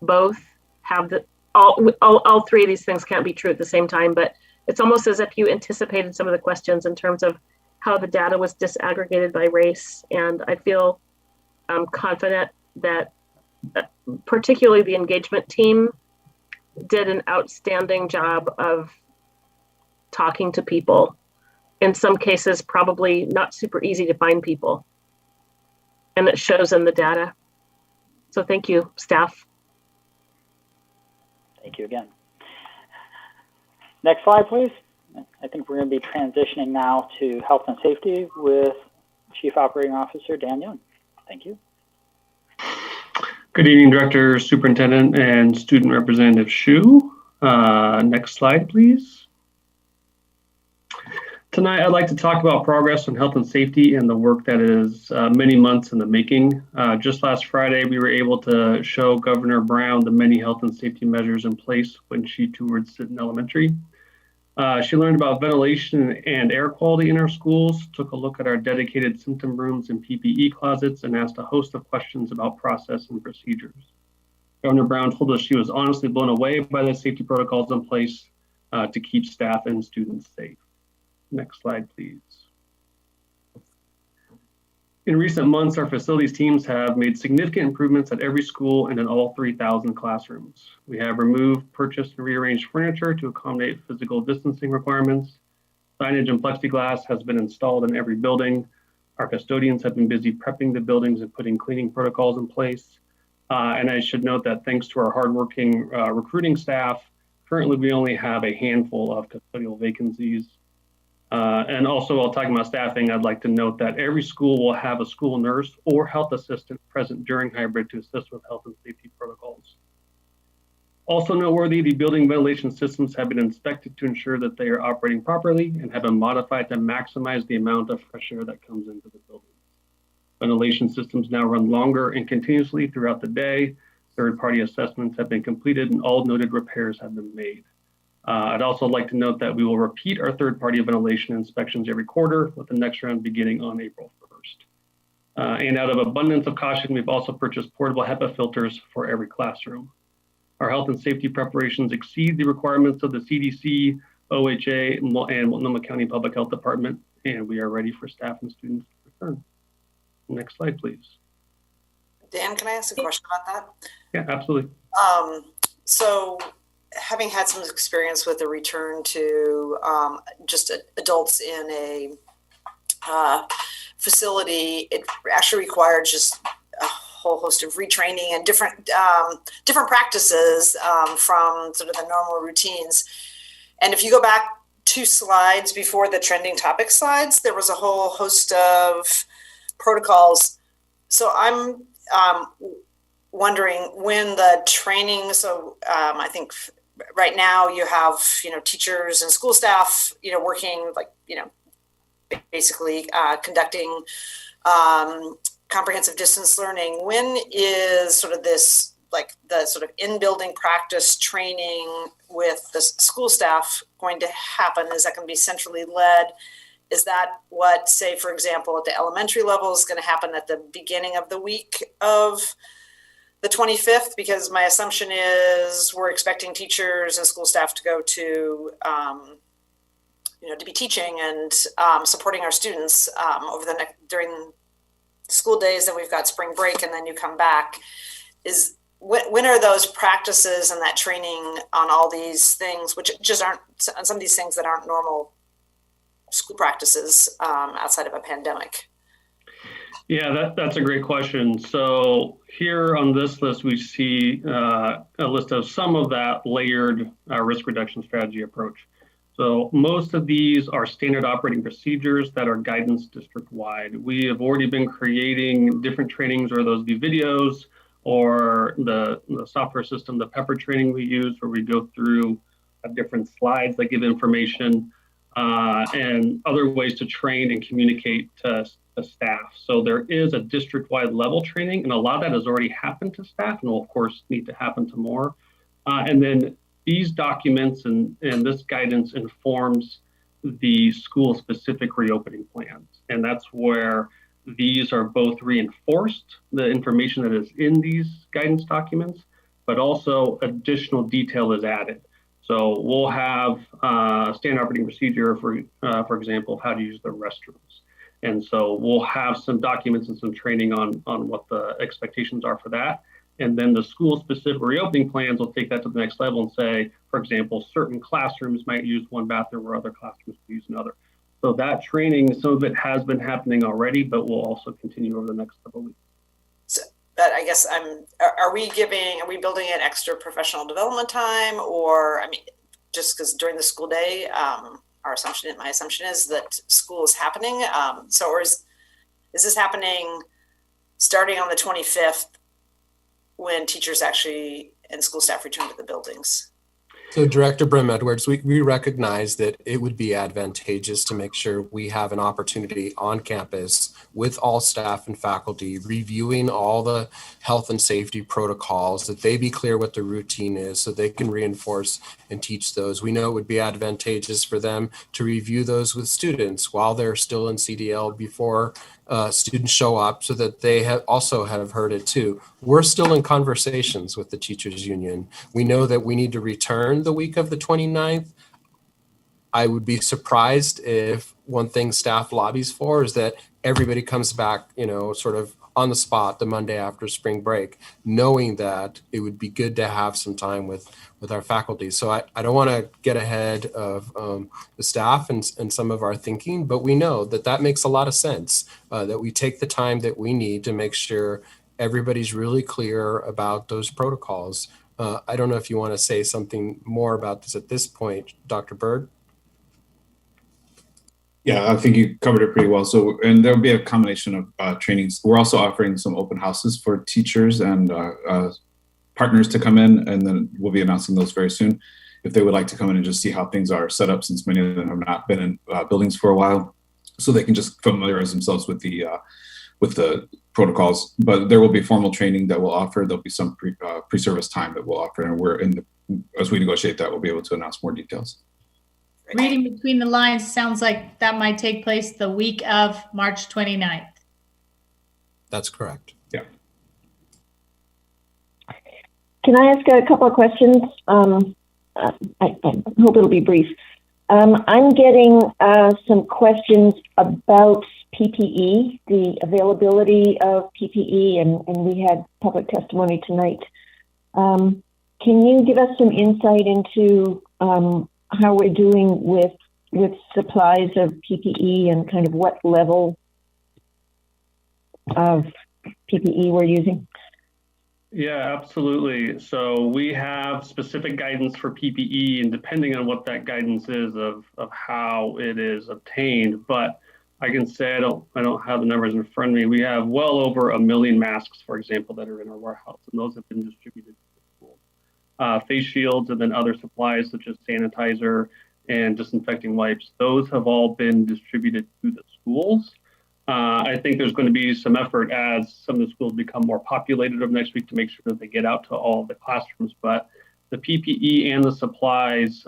both have all three of these things can't be true at the same time, but it's almost as if you anticipated some of the questions in terms of how the data was disaggregated by race. And I feel confident that particularly the engagement team did an outstanding job of talking to people. In some cases, probably not super easy to find people. And it shows in the data. So thank you, staff. Thank you again. Next slide, please. I think we're going to be transitioning now to health and safety with Chief Operating Officer Dan Young. Thank you. Good evening, Director, Superintendent, and Student Representative Shu. Next slide, please. Tonight, I'd like to talk about progress on health and safety and the work that is many months in the making. Just last Friday, we were able to show Governor Brown the many health and safety measures in place when she toured Sinton Elementary. She learned about ventilation and air quality in our schools, took a look at our dedicated symptom rooms and PPE closets, and asked a host of questions about process and procedures. Governor Brown told us she was honestly blown away by the safety protocols in place to keep staff and students safe. Next slide, please. In recent months, our facilities teams have made significant improvements at every school and in all 3,000 classrooms. We have removed, purchased, and rearranged furniture to accommodate physical distancing requirements. Signage and plexiglass has been installed in every building. Our custodians have been busy prepping the buildings and putting cleaning protocols in place. And I should note that thanks to our hardworking recruiting staff, currently we only have a handful of custodial vacancies. And also, while talking about staffing, I'd like to note that every school will have a school nurse or health assistant present during hybrid to assist with health and safety protocols. Also noteworthy, the building ventilation systems have been inspected to ensure that they are operating properly and have been modified to maximize the amount of fresh air that comes into the building. Ventilation systems now run longer and continuously throughout the day. Third-party assessments have been completed and all noted repairs have been made. I'd also like to note that we will repeat our third-party ventilation inspections every quarter, with the next round beginning on April 1st. And out of abundance of caution, we've also purchased portable HEPA filters for every classroom. Our health and safety preparations exceed the requirements of the CDC, OHA, and Multnomah County Public Health Department, and we are ready for staff and students to return. Next slide, please. Dan, can I ask a question about that? Yeah, absolutely. So having had some experience with the return to just adults in a facility, it actually required just a whole host of retraining and different practices from sort of the normal routines. And if you go back 2 slides before the trending topic slides, there was a whole host of protocols. So I'm wondering when the training, I think right now you have, teachers and school staff, working basically conducting comprehensive distance learning. When is sort of this, the sort of in-building practice training with the school staff going to happen? Is that going to be centrally led? Is that what, say, for example, at the elementary level is going to happen at the beginning of the week of the 25th? Because my assumption is we're expecting teachers and school staff to go to, to be teaching and supporting our students over the during school days. Then we've got spring break, and then you come back. When are those practices and that training on all these things, which just aren't, on some of these things that aren't normal school practices outside of a pandemic? Yeah, that's a great question. So here on this list, we see a list of some of that layered risk reduction strategy approach. So most of these are standard operating procedures that are guidance district-wide. We have already been creating different trainings, or those be videos, or the software system, the Pepper training we use, where we go through different slides that give information and other ways to train and communicate to staff. So there is a district-wide level training, and a lot of that has already happened to staff and will of course need to happen to more. And then these documents and this guidance informs the school-specific reopening plans. And that's where these are both reinforced, the information that is in these guidance documents, but also additional detail is added. So we'll have a standard operating procedure, for example, of how to use the restrooms. And so we'll have some documents and some training on what the expectations are for that. And then the school-specific reopening plans will take that to the next level and say, for example, certain classrooms might use one bathroom or other classrooms will use another. So that training, some of it has been happening already, but will also continue over the next couple of weeks. So, but I guess are we building in extra professional development time, or, I mean, just because during the school day, my assumption is that school is happening. Or is this happening starting on the 25th when teachers actually and school staff return to the buildings? So Director Brim-Edwards, we recognize that it would be advantageous to make sure we have an opportunity on campus with all staff and faculty reviewing all the health and safety protocols, that they be clear what the routine is so they can reinforce and teach those. We know it would be advantageous for them to review those with students while they're still in CDL before students show up, so that they also have heard it too. We're still in conversations with the teachers union. We know that we need to return the week of the 29th. I would be surprised if one thing staff lobbies for is that everybody comes back, sort of on the spot the Monday after spring break, knowing that it would be good to have some time with our faculty. So I don't want to get ahead of the staff and some of our thinking, but we know that makes a lot of sense, that we take the time that we need to make sure everybody's really clear about those protocols. I don't know if you want to say something more about this at this point, Dr. Bird. Yeah, I think you covered it pretty well. So, and there'll be a combination of trainings. We're also offering some open houses for teachers and partners to come in, and then we'll be announcing those very soon. If they would like to come in and just see how things are set up, since many of them have not been in buildings for a while, so they can just familiarize themselves with the protocols. But there will be formal training that we'll offer. There'll be some pre-service time that we'll offer, and as we negotiate that, we'll be able to announce more details. Reading between the lines, sounds like that might take place the week of March 29th. That's correct. Yeah. Can I ask a couple of questions? I hope it'll be brief. I'm getting some questions about PPE, the availability of PPE, and we had public testimony tonight. Can you give us some insight into how we're doing with supplies of PPE and kind of what level of PPE we're using? Yeah, absolutely. So we have specific guidance for PPE, and depending on what that guidance is of how it is obtained, but I can say I don't have the numbers in front of me. We have well over 1 million masks, for example, that are in our warehouse, and those have been distributed. Face shields, and then other supplies such as sanitizer and disinfecting wipes. Those have all been distributed to the schools. I think there's going to be some effort as some of the schools become more populated over next week to make sure that they get out to all the classrooms. But the PPE and the supplies,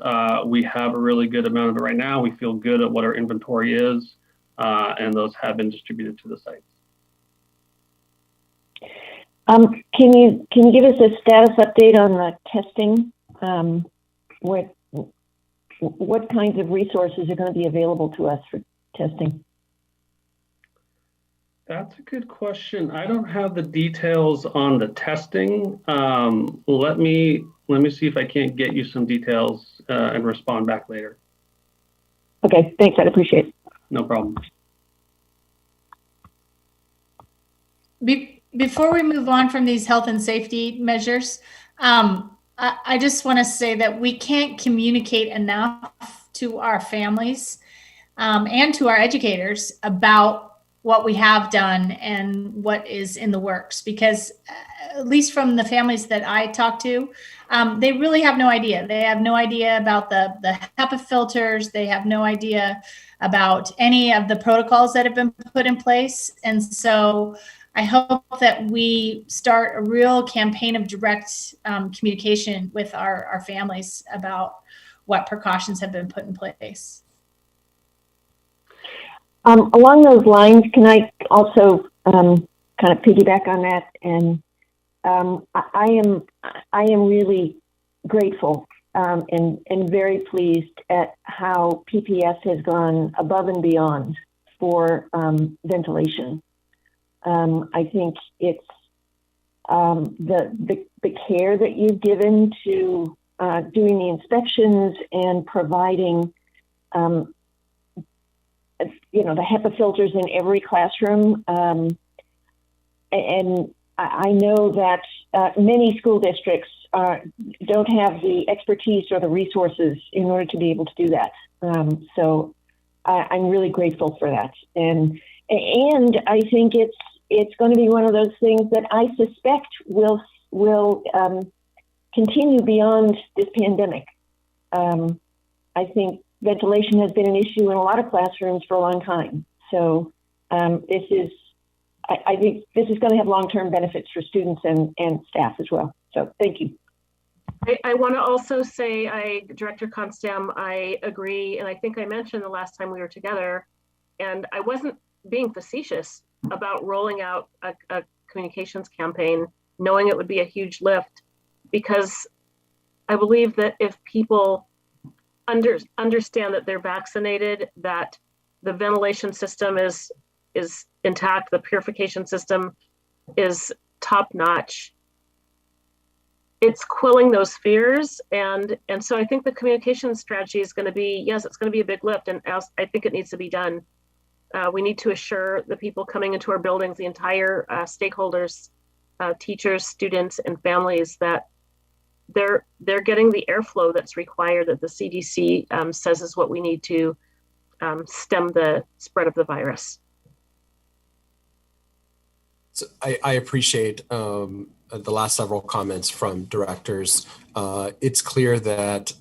we have a really good amount of it right now. We feel good at what our inventory is, and those have been distributed to the sites. Can you give us a status update on the testing? What kinds of resources are going to be available to us for testing? That's a good question. I don't have the details on the testing. Let me see if I can't get you some details and respond back later. Okay, thanks. I'd appreciate it. No problem. Before we move on from these health and safety measures, I just want to say that we can't communicate enough to our families and to our educators about what we have done and what is in the works, because at least from the families that I talk to, they really have no idea. They have no idea about the HEPA filters. They have no idea about any of the protocols that have been put in place. And so I hope that we start a real campaign of direct communication with our families about what precautions have been put in place. Along those lines, can I also kind of piggyback on that? And I am really grateful and very pleased at how PPS has gone above and beyond for ventilation. I think it's the care that you've given to doing the inspections and providing the HEPA filters in every classroom. And I know that many school districts don't have the expertise or the resources in order to be able to do that. So I'm really grateful for that. And I think it's going to be one of those things that I suspect will continue beyond this pandemic. I think ventilation has been an issue in a lot of classrooms for a long time. So I think this is going to have long-term benefits for students and staff as well. So thank you. I want to also say, Director Constam, I agree. And I think I mentioned the last time we were together, and I wasn't being facetious about rolling out a communications campaign, knowing it would be a huge lift, because I believe that if people understand that they're vaccinated, that the ventilation system is intact, the purification system is top notch, it's quelling those fears. And so I think the communication strategy is going to be, yes, it's going to be a big lift, and I think it needs to be done. We need to assure the people coming into our buildings, the entire stakeholders, teachers, students, and families, that they're getting the airflow that's required, that the CDC says is what we need to stem the spread of the virus. So I appreciate the last several comments from directors. It's clear that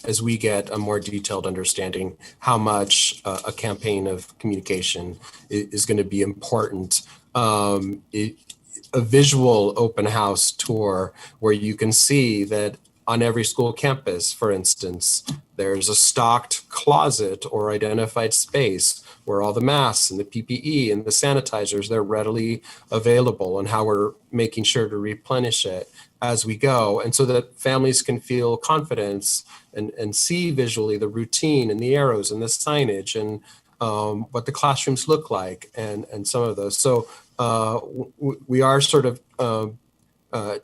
as we get a more detailed understanding how much a campaign of communication is going to be important, a visual open house tour where you can see that on every school campus, for instance, there's a stocked closet or identified space where all the masks and the PPE and the sanitizers, they're readily available, and how we're making sure to replenish it as we go. And so that families can feel confidence and see visually the routine and the arrows and the signage and what the classrooms look like and some of those. So we are sort of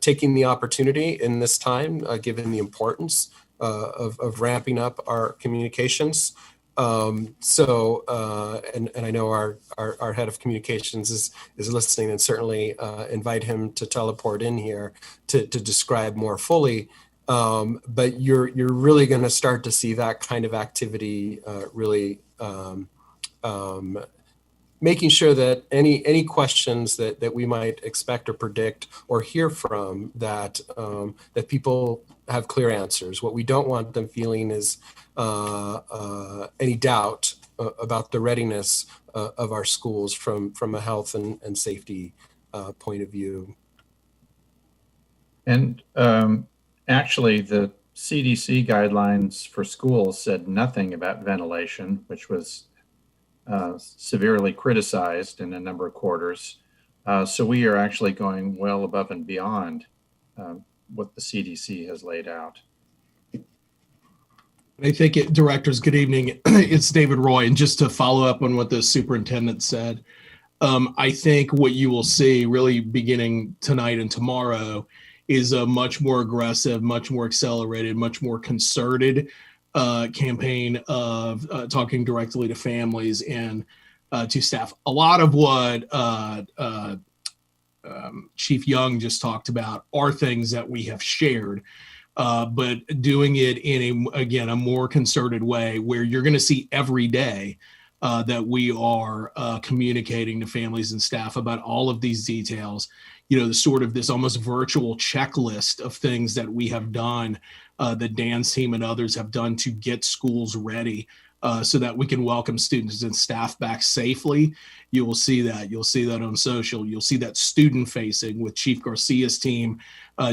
taking the opportunity in this time, given the importance of ramping up our communications. And I know our head of communications is listening, and certainly invite him to teleport in here to describe more fully. But you're really going to start to see that kind of activity really making sure that any questions that we might expect or predict or hear from, that that people have clear answers. What we don't want them feeling is any doubt about the readiness of our schools from a health and safety point of view. And actually, the CDC guidelines for schools said nothing about ventilation, which was severely criticized in a number of quarters. So we are actually going well above and beyond what the CDC has laid out. I think directors, good evening. It's David Roy. And just to follow up on what the superintendent said, I think what you will see really beginning tonight and tomorrow is a much more aggressive, much more accelerated, much more concerted campaign of talking directly to families and to staff. A lot of what Chief Young just talked about are things that we have shared. But doing it in a more concerted way where you're going to see every day that we are communicating to families and staff about all of these details, the sort of this almost virtual checklist of things that we have done, that Dan's team and others have done to get schools ready so that we can welcome students and staff back safely. You will see that. You'll see that on social. You'll see that student facing with Chief Garcia's team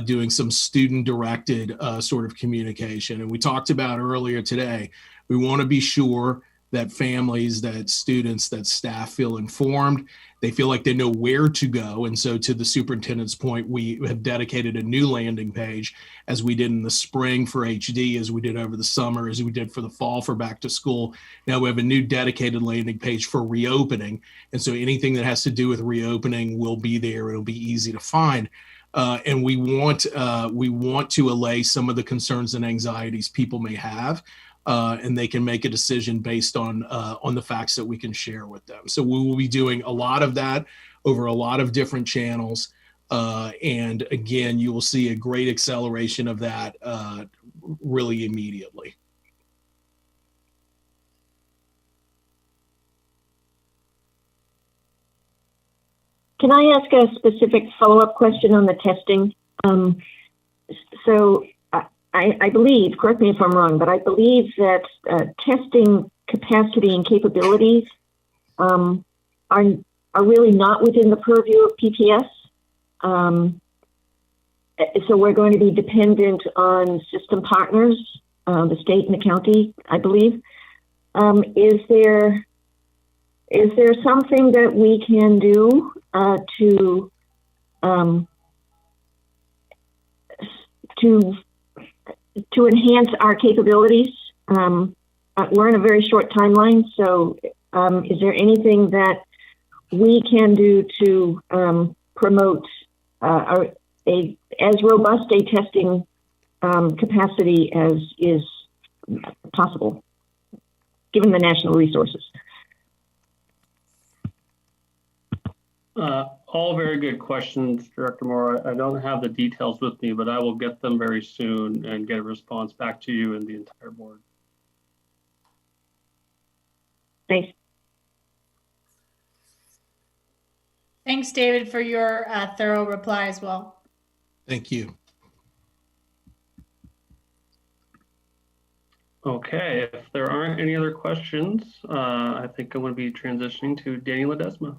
doing some student directed sort of communication. And we talked about earlier today, we want to be sure that families, that students, that staff feel informed. They feel like they know where to go. And so to the superintendent's point, we have dedicated a new landing page as we did in the spring for HD, as we did over the summer, as we did for the fall for back to school. Now we have a new dedicated landing page for reopening. And so anything that has to do with reopening will be there. It'll be easy to find. And we want to allay some of the concerns and anxieties people may have. And they can make a decision based on the facts that we can share with them. So we will be doing a lot of that over a lot of different channels. And again, you will see a great acceleration of that really immediately. Can I ask a specific follow-up question on the testing? So I believe, correct me if I'm wrong, but I believe that testing capacity and capabilities are really not within the purview of PPS. So we're going to be dependent on system partners, the state and the county, I believe. Is there something that we can do to enhance our capabilities? We're in a very short timeline, so is there anything that we can do to promote as robust a testing capacity as is possible, given the national resources? All very good questions, Director Moore. I don't have the details with me, but I will get them very soon and get a response back to you and the entire board. Thanks. Thanks, David, for your thorough reply as well. Thank you. Okay, if there aren't any other questions, I think I'm going to be transitioning to Danny Ledesma.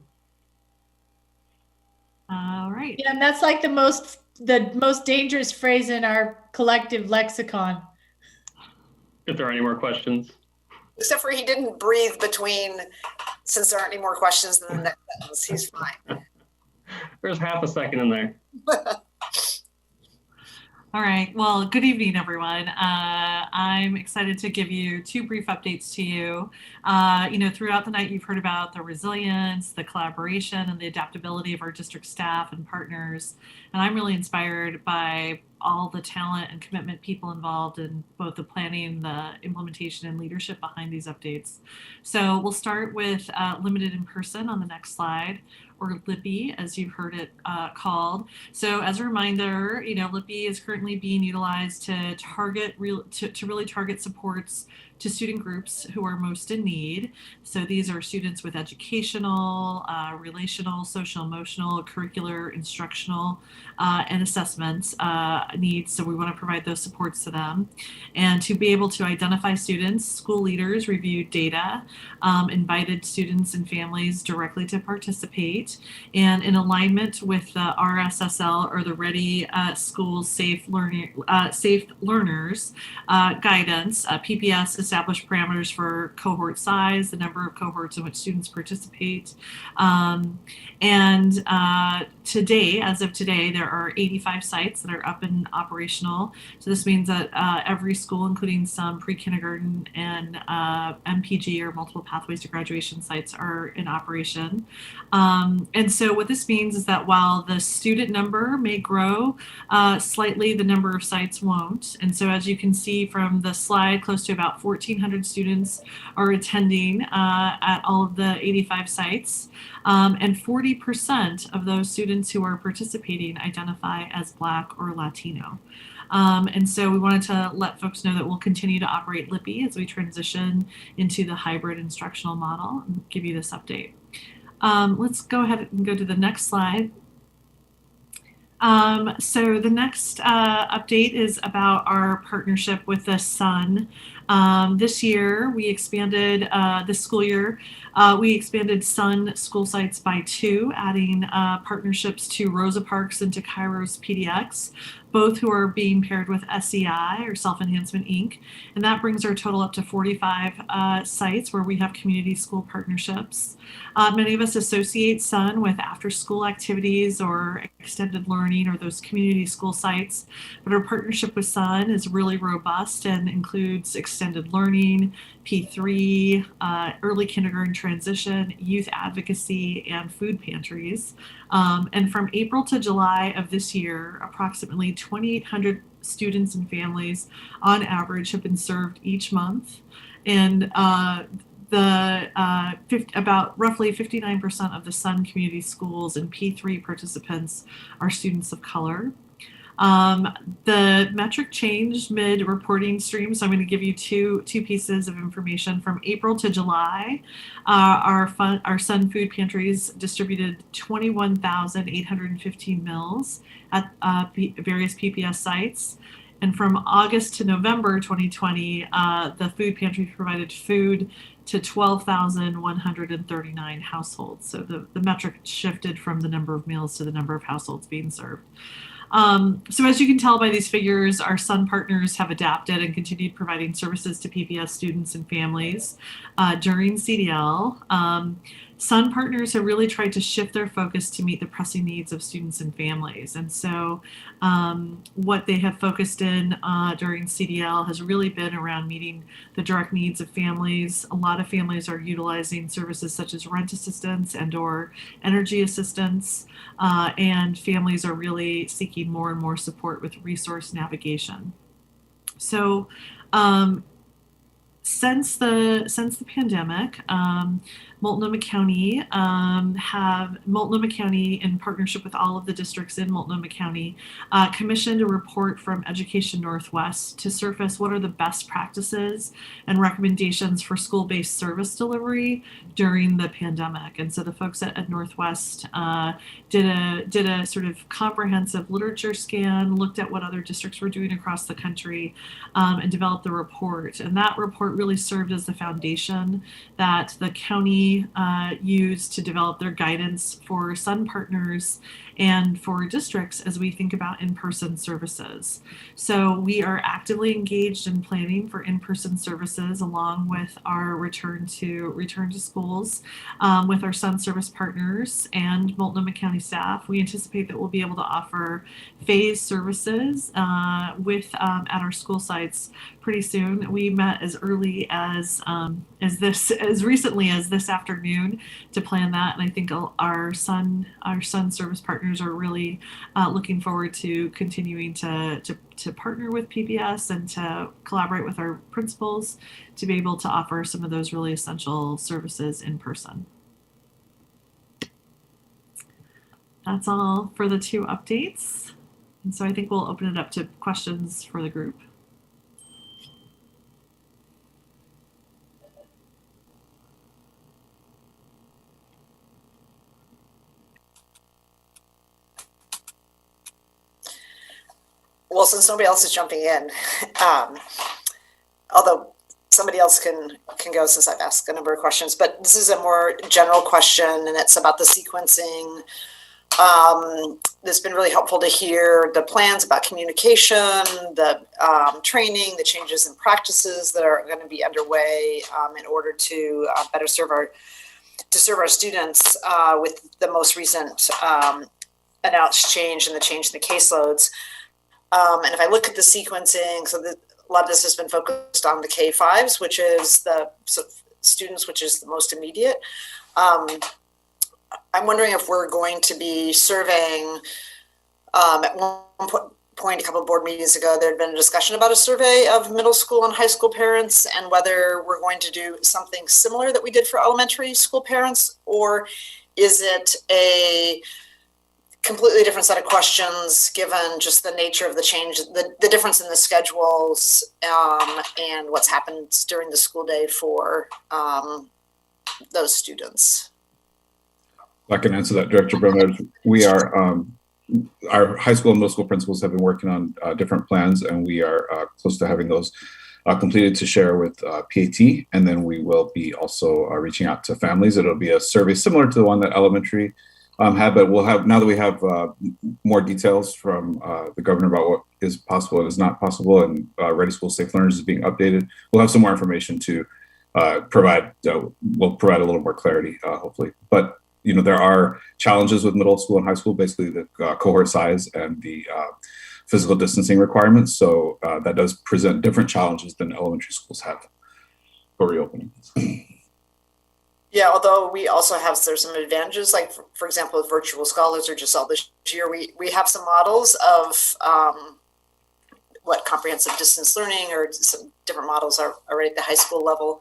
All right. Yeah, and that's like the most dangerous phrase in our collective lexicon. If there are any more questions. Except for he didn't breathe between, since there aren't any more questions than the next sentence. He's fine. There's half a second in there. All right. Well, good evening, everyone. I'm excited to give you two brief updates to you. Throughout the night, you've heard about the resilience, the collaboration, and the adaptability of our district staff and partners. And I'm really inspired by all the talent and commitment people involved in both the planning, the implementation, and leadership behind these updates. So we'll start with limited in person on the next slide, or LIPI, as you've heard it called. So as a reminder, LIPI is currently being utilized to really target supports to student groups who are most in need. So these are students with educational, relational, social, emotional, curricular, instructional, and assessment needs. So we want to provide those supports to them. And to be able to identify students, school leaders reviewed data, invited students and families directly to participate, and in alignment with the RSSL, or the Ready Schools Safe Learners guidance, PPS established parameters for cohort size, the number of cohorts in which students participate. Today, as of today, there are 85 sites that are up and operational. So this means that every school, including some pre-kindergarten and MPG, or multiple pathways to graduation sites, are in operation. And so what this means is that while the student number may grow slightly, the number of sites won't. And so as you can see from the slide, close to about 1,400 students are attending at all of the 85 sites. And 40% of those students who are participating identify as Black or Latino. And so we wanted to let folks know that we'll continue to operate LIPI as we transition into the hybrid instructional model and give you this update. Let's go ahead and go to the next slide. So the next update is about our partnership with the Sun. This year, we expanded, this school year, we expanded Sun school sites by 2, adding partnerships to Rosa Parks and to Kairos PDX, both who are being paired with SEI, or Self Enhancement Inc. And that brings our total up to 45 sites where we have community school partnerships. Many of us associate Sun with after-school activities or extended learning or those community school sites, but our partnership with Sun is really robust and includes extended learning, P3, early kindergarten transition, youth advocacy, and food pantries. And from April to July of this year, approximately 2,800 students and families on average have been served each month. And about roughly 59% of the Sun community schools and P3 participants are students of color. The metric changed mid-reporting stream, so I'm going to give you two pieces of information. From April to July, our Sun food pantries distributed 21,815 meals at various PPS sites. And from August to November 2020, the food pantry provided food to 12,139 households. So the metric shifted from the number of meals to the number of households being served. So as you can tell by these figures, our Sun partners have adapted and continued providing services to PPS students and families during CDL. Sun partners have really tried to shift their focus to meet the pressing needs of students and families. And so what they have focused in during CDL has really been around meeting the direct needs of families. A lot of families are utilizing services such as rent assistance and or energy assistance, and families are really seeking more and more support with resource navigation. So since the pandemic, Multnomah County Multnomah County, in partnership with all of the districts in Multnomah County, commissioned a report from Education Northwest to surface what are the best practices and recommendations for school-based service delivery during the pandemic. And so the folks at Northwest did a sort of comprehensive literature scan, looked at what other districts were doing across the country, and developed the report. And that report really served as the foundation that the county used to develop their guidance for Sun partners and for districts as we think about in-person services. So we are actively engaged in planning for in-person services along with our return to schools with our Sun service partners and Multnomah County staff. We anticipate that we'll be able to offer phased services at our school sites pretty soon. We met as early as recently as this afternoon to plan that, and I think our Sun service partners are really looking forward to continuing to partner with PPS and to collaborate with our principals to be able to offer some of those really essential services in person. That's all for the 2 updates, and so I think we'll open it up to questions for the group. Well, since nobody else is jumping in, although somebody else can go since I've asked a number of questions, but this is a more general question, and it's about the sequencing. It's been really helpful to hear the plans about communication, the training, the changes in practices that are going to be underway in order to better serve our students with the most recent announced change and the change in the caseloads. And if I look at the sequencing, so a lot of this has been focused on the K-5s, which is the students, which is the most immediate. I'm wondering if we're going to be serving, at one point, point a couple of board meetings ago, there had been a discussion about a survey of middle school and high school parents and whether we're going to do something similar that we did for elementary school parents, or is it a completely different set of questions given just the nature of the change, the difference in the schedules and what's happened during the school day for those students? I can answer that, Director Brenda. We are, our high school and middle school principals have been working on different plans, and we are close to having those completed to share with PAT. And then we will be also reaching out to families. It'll be a survey similar to the one that elementary had, but we'll have, now that we have more details from the governor about what is possible and is not possible, and Ready School Safe Learners is being updated, we'll have some more information to provide. We'll provide a little more clarity, hopefully. But you know, there are challenges with middle school and high school, basically the cohort size and the physical distancing requirements. So that does present different challenges than elementary schools have for reopening. Yeah, although we also have, there's some advantages, like for example, with virtual scholars or just all this year, we have some models of what comprehensive distance learning, or some different models are already at the high school level.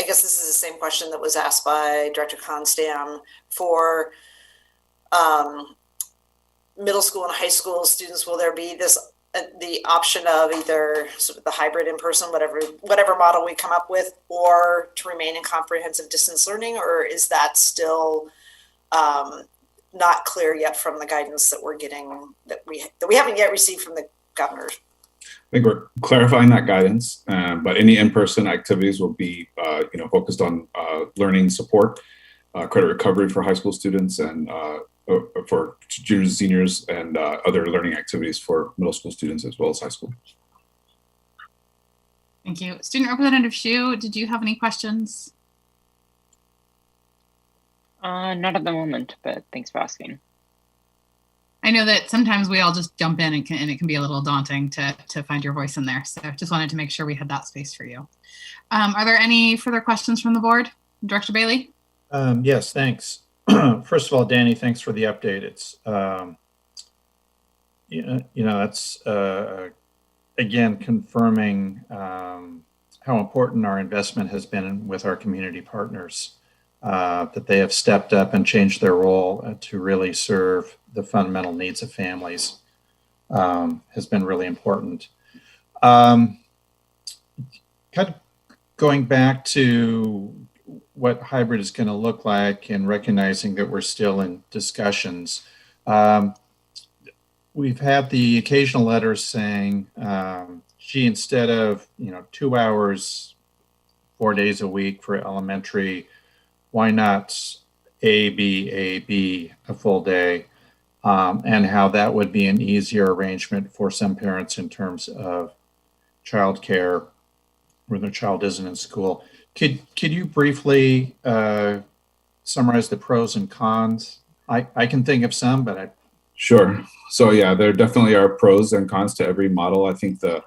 I guess this is the same question that was asked by Director Constam for middle school and high school students. Will there be this the option of either sort of the hybrid in person, whatever model we come up with, or to remain in comprehensive distance learning, or is that still not clear yet from the guidance that we're getting, that we haven't yet received from the governor? I think we're clarifying that guidance, but any in-person activities will be, focused on learning support, credit recovery for high school students, and for juniors and seniors, and other learning activities for middle school students as well as high school. Thank you. Student Representative Shu, did you have any questions? Not at the moment, but thanks for asking. I know that sometimes we all just jump in and it can be a little daunting to find your voice in there. So just wanted to make sure we had that space for you. Are there any further questions from the board? Director Bailey? Yes, thanks. First of all, Danny, thanks for the update. It's, it's again confirming how important our investment has been with our community partners, that they have stepped up and changed their role to really serve the fundamental needs of families, has been really important. Kind of going back to what hybrid is going to look like and recognizing that we're still in discussions. We've had the occasional letters saying, gee, instead of 2 hours, 4 days a week for elementary, why not A, B, a full day? And how that would be an easier arrangement for some parents in terms of childcare where their child isn't in school. Could you briefly summarize the pros and cons? I can think of some, but Sure. So yeah, there definitely are pros and cons to every model. I think the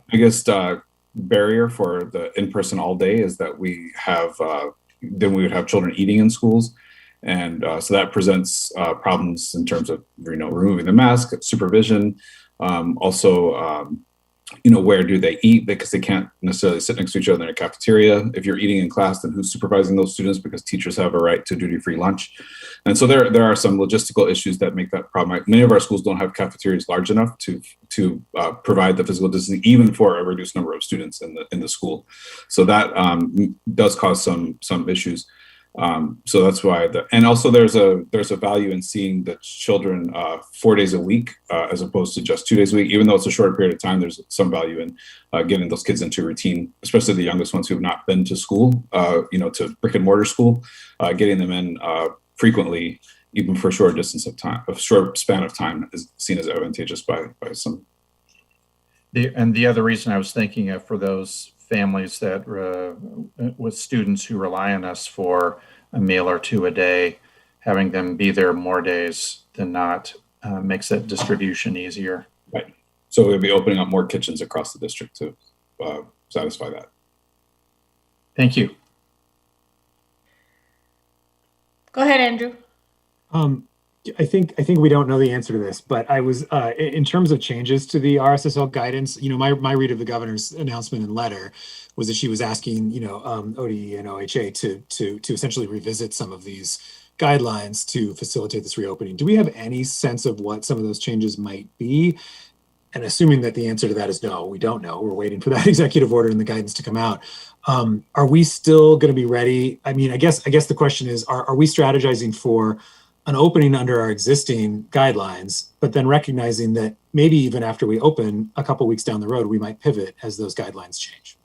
biggest barrier for the in-person all day is that we have, then we would have children eating in schools. And so that presents problems in terms of, removing the mask, supervision, also, where do they eat? Because they can't necessarily sit next to each other in a cafeteria. If you're eating in class, then who's supervising those students? Because teachers have a right to duty-free lunch. And so there are some logistical issues that make that problematic. Many of our schools don't have cafeterias large enough to provide the physical distancing, even for a reduced number of students in the school. So that does cause some issues. So that's why and also there's a value in seeing the children 4 days a week as opposed to just 2 days a week. Even though it's a short period of time, there's some value in getting those kids into routine, especially the youngest ones who have not been to school, to brick and mortar school, getting them in frequently, even for a short span of time, is seen as advantageous by some. The other reason I was thinking of for those families that with students who rely on us for a meal or two a day, having them be there more days than not makes that distribution easier. Right. So we'll be opening up more kitchens across the district to satisfy that. Thank you. Go ahead, Andrew. I think we don't know the answer to this, but I was in terms of changes to the RSSL guidance. My read of the governor's announcement and letter was that she was asking ODE and OHA to essentially revisit some of these guidelines to facilitate this reopening. Do we have any sense of what some of those changes might be? And assuming that the answer to that is no, we don't know. We're waiting for that executive order and the guidance to come out. Are we still going to be ready? I mean, I guess the question is, are we strategizing for an opening under our existing guidelines, but then recognizing that maybe even after we open a couple weeks down the road, we might pivot as those guidelines change?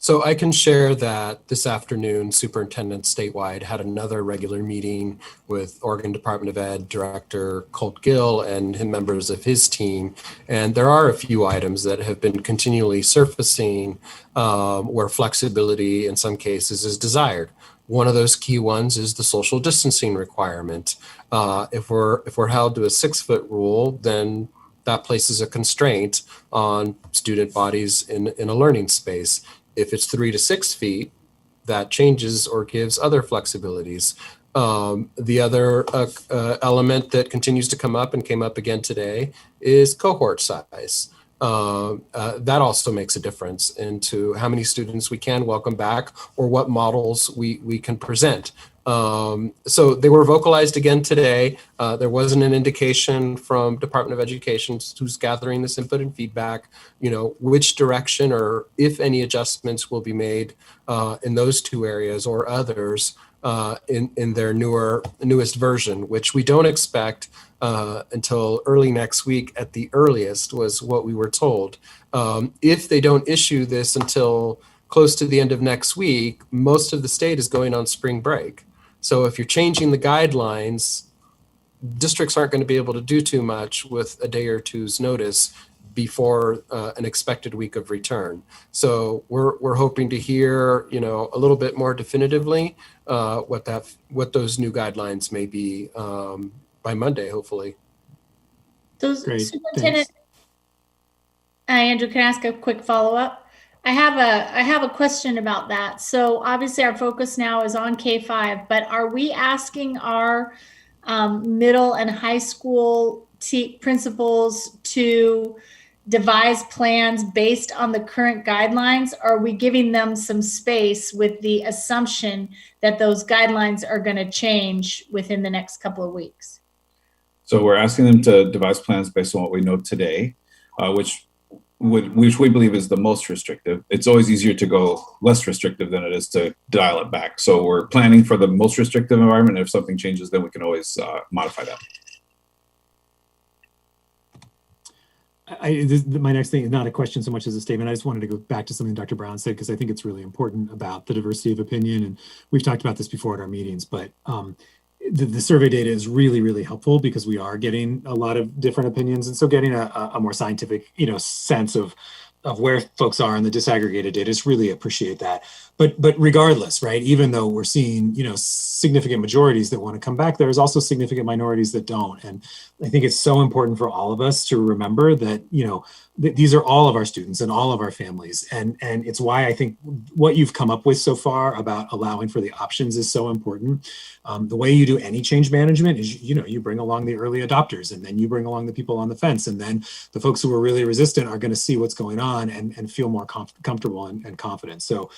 So I can share that this afternoon, Superintendent statewide had another regular meeting with Oregon Department of Ed Director Colt Gill and members of his team. And there are a few items that have been continually surfacing where flexibility in some cases is desired. One of those key ones is the social distancing requirement. If we're held to a 6-foot rule, then that places a constraint on student bodies in a learning space. If it's 3 to 6 feet, that changes or gives other flexibilities. The other element that continues to come up and came up again today is cohort size. That also makes a difference into how many students we can welcome back or what models we can present. So they were vocalized again today. There wasn't an indication from Department of Education who's gathering this input and feedback, which direction or if any adjustments will be made in those two areas or others in their newest version, which we don't expect until early next week at the earliest was what we were told. If they don't issue this until close to the end of next week, most of the state is going on spring break. So if you're changing the guidelines, districts aren't going to be able to do too much with a day or two's notice before an expected week of return. So we're hoping to hear, a little bit more definitively what those new guidelines may be by Monday, hopefully. So, Superintendent Andrew, can I ask a quick follow-up? I have a question about that. So obviously our focus now is on K-5, but are we asking our middle and high school principals to devise plans based on the current guidelines? Or are we giving them some space with the assumption that those guidelines are going to change within the next couple of weeks? So we're asking them to devise plans based on what we know today, which we believe is the most restrictive. It's always easier to go less restrictive than it is to dial it back. So we're planning for the most restrictive environment. If something changes, then we can always modify that. My next thing is not a question so much as a statement. I just wanted to go back to something Dr. Brown said, because I think it's really important about the diversity of opinion. And we've talked about this before at our meetings, but the survey data is really, really helpful because we are getting a lot of different opinions. And so getting a more scientific, sense of where folks are in the disaggregated data is really appreciate that. But regardless, right, even though we're seeing, significant majorities that want to come back, there's also significant minorities that don't. And I think it's so important for all of us to remember that, these are all of our students and all of our families. And it's why I think what you've come up with so far about allowing for the options is so important. The way you do any change management is, you bring along the early adopters, and then you bring along the people on the fence, and then the folks who are really resistant are going to see what's going on and feel more comfortable and confident. So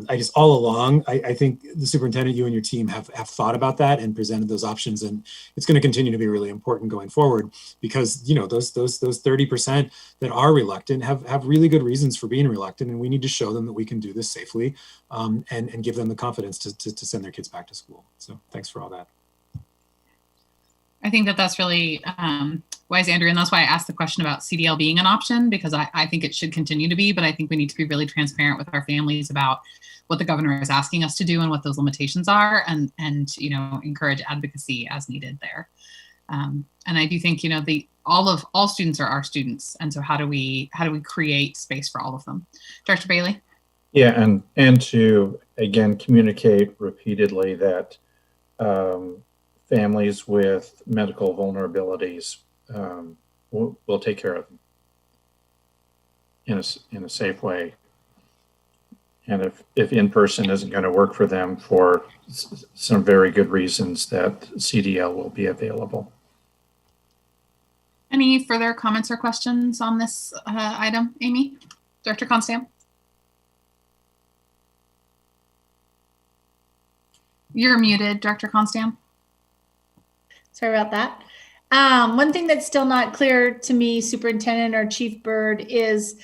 I just all along, I think the superintendent, you and your team have thought about that and presented those options, and it's going to continue to be really important going forward because those 30% that are reluctant have really good reasons for being reluctant, and we need to show them that we can do this safely and give them the confidence to send their kids back to school. So thanks for all that. I think that's really wise, Andrew, and that's why I asked the question about CDL being an option, because I think it should continue to be, but I think we need to be really transparent with our families about what the governor is asking us to do and what those limitations are, and encourage advocacy as needed there. And I do think all students are our students, and so how do we create space for all of them? Director Bailey? Yeah, and to again communicate repeatedly that families with medical vulnerabilities we'll take care of them in a safe way. And if in-person isn't going to work for them for some very good reasons, that CDL will be available. Any further comments or questions on this item, Amy? Director Constam? You're muted, Director Constam. Sorry about that. One thing that's still not clear to me, Superintendent or Chief Byrd, is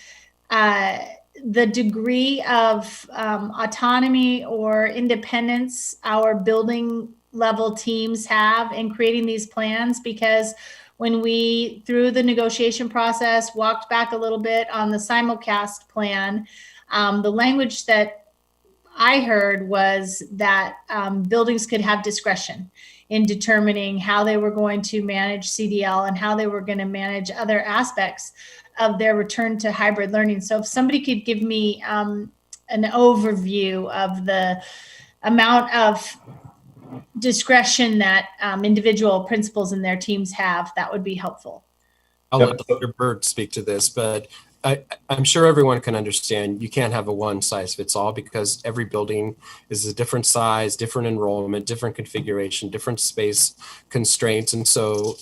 the degree of autonomy or independence our building level teams have in creating these plans, because when we, through the negotiation process, walked back a little bit on the simulcast plan, the language that I heard was that buildings could have discretion in determining how they were going to manage CDL and how they were going to manage other aspects of their return to hybrid learning. So if somebody could give me an overview of the amount of discretion that individual principals and their teams have, that would be helpful. I'll let Dr. Byrd speak to this, but I'm sure everyone can understand you can't have a one size fits all, because every building is a different size, different enrollment, different configuration, different space constraints. And so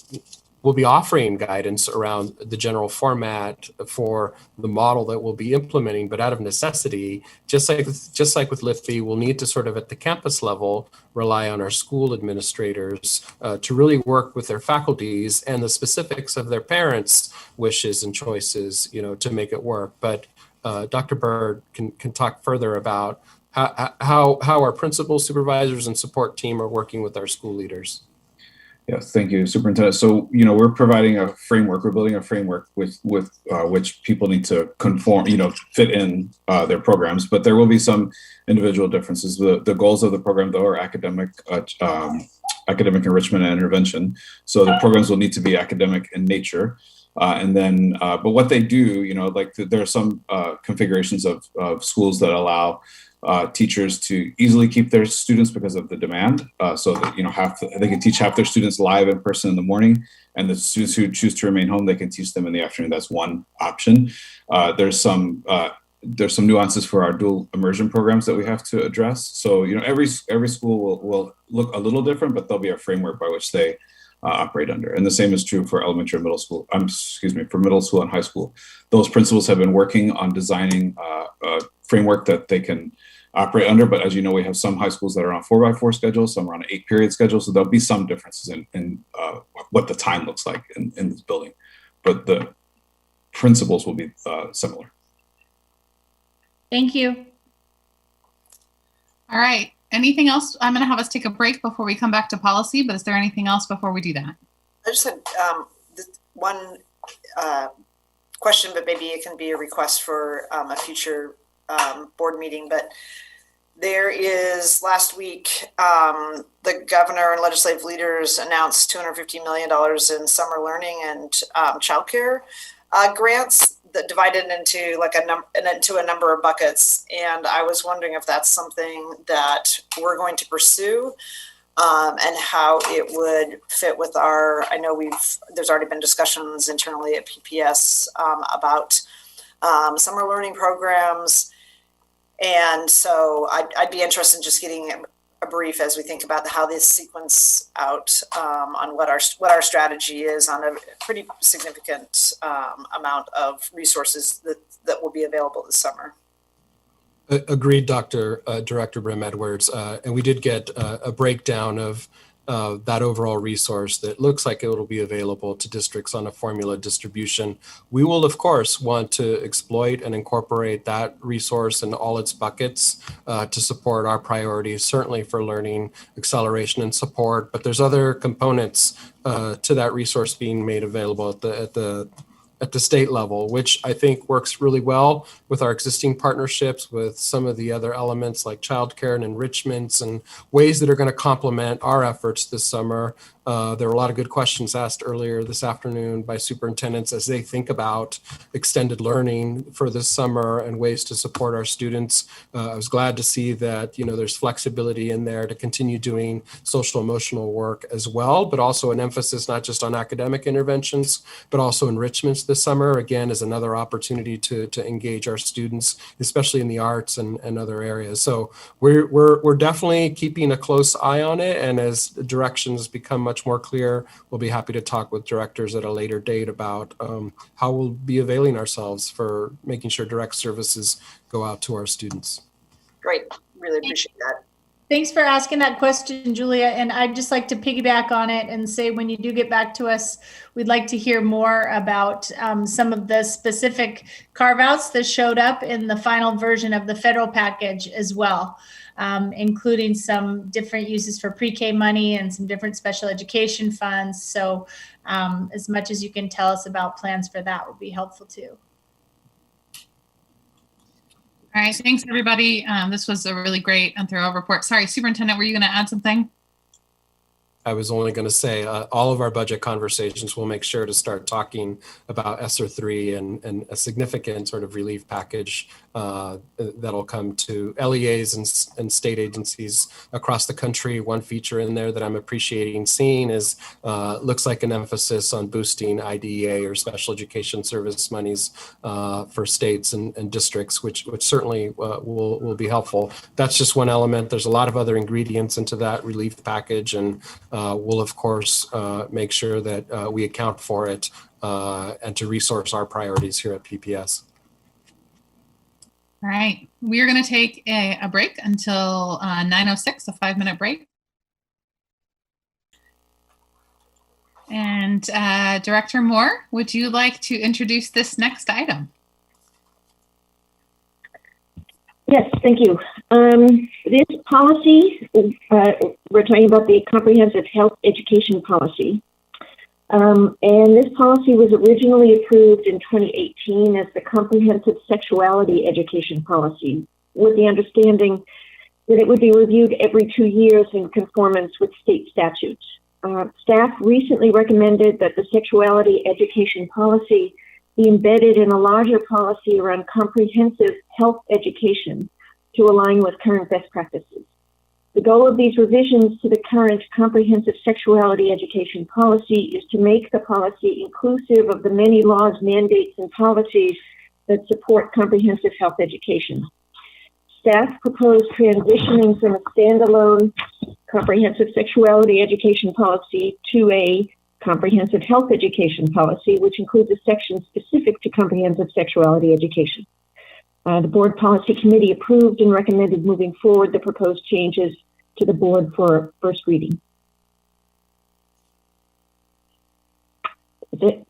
we'll be offering guidance around the general format for the model that we'll be implementing, but out of necessity, just like with LIFFE, we'll need to sort of at the campus level rely on our school administrators to really work with their faculties and the specifics of their parents' wishes and choices, to make it work. But Dr. Byrd can talk further about how our principals, supervisors, and support team are working with our school leaders. Yes, thank you, Superintendent. So, we're providing a framework. We're building a framework with which people need to conform, fit in their programs. But there will be some individual differences. The goals of the program, though, are academic enrichment and intervention. So the programs will need to be academic in nature. But what they do, there are some configurations of schools that allow teachers to easily keep their students because of the demand. So that, they can teach half their students live in person in the morning, and the students who choose to remain home, they can teach them in the afternoon. That's one option. There's some nuances for our dual immersion programs that we have to address. So, every school will look a little different, but there'll be a framework by which they operate under. And the same is true for elementary and middle school, for middle school and high school. Those principals have been working on designing a framework that they can operate under. But as you know, we have some high schools that are on 4x4 schedules, some are on an 8-period schedule. So there'll be some differences in what the time looks like in this building. But the principles will be similar. Thank you. All right. Anything else? I'm going to have us take a break before we come back to policy, but is there anything else before we do that? I just had one question, but maybe it can be a request for a future board meeting. But there is, last week, the governor and legislative leaders announced $250 million in summer learning and childcare grants that divided into a number of buckets. And I was wondering if that's something that we're going to pursue, and how it would fit with I know there's already been discussions internally at PPS about summer learning programs. And so I'd be interested in just getting a brief as we think about how this sequence out on what our strategy is on a pretty significant amount of resources that will be available this summer. Agreed, Director Brim Edwards. And we did get a breakdown of that overall resource that looks like it will be available to districts on a formula distribution. We will, of course, want to exploit and incorporate that resource in all its buckets to support our priorities, certainly for learning, acceleration, and support. But there's other components to that resource being made available at the state level, which I think works really well with our existing partnerships with some of the other elements like childcare and enrichments and ways that are going to complement our efforts this summer. There were a lot of good questions asked earlier this afternoon by superintendents as they think about extended learning for this summer and ways to support our students. I was glad to see that, there's flexibility in there to continue doing social emotional work as well, but also an emphasis not just on academic interventions, but also enrichments this summer, again, is another opportunity to engage our students, especially in the arts and other areas. So we're definitely keeping a close eye on it. And as the directions become much more clear, we'll be happy to talk with directors at a later date about how we'll be availing ourselves for making sure direct services go out to our students. Great. Really appreciate that. Thanks for asking that question, Julia. And I'd just like to piggyback on it and say, when you do get back to us, we'd like to hear more about some of the specific carve-outs that showed up in the final version of the federal package as well, including some different uses for pre-K money and some different special education funds. So as much as you can tell us about plans for that would be helpful too. All right, thanks everybody. This was a really great and thorough report. Sorry, Superintendent, were you going to add something? I was only going to say all of our budget conversations will make sure to start talking about ESSER 3 and a significant sort of relief package that'll come to LEAs and state agencies across the country. One feature in there that I'm appreciating seeing is looks like an emphasis on boosting IDEA or special education service monies for states and districts, which certainly will be helpful. That's just one element. There's a lot of other ingredients into that relief package, and we'll of course make sure that we account for it and to resource our priorities here at PPS. All right, we are going to take a break until 9:06, a 5-minute break. And Director Moore, would you like to introduce this next item? Yes, thank you. This policy, we're talking about the Comprehensive Health Education Policy. And this policy was originally approved in 2018 as the Comprehensive Sexuality Education Policy, with the understanding that it would be reviewed every 2 years in conformance with state statutes. Staff recently recommended that the Sexuality Education Policy be embedded in a larger policy around comprehensive health education to align with current best practices. The goal of these revisions to the current Comprehensive Sexuality Education Policy is to make the policy inclusive of the many laws, mandates, and policies that support comprehensive health education. Staff proposed transitioning from a standalone Comprehensive Sexuality Education Policy to a Comprehensive Health Education Policy, which includes a section specific to comprehensive sexuality education. The Board Policy Committee approved and recommended moving forward the proposed changes to the board for first reading. That's it.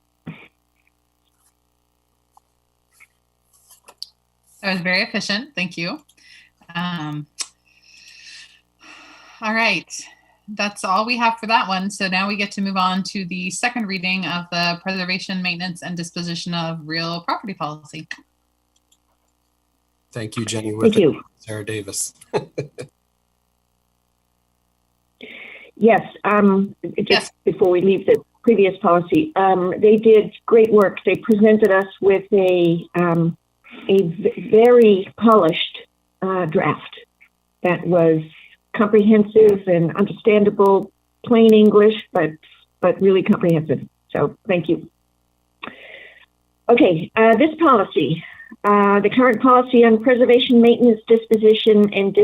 That was very efficient. Thank you. All right. That's all we have for that one. So now we get to move on to the second reading of the Preservation, Maintenance, and Disposition of Real Property Policy. Thank you, Jenny. Thank you. Sarah Davis. Yes, just before we leave the previous policy, they did great work. They presented us with a very polished draft that was comprehensive and understandable, plain English, but really comprehensive. So thank you. Okay, this policy, the current policy on preservation, maintenance, disposition, and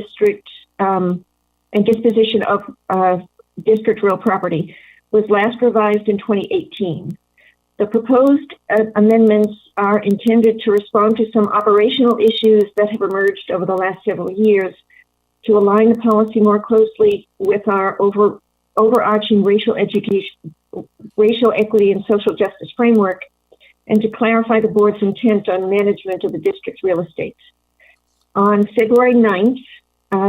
disposition of district real property was last revised in 2018. The proposed amendments are intended to respond to some operational issues that have emerged over the last several years to align the policy more closely with our overarching racial equity and social justice framework, and to clarify the board's intent on management of the district's real estate. On February 9th,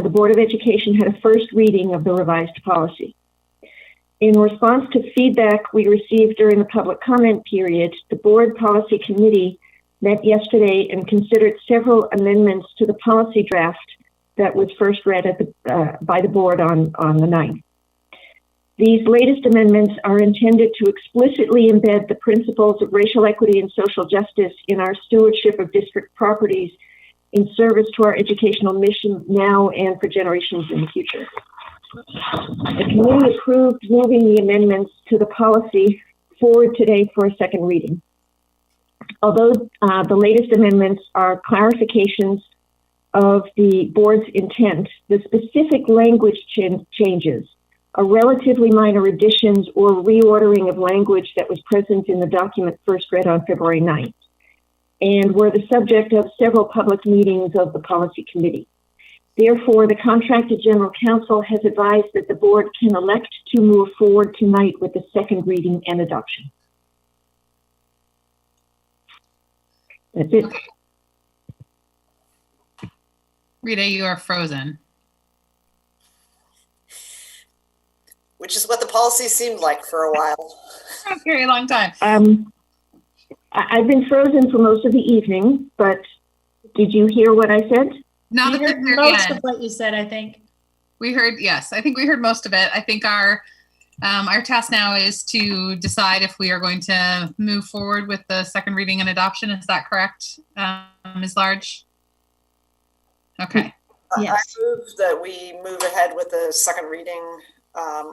the Board of Education had a first reading of the revised policy. In response to feedback we received during the public comment period, the Board Policy Committee met yesterday and considered several amendments to the policy draft that was first read by the board on the 9th. These latest amendments are intended to explicitly embed the principles of racial equity and social justice in our stewardship of district properties in service to our educational mission now and for generations in the future. The committee approved moving the amendments to the policy forward today for a second reading. although the latest amendments are clarifications of the board's intent, the specific language changes are relatively minor additions or reordering of language that was present in the document first read on February 9th, and were the subject of several public meetings of the policy committee. Therefore, the contracted general counsel has advised that the board can elect to move forward tonight with the second reading and adoption. That's it. Rita, you are frozen. Which is what the policy seemed like for a while. For a very long time. I've been frozen for most of the evening, but did you hear what I said? Not We at the heard very most end. of what you said, I think. We heard, yes, I think we heard most of it. I think our task now is to decide if we are going to move forward with the second reading and adoption. Is that correct, Ms. Large? Okay. I move that we move ahead with the second reading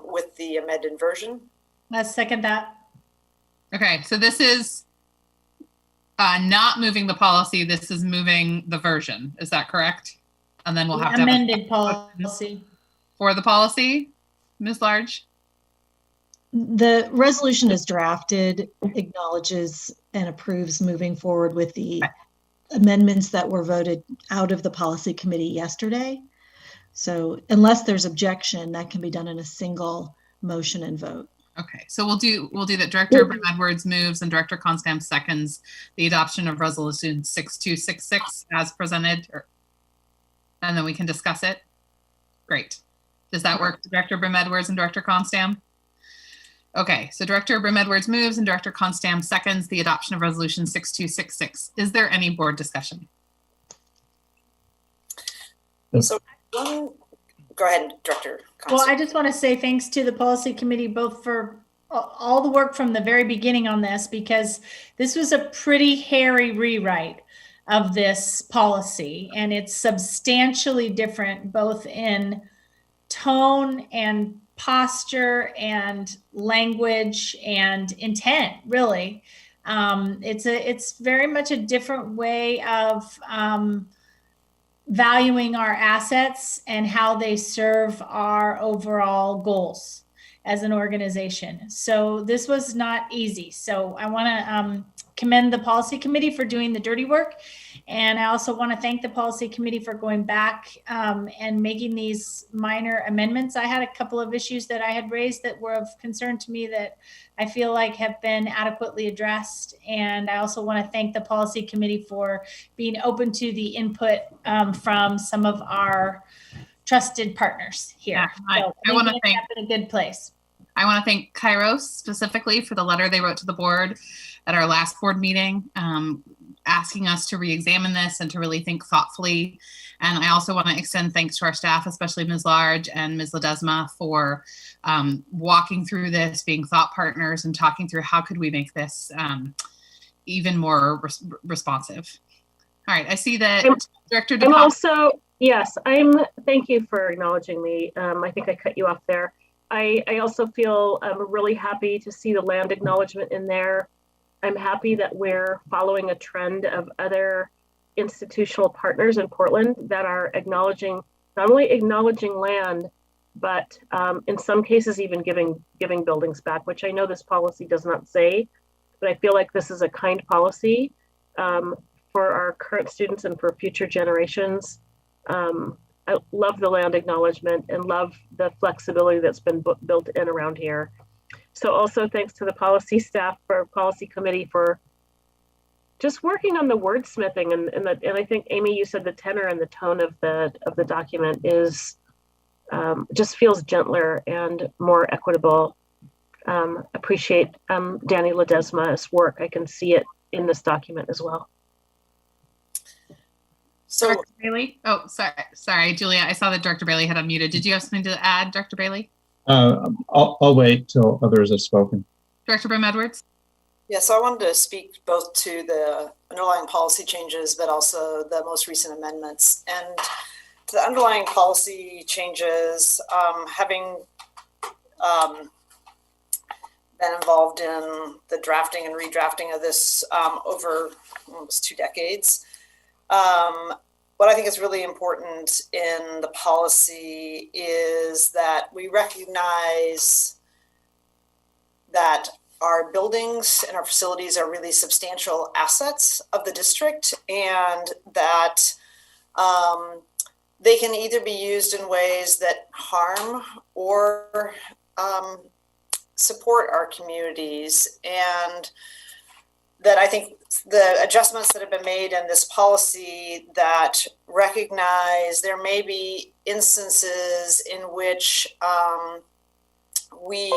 with the amended version. Let's second that. Okay, so this is not moving the policy. This is moving the version. Is that correct? And then we'll have to amended policy. For the policy, Ms. Large? The resolution is drafted, acknowledges and approves moving forward with the amendments that were voted out of the policy committee yesterday. So unless there's objection, that can be done in a single motion and vote. Okay, so we'll do that. Director Brim-Edwards moves and Director Constam seconds the adoption of Resolution 6266 as presented, and then we can discuss it. Great. Does that work, Director Brim-Edwards and Director Constam? Okay, so Director Brim-Edwards moves and Director Constam seconds the adoption of Resolution 6266. Is there any board discussion? So go ahead, Director Constam. Well, I just want to say thanks to the policy committee, both for all the work from the very beginning on this, because this was a pretty hairy rewrite of this policy, and it's substantially different both in tone and posture and language and intent, really. It's very much a different way of valuing our assets and how they serve our overall goals as an organization. So this was not easy. So I want to commend the policy committee for doing the dirty work. And I also want to thank the policy committee for going back and making these minor amendments. I had a couple of issues that I had raised that were of concern to me that I feel like have been adequately addressed. And I also want to thank the policy committee for being open to the input from some of our trusted partners here. Yeah, I want to thank in a good place. I want to thank Kairos specifically for the letter they wrote to the board at our last board meeting, asking us to re-examine this and to really think thoughtfully. And I also want to extend thanks to our staff, especially Ms. Large and Ms. Ledesma, for walking through this, being thought partners, and talking through how could we make this even more responsive. All right, I see that Director DePaul. I'm also, yes, thank you for acknowledging me. I think I cut you off there. I also feel really happy to see the land acknowledgement in there. I'm happy that we're following a trend of other institutional partners in Portland that are acknowledging, not only acknowledging land, but in some cases even giving buildings back, which I know this policy does not say, but I feel like this is a kind policy for our current students and for future generations. I love the land acknowledgement and love the flexibility that's been built in around here. So also thanks to the policy staff for policy committee for just working on the wordsmithing and I think Amy, you said the tenor and the tone of the document is just feels gentler and more equitable. Appreciate Danny Ledesma's work. I can see it in this document as well. So, Director Bailey? Oh, sorry, Julia. I saw that Director Bailey had unmuted. Did you have something to add, Director Bailey? I'll wait till others have spoken. Director Brim-Edwards? yeah, so I wanted to speak both to the underlying policy changes, but also the most recent amendments. And to the underlying policy changes, having been involved involved in the drafting and redrafting of this over almost 2 decades. What I think is really important in the policy is that we recognize that our buildings and our facilities are really substantial assets of the district, and that they can either be used in ways that harm or support our communities. And that I think the adjustments that have been made in this policy that recognize there may be instances in which we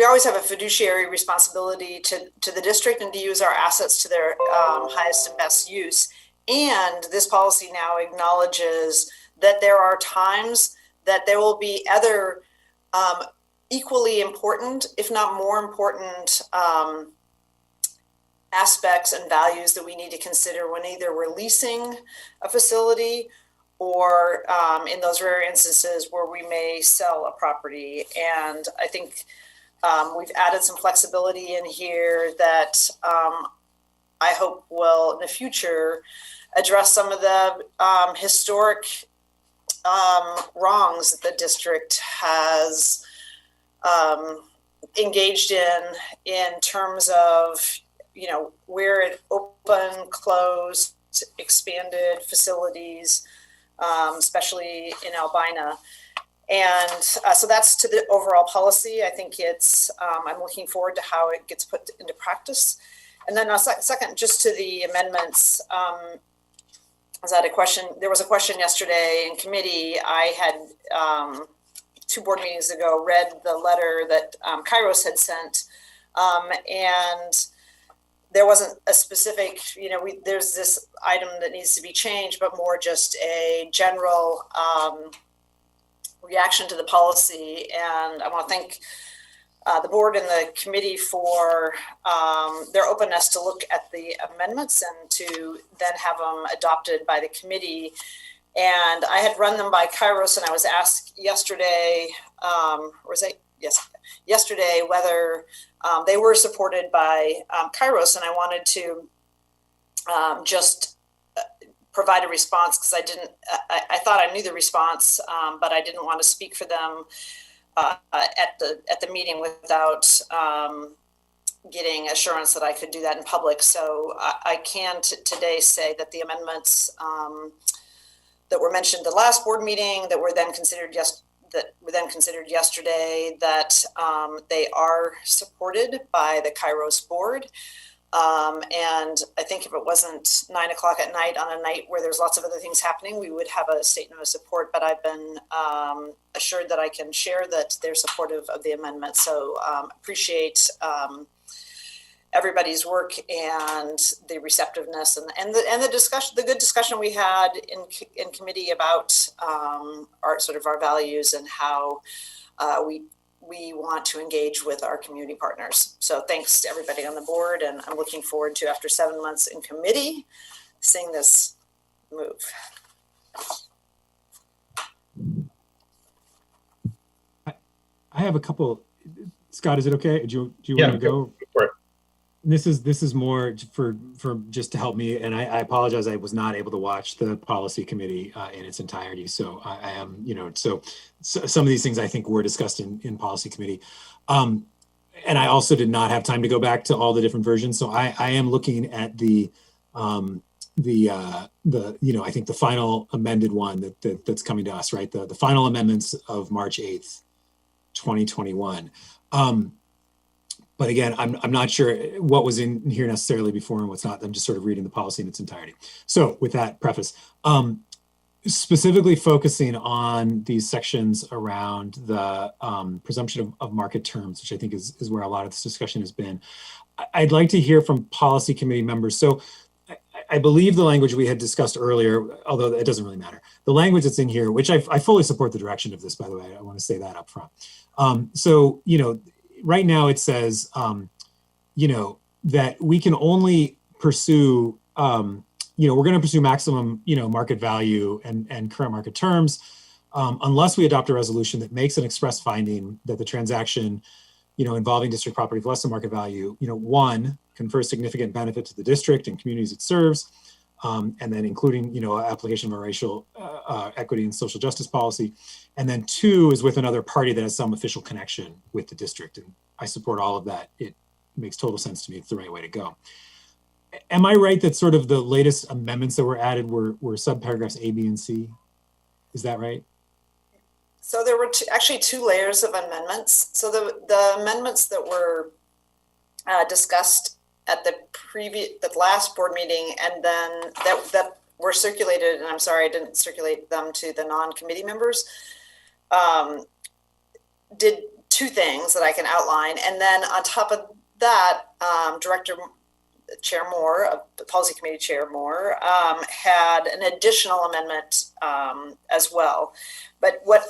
always have a fiduciary responsibility to the district and to use our assets to their highest and best use. And this policy now acknowledges that there are times that there will be other equally important, if not more important, aspects and values that we need to consider when either we're leasing a facility or in those rare instances where we may sell a property. And I think we've added some flexibility in here that I hope will in the future address some of the historic wrongs that the district has engaged in terms of, you know, where it opened, closed, expanded facilities, especially in Albina. And so that's to the overall policy. I think it's, I'm looking forward to how it gets put into practice. And then second, just to the amendments, there was a question yesterday in committee. I had 2 board meetings ago read the letter that Kairos had sent, and there wasn't a specific, you know, there's this item that needs to be changed, but more just a general reaction to the policy. And I want to thank the board and the committee for their openness to look at the amendments and to then have them adopted by the committee. And I had run them by Kairos, and I was asked yesterday, yesterday whether they were supported by Kairos, and I wanted to just provide a response because I thought I knew the response, but I didn't want to speak for them at the meeting without getting assurance that I could do that in public. So I can today say that the amendments that were mentioned the last board meeting that were then considered yesterday, that they are supported by the Kairos board. And I think if it wasn't 9 o'clock at night on a night where there's lots of other things happening, we would have a statement of support, but I've been assured that I can share that they're supportive of the amendment. So appreciate everybody's work and the receptiveness and the discussion, the good discussion we had in committee about our values and how we want to engage with our community partners. So thanks to everybody on the board, and I'm looking forward to, after 7 months in committee, seeing this move. I have a couple. Scott, is it okay? Do you want to go? For it. This is more for just to help me, and I apologize. I was not able to watch the policy committee in its entirety. So I am, so some of these things I think were discussed in policy committee, and I also did not have time to go back to all the different versions. So I am looking at the I think the final amended one that's coming to us, right? The final amendments of March 8th, 2021. But again, I'm not sure what was in here necessarily before and what's not. I'm just sort of reading the policy in its entirety. So with that preface, specifically focusing on these sections around the presumption of market terms, which I think is where a lot of this discussion has been. I'd like to hear from policy committee members. So I believe the language we had discussed earlier, although it doesn't really matter, the language that's in here, which I fully support the direction of this, by the way, I want to say that up front. Right now it says, that we can only pursue, we're going to pursue maximum, market value and current market terms unless we adopt a resolution that makes an express finding that the transaction, involving district property of less than market value, one, confers significant benefit to the district and communities it serves, and then including, application of a racial equity and social justice policy. And then two is with another party that has some official connection with the district. And I support all of that. It makes total sense to me. It's the right way to go. Am I right that sort of the latest amendments that were added were subparagraphs A, B, and C? Is that right? So there were actually two layers of amendments. So the amendments that were discussed at the last board meeting, and then that were circulated, and I'm sorry I didn't circulate them to the non-committee members, did two things that I can outline. And then on top of that, Chair Moore, the Policy Committee Chair Moore, had an additional amendment as well. But what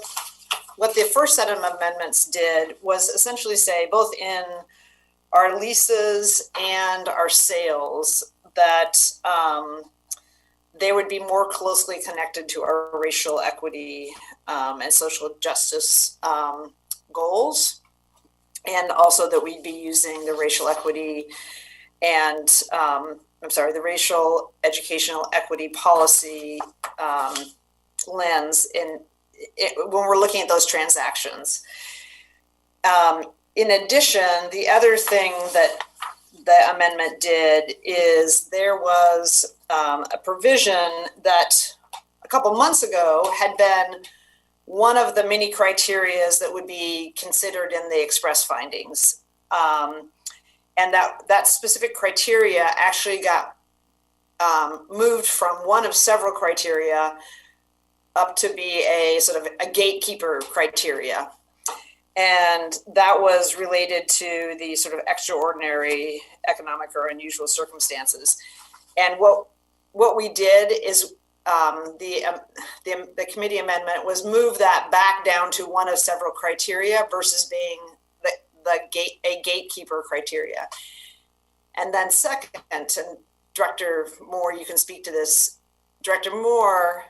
the first set of amendments did was essentially say, both in our leases and our sales, that they would be more closely connected to our racial equity and social justice goals, and also that we'd be using the racial equity and the racial educational equity policy lens when we're looking at those transactions. In addition, the other thing that the amendment did is there was a provision that a couple months ago had been one of the many criterias that would be considered in the express findings. And that specific criteria actually got moved from one of several criteria up to be a sort of a gatekeeper criteria. And that was related to the sort of extraordinary economic or unusual circumstances. And what we did is the committee amendment was move that back down to one of several criteria versus being a gatekeeper criteria. And then second, and Director Moore, you can speak to this, Director Moore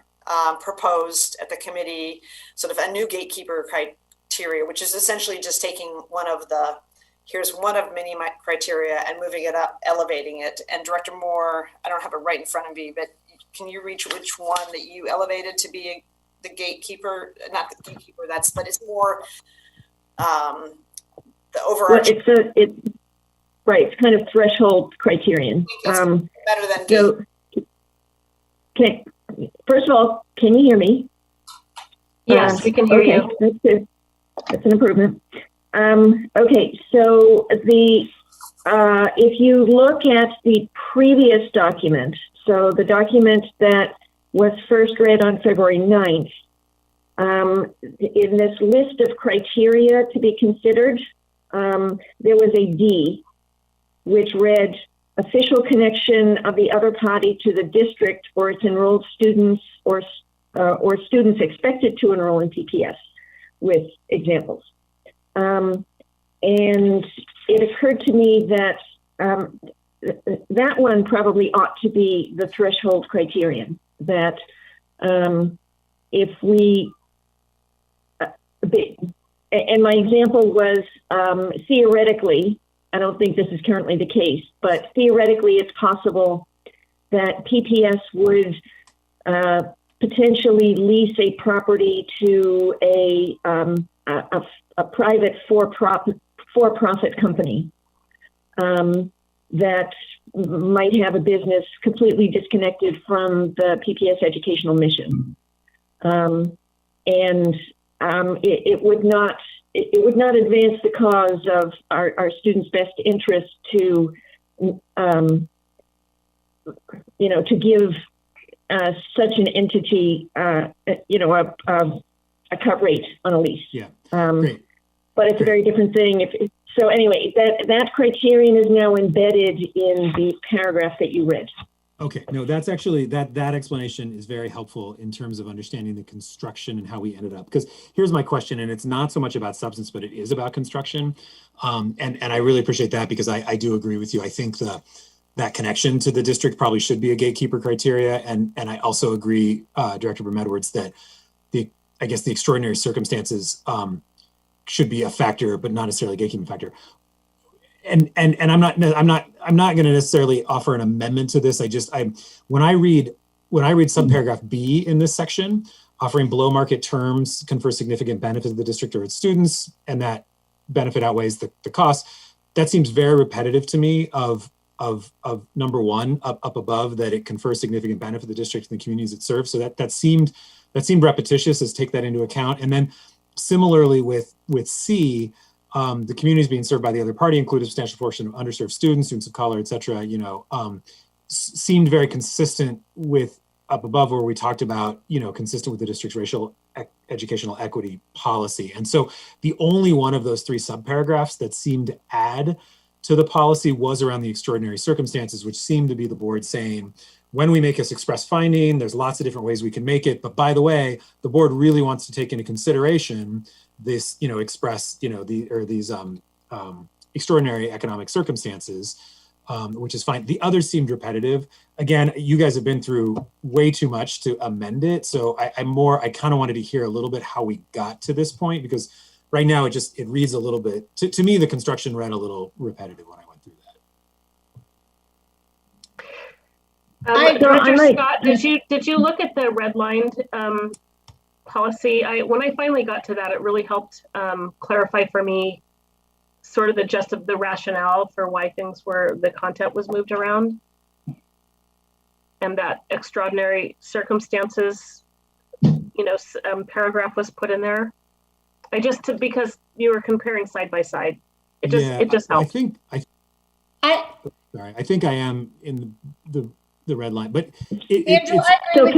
proposed at the committee sort of a new gatekeeper criteria, which is essentially just taking here's one of many criteria and moving it up, elevating it. And Director Moore, I don't have it right in front of me, but can you reach which one that you elevated to be the gatekeeper? Not the gatekeeper, but it's more the overarching. Well, it's kind of threshold criterion. Better than first of all, can you hear me? Yes, we can hear you. That's good. That's an improvement. Okay, so if you look at the previous document, so the document that was first read on February 9th, in this list of criteria to be considered, there was a D, which read official connection of the other party to the district or its enrolled students or students expected to enroll in PPS, with examples. And it occurred to me that that one probably ought to be the threshold criterion, that if we, and my example was theoretically, I don't think this is currently the case, but theoretically it's possible that PPS would potentially lease a property to a private for-profit company that might have a business completely disconnected from the PPS educational mission. It would not advance the cause of our students' best interest to give such an entity, a cut rate on a lease. Yeah. Great. But it's a very different thing. So anyway, that criterion is now embedded in the paragraph that you read. Okay, no, that's actually, that explanation is very helpful in terms of understanding the construction and how we ended up. Because here's my question, and it's not so much about substance, but it is about construction. And I really appreciate that, because I do agree with you. I think that connection to the district probably should be a gatekeeper criteria. And I also agree, Director Brim Edwards, that I guess the extraordinary circumstances should be a factor, but not necessarily a gatekeeping factor. And I'm not going to necessarily offer an amendment to this. When I read subparagraph B in this section, offering below market terms confers significant benefit to the district or its students, and that benefit outweighs the cost. That seems very repetitive to me of number one up above, that it confers significant benefit to the district and the communities it serves. So that seemed repetitious, as take that into account. And then similarly with C, the communities being served by the other party include a substantial portion of underserved students of color, et cetera, seemed very consistent with up above, where we talked about, consistent with the district's racial educational equity policy. And so the only one of those three subparagraphs that seemed to add to the policy was around the extraordinary circumstances, which seemed to be the board saying, when we make this express finding, there's lots of different ways we can make it. But by the way, the board really wants to take into consideration this, these extraordinary economic circumstances, which is fine. The others seemed repetitive. Again, you guys have been through way too much to amend it. So I kind of wanted to hear a little bit how we got to this point, because right now it reads a little bit, to me, the construction read a little repetitive when I went through that. Director Scott, did you look at the redlined policy? When I finally got to that, it really helped clarify for me sort of the gist of the rationale for why the content was moved around, and that extraordinary circumstances, paragraph was put in there. Because you were comparing side by side, it just helped. I think I am in the red line, but Andrew, those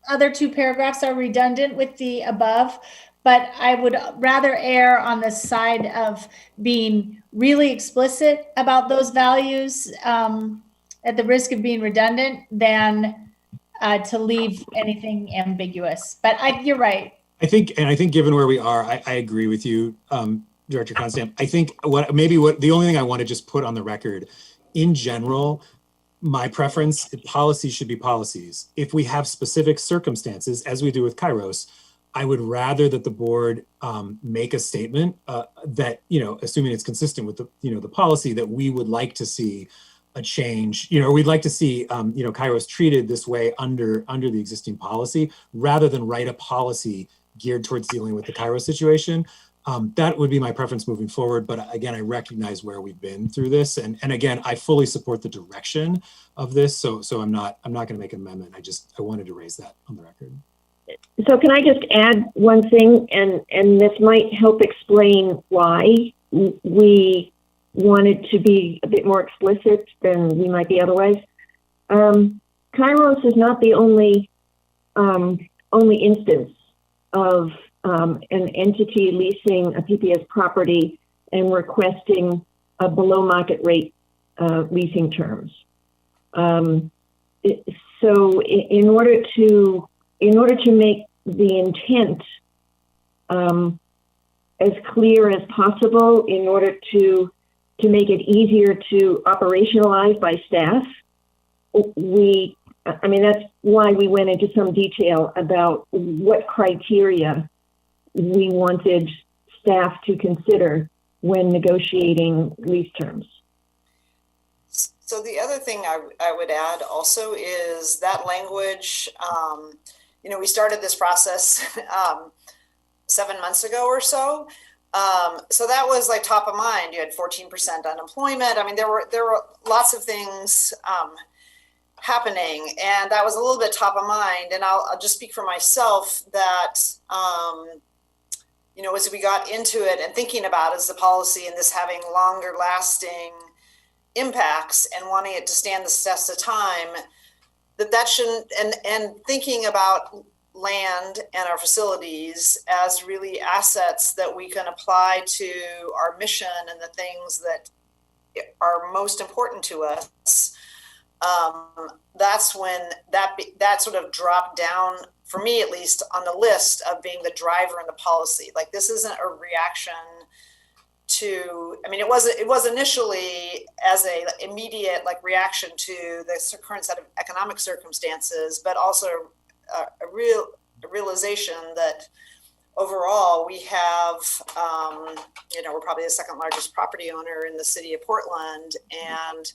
other two paragraphs are redundant with the above, but I would rather err on the side of being really explicit about those values at the risk of being redundant than to leave anything ambiguous. But you're right. I think given where we are, I agree with you, Director Constam. I think the only thing I want to just put on the record, in general, my preference, policies should be policies. If we have specific circumstances, as we do with Kairos, I would rather that the board make a statement that, assuming it's consistent with the policy, that we would like to see a change, we'd like to see, Kairos treated this way under the existing policy, rather than write a policy geared towards dealing with the Kairos situation. That would be my preference moving forward. But again, I recognize where we've been through this. And again, I fully support the direction of this. So I'm not going to make an amendment. I wanted to raise that on the record. So can I just add one thing, and this might help explain why we wanted to be a bit more explicit than we might be otherwise. Kairos is not the only instance of an entity leasing a PPS property and requesting a below market rate leasing terms. So in order to make the intent as clear as possible, in order to make it easier to operationalize by staff, that's why we went into some detail about what criteria we wanted staff to consider when negotiating lease terms. So the other thing I would add also is that language, we started this process 7 months ago or so. So that was like top of mind. You had 14% unemployment. There were lots of things happening, and that was a little bit top of mind. And I'll just speak for myself that, as we got into it and thinking about as the policy and this having longer lasting impacts and wanting it to stand the test of time, that shouldn't, and thinking about land and our facilities as really assets that we can apply to our mission and the things that are most important to us. That's when that sort of dropped down, for me at least, on the list of being the driver in the policy. Like, this isn't a reaction to, it was initially as a immediate reaction to the current set of economic circumstances, but also a real realization that overall we have, we're probably the second largest property owner in the city of Portland, and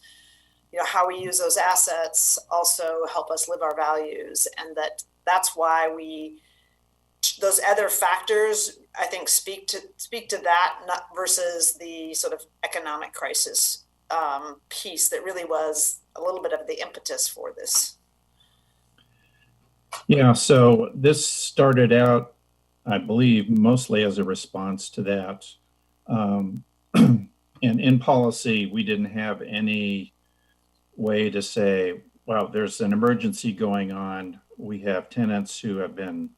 how we use those assets also help us live our values, and that's why those other factors, I think, speak to that, not versus the sort of economic crisis piece that really was a little bit of the impetus for this. Yeah, so this started out, I believe, mostly as a response to that. And in policy, we didn't have any way to say, well, there's an emergency going on. We have tenants who have been,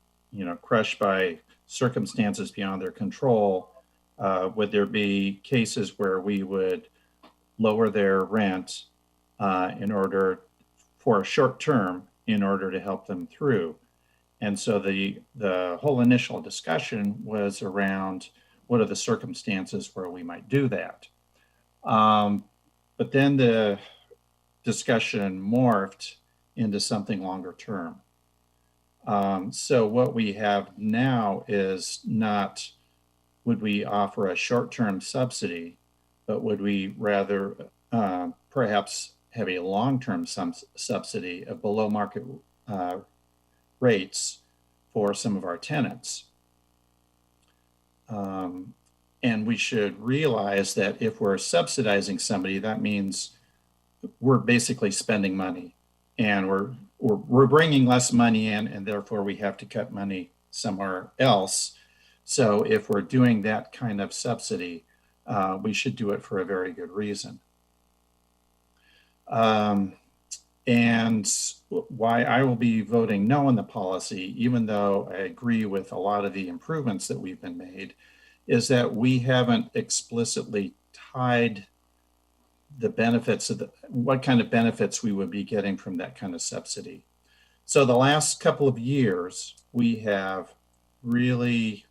crushed by circumstances beyond their control. Would there be cases where we would lower their rent in order for a short term in order to help them through? And so the whole initial discussion was around what are the circumstances where we might do that. But then the discussion morphed into something longer term. So what we have now is not, would we offer a short-term subsidy, but would we rather perhaps have a long-term subsidy of below market rates for some of our tenants. And we should realize that if we're subsidizing somebody, that means we're basically spending money, and we're bringing less money in, and therefore we have to cut money somewhere else. So if we're doing that kind of subsidy, we should do it for a very good reason. And why I will be voting no on the policy, even though I agree with a lot of the improvements that we've been made, is that we haven't explicitly tied the benefits of what kind of benefits we would be getting from that kind of subsidy. So the last couple of years, we have really,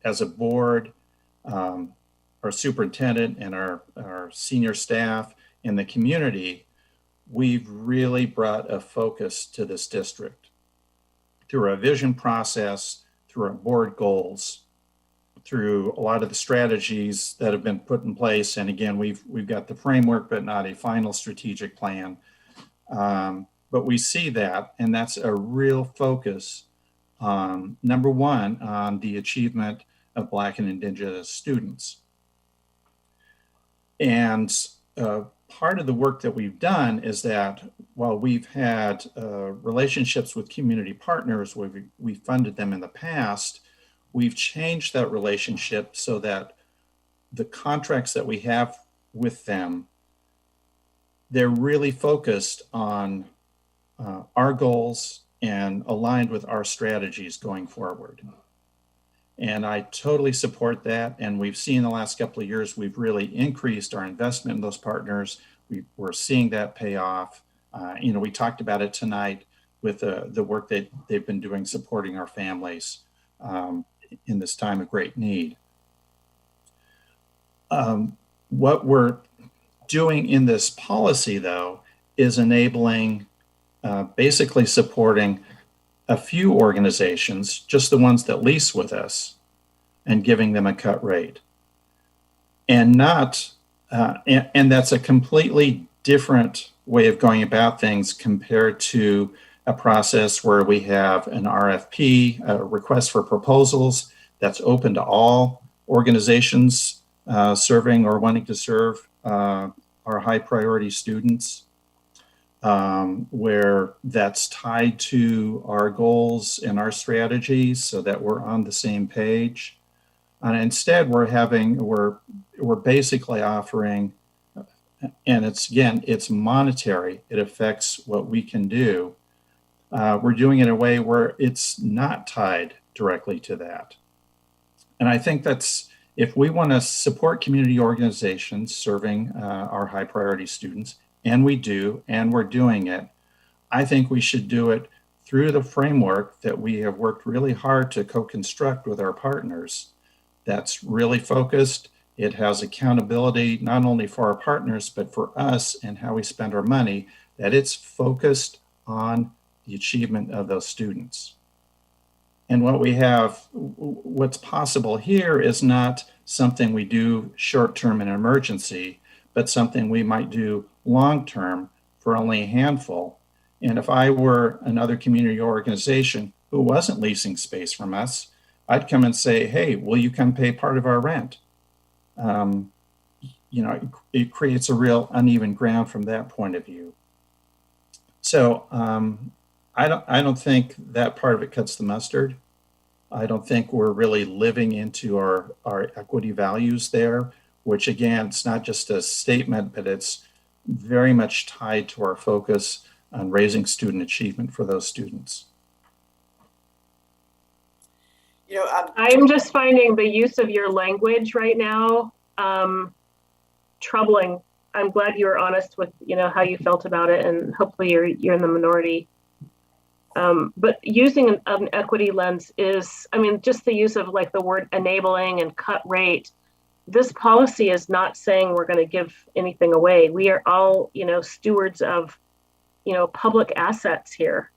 as a board, our superintendent and our senior staff in the community, we've really brought a focus to this district through our vision process, through our board goals, through a lot of the strategies that have been put in place. And again, we've got the framework, but not a final strategic plan. But we see that, and that's a real focus on, number one, on the achievement of Black and Indigenous students. And part of the work that we've done is that while we've had relationships with community partners where we funded them in the past, we've changed that relationship so that the contracts that we have with them, they're really focused on our goals and aligned with our strategies going forward. And I totally support that. And we've seen the last couple of years, we've really increased our investment in those partners. We're seeing that pay off. We talked about it tonight with the work that they've been doing supporting our families in this time of great need. What we're doing in this policy, though, is enabling, basically supporting a few organizations, just the ones that lease with us, and giving them a cut rate. And not, and that's a completely different way of going about things compared to a process where we have an RFP, a request for proposals, that's open to all organizations serving or wanting to serve our high priority students, where that's tied to our goals and our strategies so that we're on the same page. And instead we're basically offering, and it's monetary, it affects what we can do. We're doing it in a way where it's not tied directly to that. And I think that's, if we want to support community organizations serving our high priority students, and we do, and we're doing it, I think we should do it through the framework that we have worked really hard to co-construct with our partners. That's really focused. It has accountability, not only for our partners, but for us and how we spend our money, that it's focused on the achievement of those students. And what's possible here is not something we do short-term in an emergency, but something we might do long-term for only a handful. And if I were another community organization who wasn't leasing space from us, I'd come and say, hey, will you come pay part of our rent? It creates a real uneven ground from that point of view. So I don't think that part of it cuts the mustard. I don't think we're really living into our equity values there, which again, it's not just a statement, but it's very much tied to our focus on raising student achievement for those students. I'm just finding the use of your language right now troubling. I'm glad you were honest with how you felt about it, and hopefully you're in the minority. But using an equity lens is, just the use of like the word enabling and cut rate. This policy is not saying we're going to give anything away. We are all, stewards of, public assets here.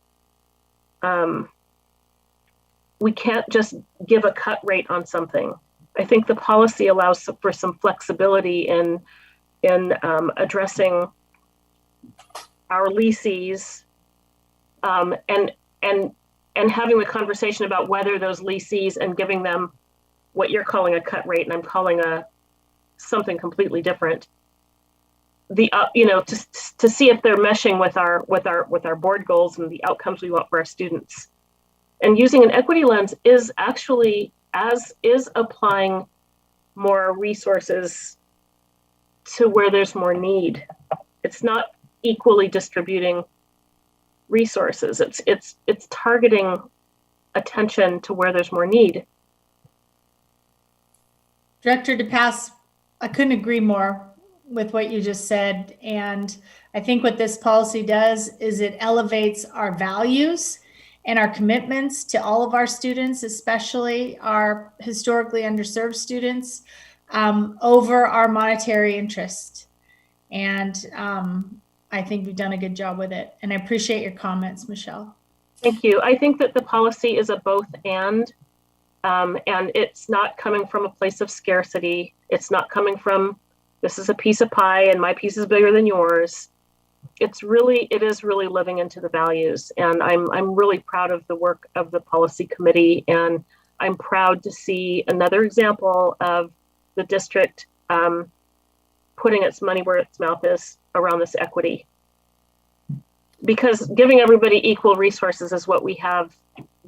We can't just give a cut rate on something. I think the policy allows for some flexibility in addressing our leases, and having a conversation about whether those leases and giving them what you're calling a cut rate and I'm calling something completely different. To see if they're meshing with our board goals and the outcomes we want for our students. And using an equity lens is actually applying more resources to where there's more need. It's not equally distributing resources. It's targeting attention to where there's more need. Director DePass, I couldn't agree more with what you just said. And I think what this policy does is it elevates our values and our commitments to all of our students, especially our historically underserved students, over our monetary interest. And I think we've done a good job with it. And I appreciate your comments, Michelle. Thank you. I think that the policy is a both and it's not coming from a place of scarcity. It's not coming from, this is a piece of pie and my piece is bigger than yours. It is really living into the values. And I'm really proud of the work of the policy committee. And I'm proud to see another example of the district putting its money where its mouth is around this equity. Because giving everybody equal resources is what we have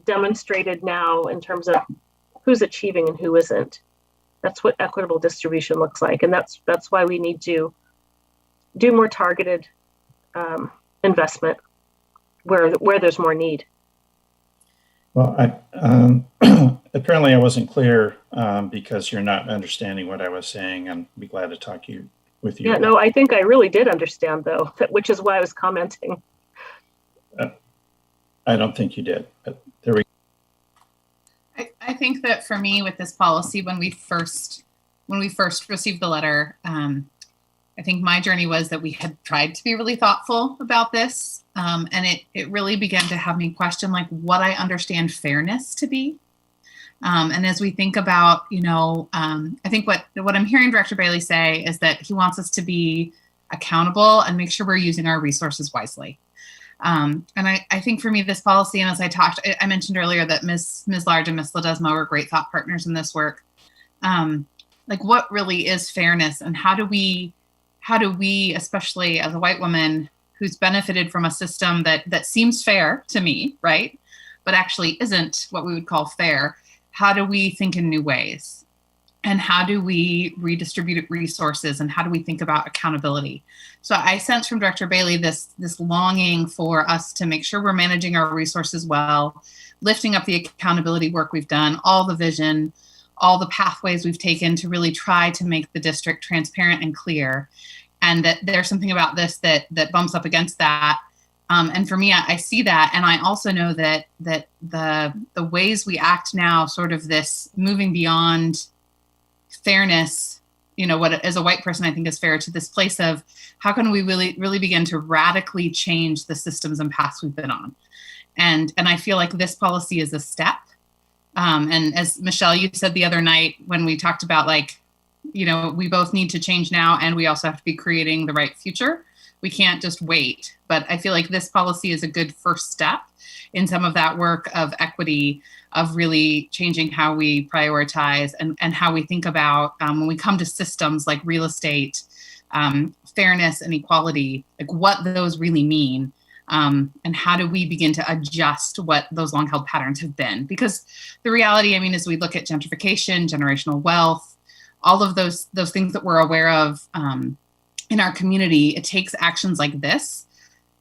demonstrated now in terms of who's achieving and who isn't. That's what equitable distribution looks like. And that's why we need to do more targeted investment where there's more need. Well, apparently I wasn't clear because you're not understanding what I was saying. I'd be glad to talk with you. Yeah, no, I think I really did understand though, which is why I was commenting. I don't think you did, but there we go. I think that for me with this policy, when we first received the letter, I think my journey was that we had tried to be really thoughtful about this. And it really began to have me question like what I understand fairness to be. And as we think about, I think what I'm hearing Director Bailey say is that he wants us to be accountable and make sure we're using our resources wisely. And I think for me, this policy, and as I mentioned earlier that Ms. Large and Ms. Ledesma were great thought partners in this work. Like what really is fairness, and how do we, especially as a white woman who's benefited from a system that seems fair to me, right? But actually isn't what we would call fair. How do we think in new ways? And how do we redistribute resources, and how do we think about accountability? So I sense from Director Bailey this longing for us to make sure we're managing our resources well, lifting up the accountability work we've done, all the vision, all the pathways we've taken to really try to make the district transparent and clear. And that there's something about this that bumps up against that. And for me, I see that. And I also know that the ways we act now, sort of this moving beyond fairness, what as a white person I think is fair, to this place of how can we really begin to radically change the systems and paths we've been on. And I feel like this policy is a step. And as Michelle, you said the other night when we talked about, like, you know, we both need to change now, and we also have to be creating the right future. We can't just wait. But I feel like this policy is a good first step in some of that work of equity, of really changing how we prioritize and how we think about when we come to systems like real estate, fairness and equality, like what those really mean. And how do we begin to adjust what those long held patterns have been? Because the reality, I mean, as we look at gentrification, generational wealth, all of those things that we're aware of in our community, it takes actions like this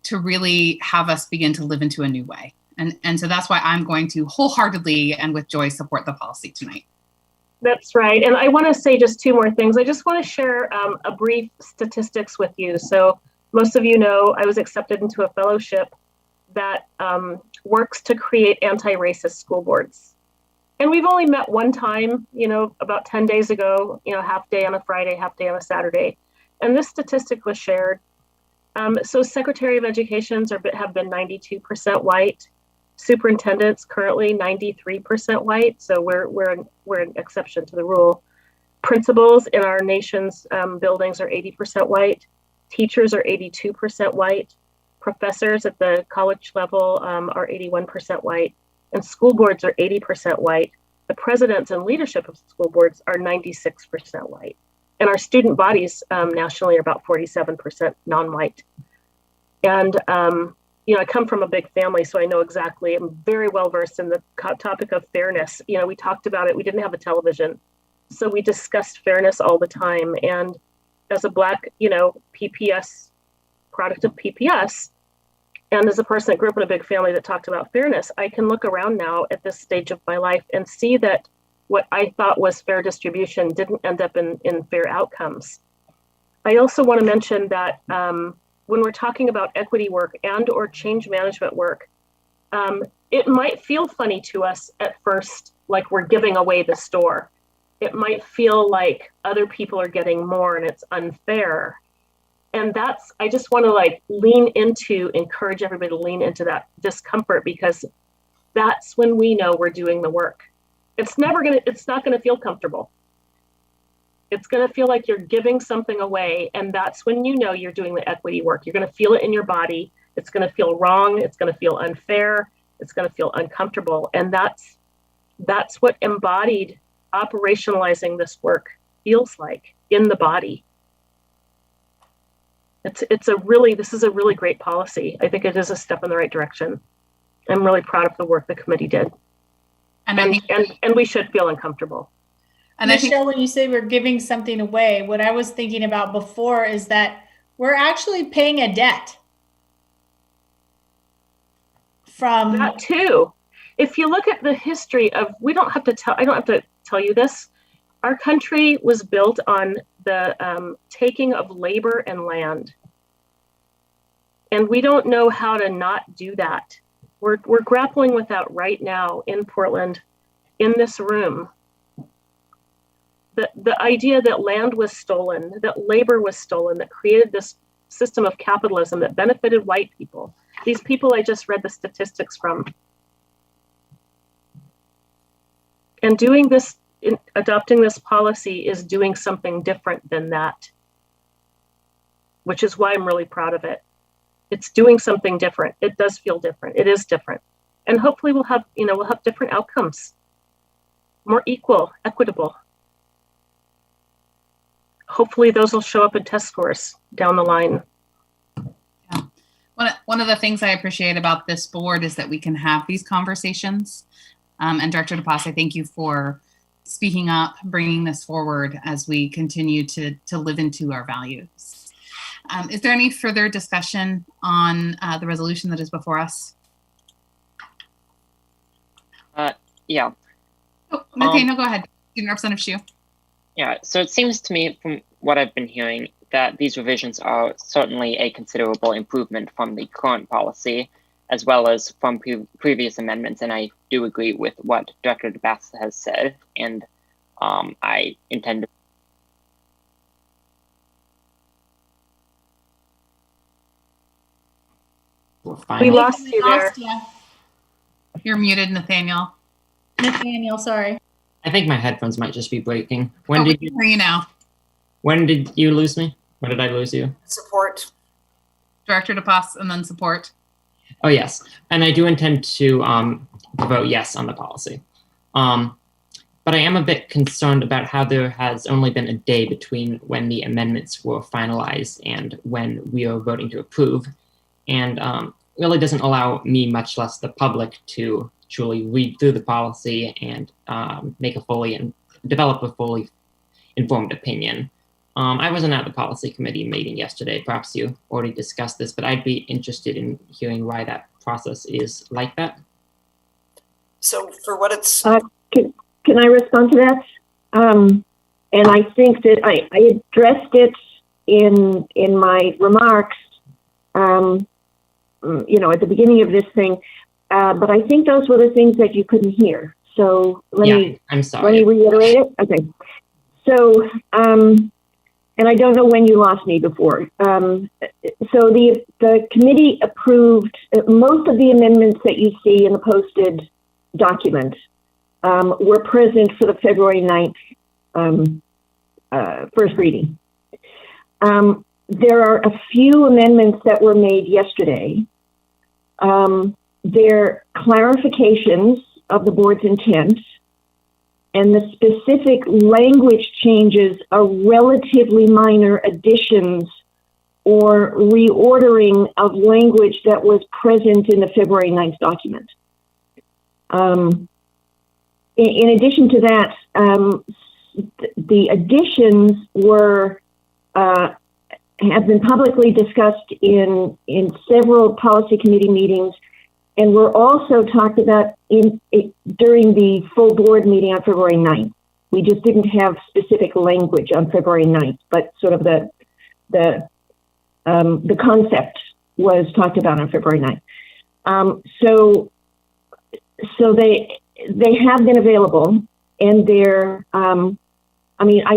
to really have us begin to live into a new way. And so that's why I'm going to wholeheartedly and with joy support the policy tonight. That's right. And I want to say just two more things. I just want to share a brief statistics with you. So most of you know I was accepted into a fellowship that works to create anti-racist school boards. And we've only met one time, you know, about 10 days ago, you know, half day on a Friday, half day on a Saturday. And this statistic was shared. So Secretary of Educations have been 92% white. Superintendents currently 93% white. So we're an exception to the rule. Principals in our nation's buildings are 80% white. Teachers are 82% white. Professors at the college level are 81% white. And school boards are 80% white. The presidents and leadership of school boards are 96% white. And our student bodies nationally are about 47% non-white. And, you know, I come from a big family, so I know exactly, I'm very well versed in the topic of fairness. You know, we talked about it, we didn't have a television. So we discussed fairness all the time. And as a Black, you know, PPS, product of PPS, and as a person that grew up in a big family that talked about fairness, I can look around now at this stage of my life and see that what I thought was fair distribution didn't end up in fair outcomes. I also want to mention that when we're talking about equity work and or change management work, it might feel funny to us at first, like we're giving away the store. It might feel like other people are getting more and it's unfair. And that's, I just want to like encourage everybody to lean into that discomfort, because that's when we know we're doing the work. It's not going to feel comfortable. It's going to feel like you're giving something away. And that's when you know you're doing the equity work. You're going to feel it in your body. It's going to feel wrong. It's going to feel unfair. It's going to feel uncomfortable. And that's what embodied operationalizing this work feels like in the body. This is a really great policy. I think it is a step in the right direction. I'm really proud of the work the committee did. And we should feel uncomfortable. And Michelle, when you say we're giving something away, what I was thinking about before is that we're actually paying a debt. From that too. If you look at the history of, I don't have to tell you this. Our country was built on the taking of labor and land. And we don't know how to not do that. We're grappling with that right now in Portland, in this room. The idea that land was stolen, that labor was stolen, that created this system of capitalism that benefited white people. These people I just read the statistics from. And doing this, adopting this policy is doing something different than that, which is why I'm really proud of it. It's doing something different. It does feel different. It is different. And hopefully we'll have different outcomes, more equal, equitable. Hopefully those will show up in test scores down the line. Yeah. One of the things I appreciate about this board is that we can have these conversations. And Director DePass, I thank you for speaking up, bringing this forward as we continue to live into our values. Is there any further discussion on the resolution that is before us? Yeah. Oh, okay, no, go ahead. Student Representative Hsu. Yeah, so it seems to me from what I've been hearing that these revisions are certainly a considerable improvement from the current policy, as well as from previous amendments. And I do agree with what Director DePass has said, and I intend to. We lost you there. You're muted, Nathaniel. Nathaniel, sorry. I think my headphones might just be breaking. We can hear you now. When did you lose me? When did I lose you? Support. Director DePass and then support. Oh, yes. And I do intend to vote yes on the policy. But I am a bit concerned about how there has only been a day between when the amendments were finalized and when we are voting to approve. And really doesn't allow me, much less the public, to truly read through the policy and develop a fully informed opinion. I wasn't at the policy committee meeting yesterday. Perhaps you already discussed this, but I'd be interested in hearing why that process is like that. So for what it's... Can I respond to that? And I think that I addressed it in my remarks, at the beginning of this thing, but I think those were the things that you couldn't hear. So I'm sorry. Let me reiterate it. Okay. So, and I don't know when you lost me before. So the committee approved most of the amendments that you see in the posted document were present for the February 9th first reading. There are a few amendments that were made yesterday. They're clarifications of the board's intent, and the specific language changes are relatively minor additions or reordering of language that was present in the February 9th document. In addition to that, the additions have been publicly discussed in several policy committee meetings, and were also talked about during the full board meeting on February 9th. We just didn't have specific language on February 9th, but sort of the concept was talked about on February 9th. So they have been available, and they're, I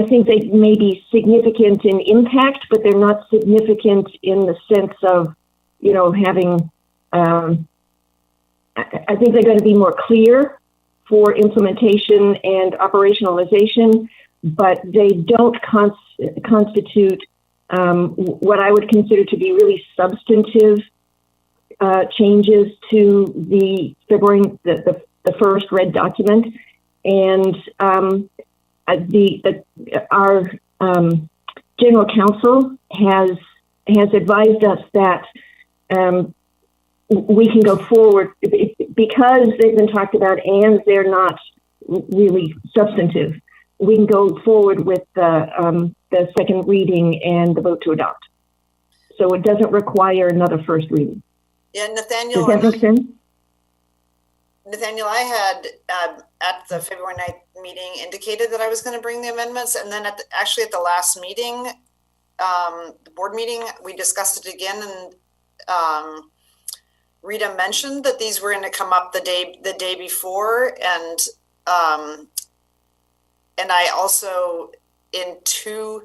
think they may be significant in impact, but they're not significant in the sense of, having, I think they're going to be more clear for implementation and operationalization, but they don't constitute what I would consider to be really substantive changes to the the first read document. And our general counsel has advised us that we can go forward because they've been talked about and they're not really substantive. We can go forward with the second reading and the vote to adopt. So it doesn't require another first reading. Yeah, Nathaniel. Does that make sense? Nathaniel, I had at the February 9th meeting indicated that I was going to bring the amendments, and then at the last meeting, the board meeting, we discussed it again, and Rita mentioned that these were going to come up the day before, and I also in two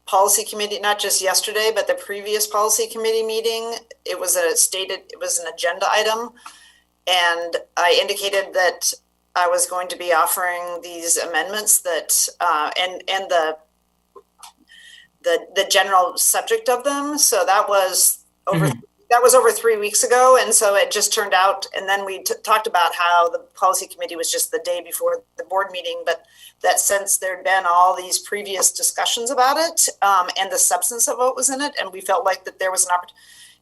policy committee, not just yesterday, but the previous policy committee meeting, it was an agenda item. And I indicated that I was going to be offering these amendments that and the general subject of them. So that was over 3 weeks ago, and so it just turned out. And then we talked about how the policy committee was just the day before the board meeting, but that since there'd been all these previous discussions about it and the substance of what was in it, and we felt like that there was an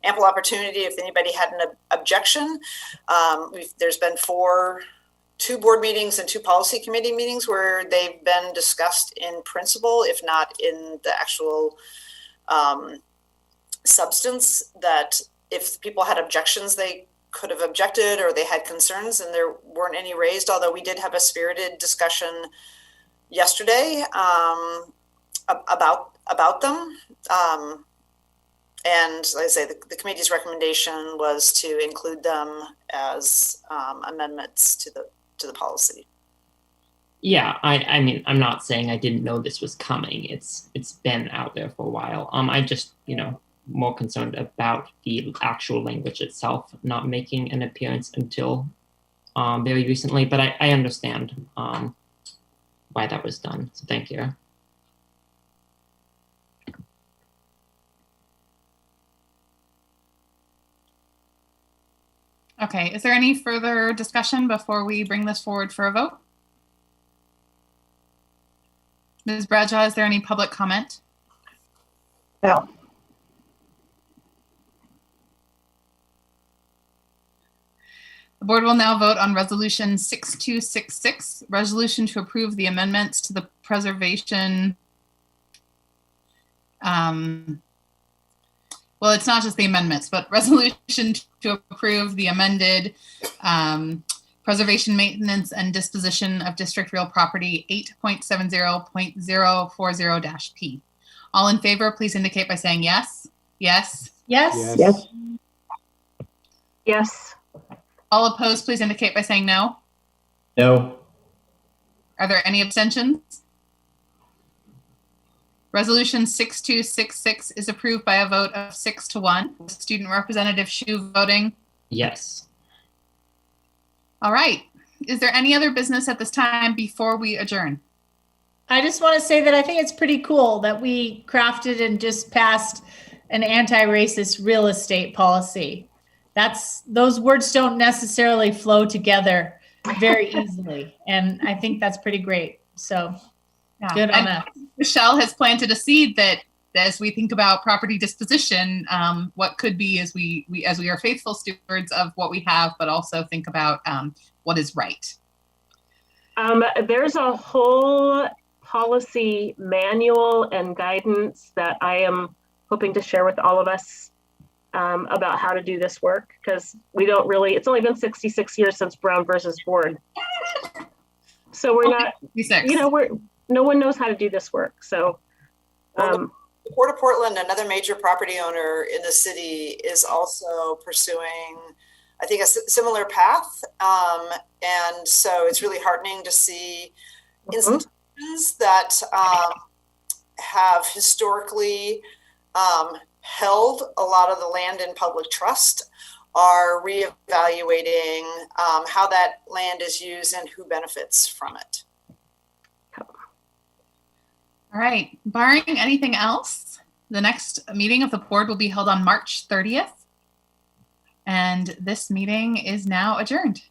ample opportunity if anybody had an objection. There's been two board meetings and two policy committee meetings where they've been discussed in principle, if not in the actual substance, that if people had objections, they could have objected, or they had concerns, and there weren't any raised, although we did have a spirited discussion yesterday about them. And like I say, the committee's recommendation was to include them as amendments to the policy. Yeah, I mean, I'm not saying I didn't know this was coming. It's been out there for a while. I just, more concerned about the actual language itself not making an appearance until very recently, but I understand why that was done. So thank you. Okay, is there any further discussion before we bring this forward for a vote? Ms. Bradshaw, is there any public comment? No. The board will now vote on Resolution 6266, resolution to approve the amendments to the preservation. Well, it's not just the amendments, but resolution to approve the amended preservation, maintenance, and disposition of district real property 8.70.040-P. All in favor, please indicate by saying yes. Yes. Yes. Yes. Yes. All opposed, please indicate by saying no. No. Are there any abstentions? Resolution 6266 is approved by a vote of 6-1. Student Representative Shu voting yes. All right. Is there any other business at this time before we adjourn? I just want to say that I think it's pretty cool that we crafted and just passed an anti-racist real estate policy. Those words don't necessarily flow together very easily. And I think that's pretty great. So good on us. Michelle has planted a seed that as we think about property disposition, what could be as we are faithful stewards of what we have, but also think about what is right. There's a whole policy manual and guidance that I am hoping to share with all of us about how to do this work, because we don't really, it's only been 66 years since Brown versus Board. So we're not, no one knows how to do this work. So the Port of Portland, another major property owner in the city, is also pursuing, I think, a similar path. And so it's really heartening to see institutions that have historically held a lot of the land in public trust are reevaluating how that land is used and who benefits from it. All right. Barring anything else, the next meeting of the board will be held on March 30th. And this meeting is now adjourned.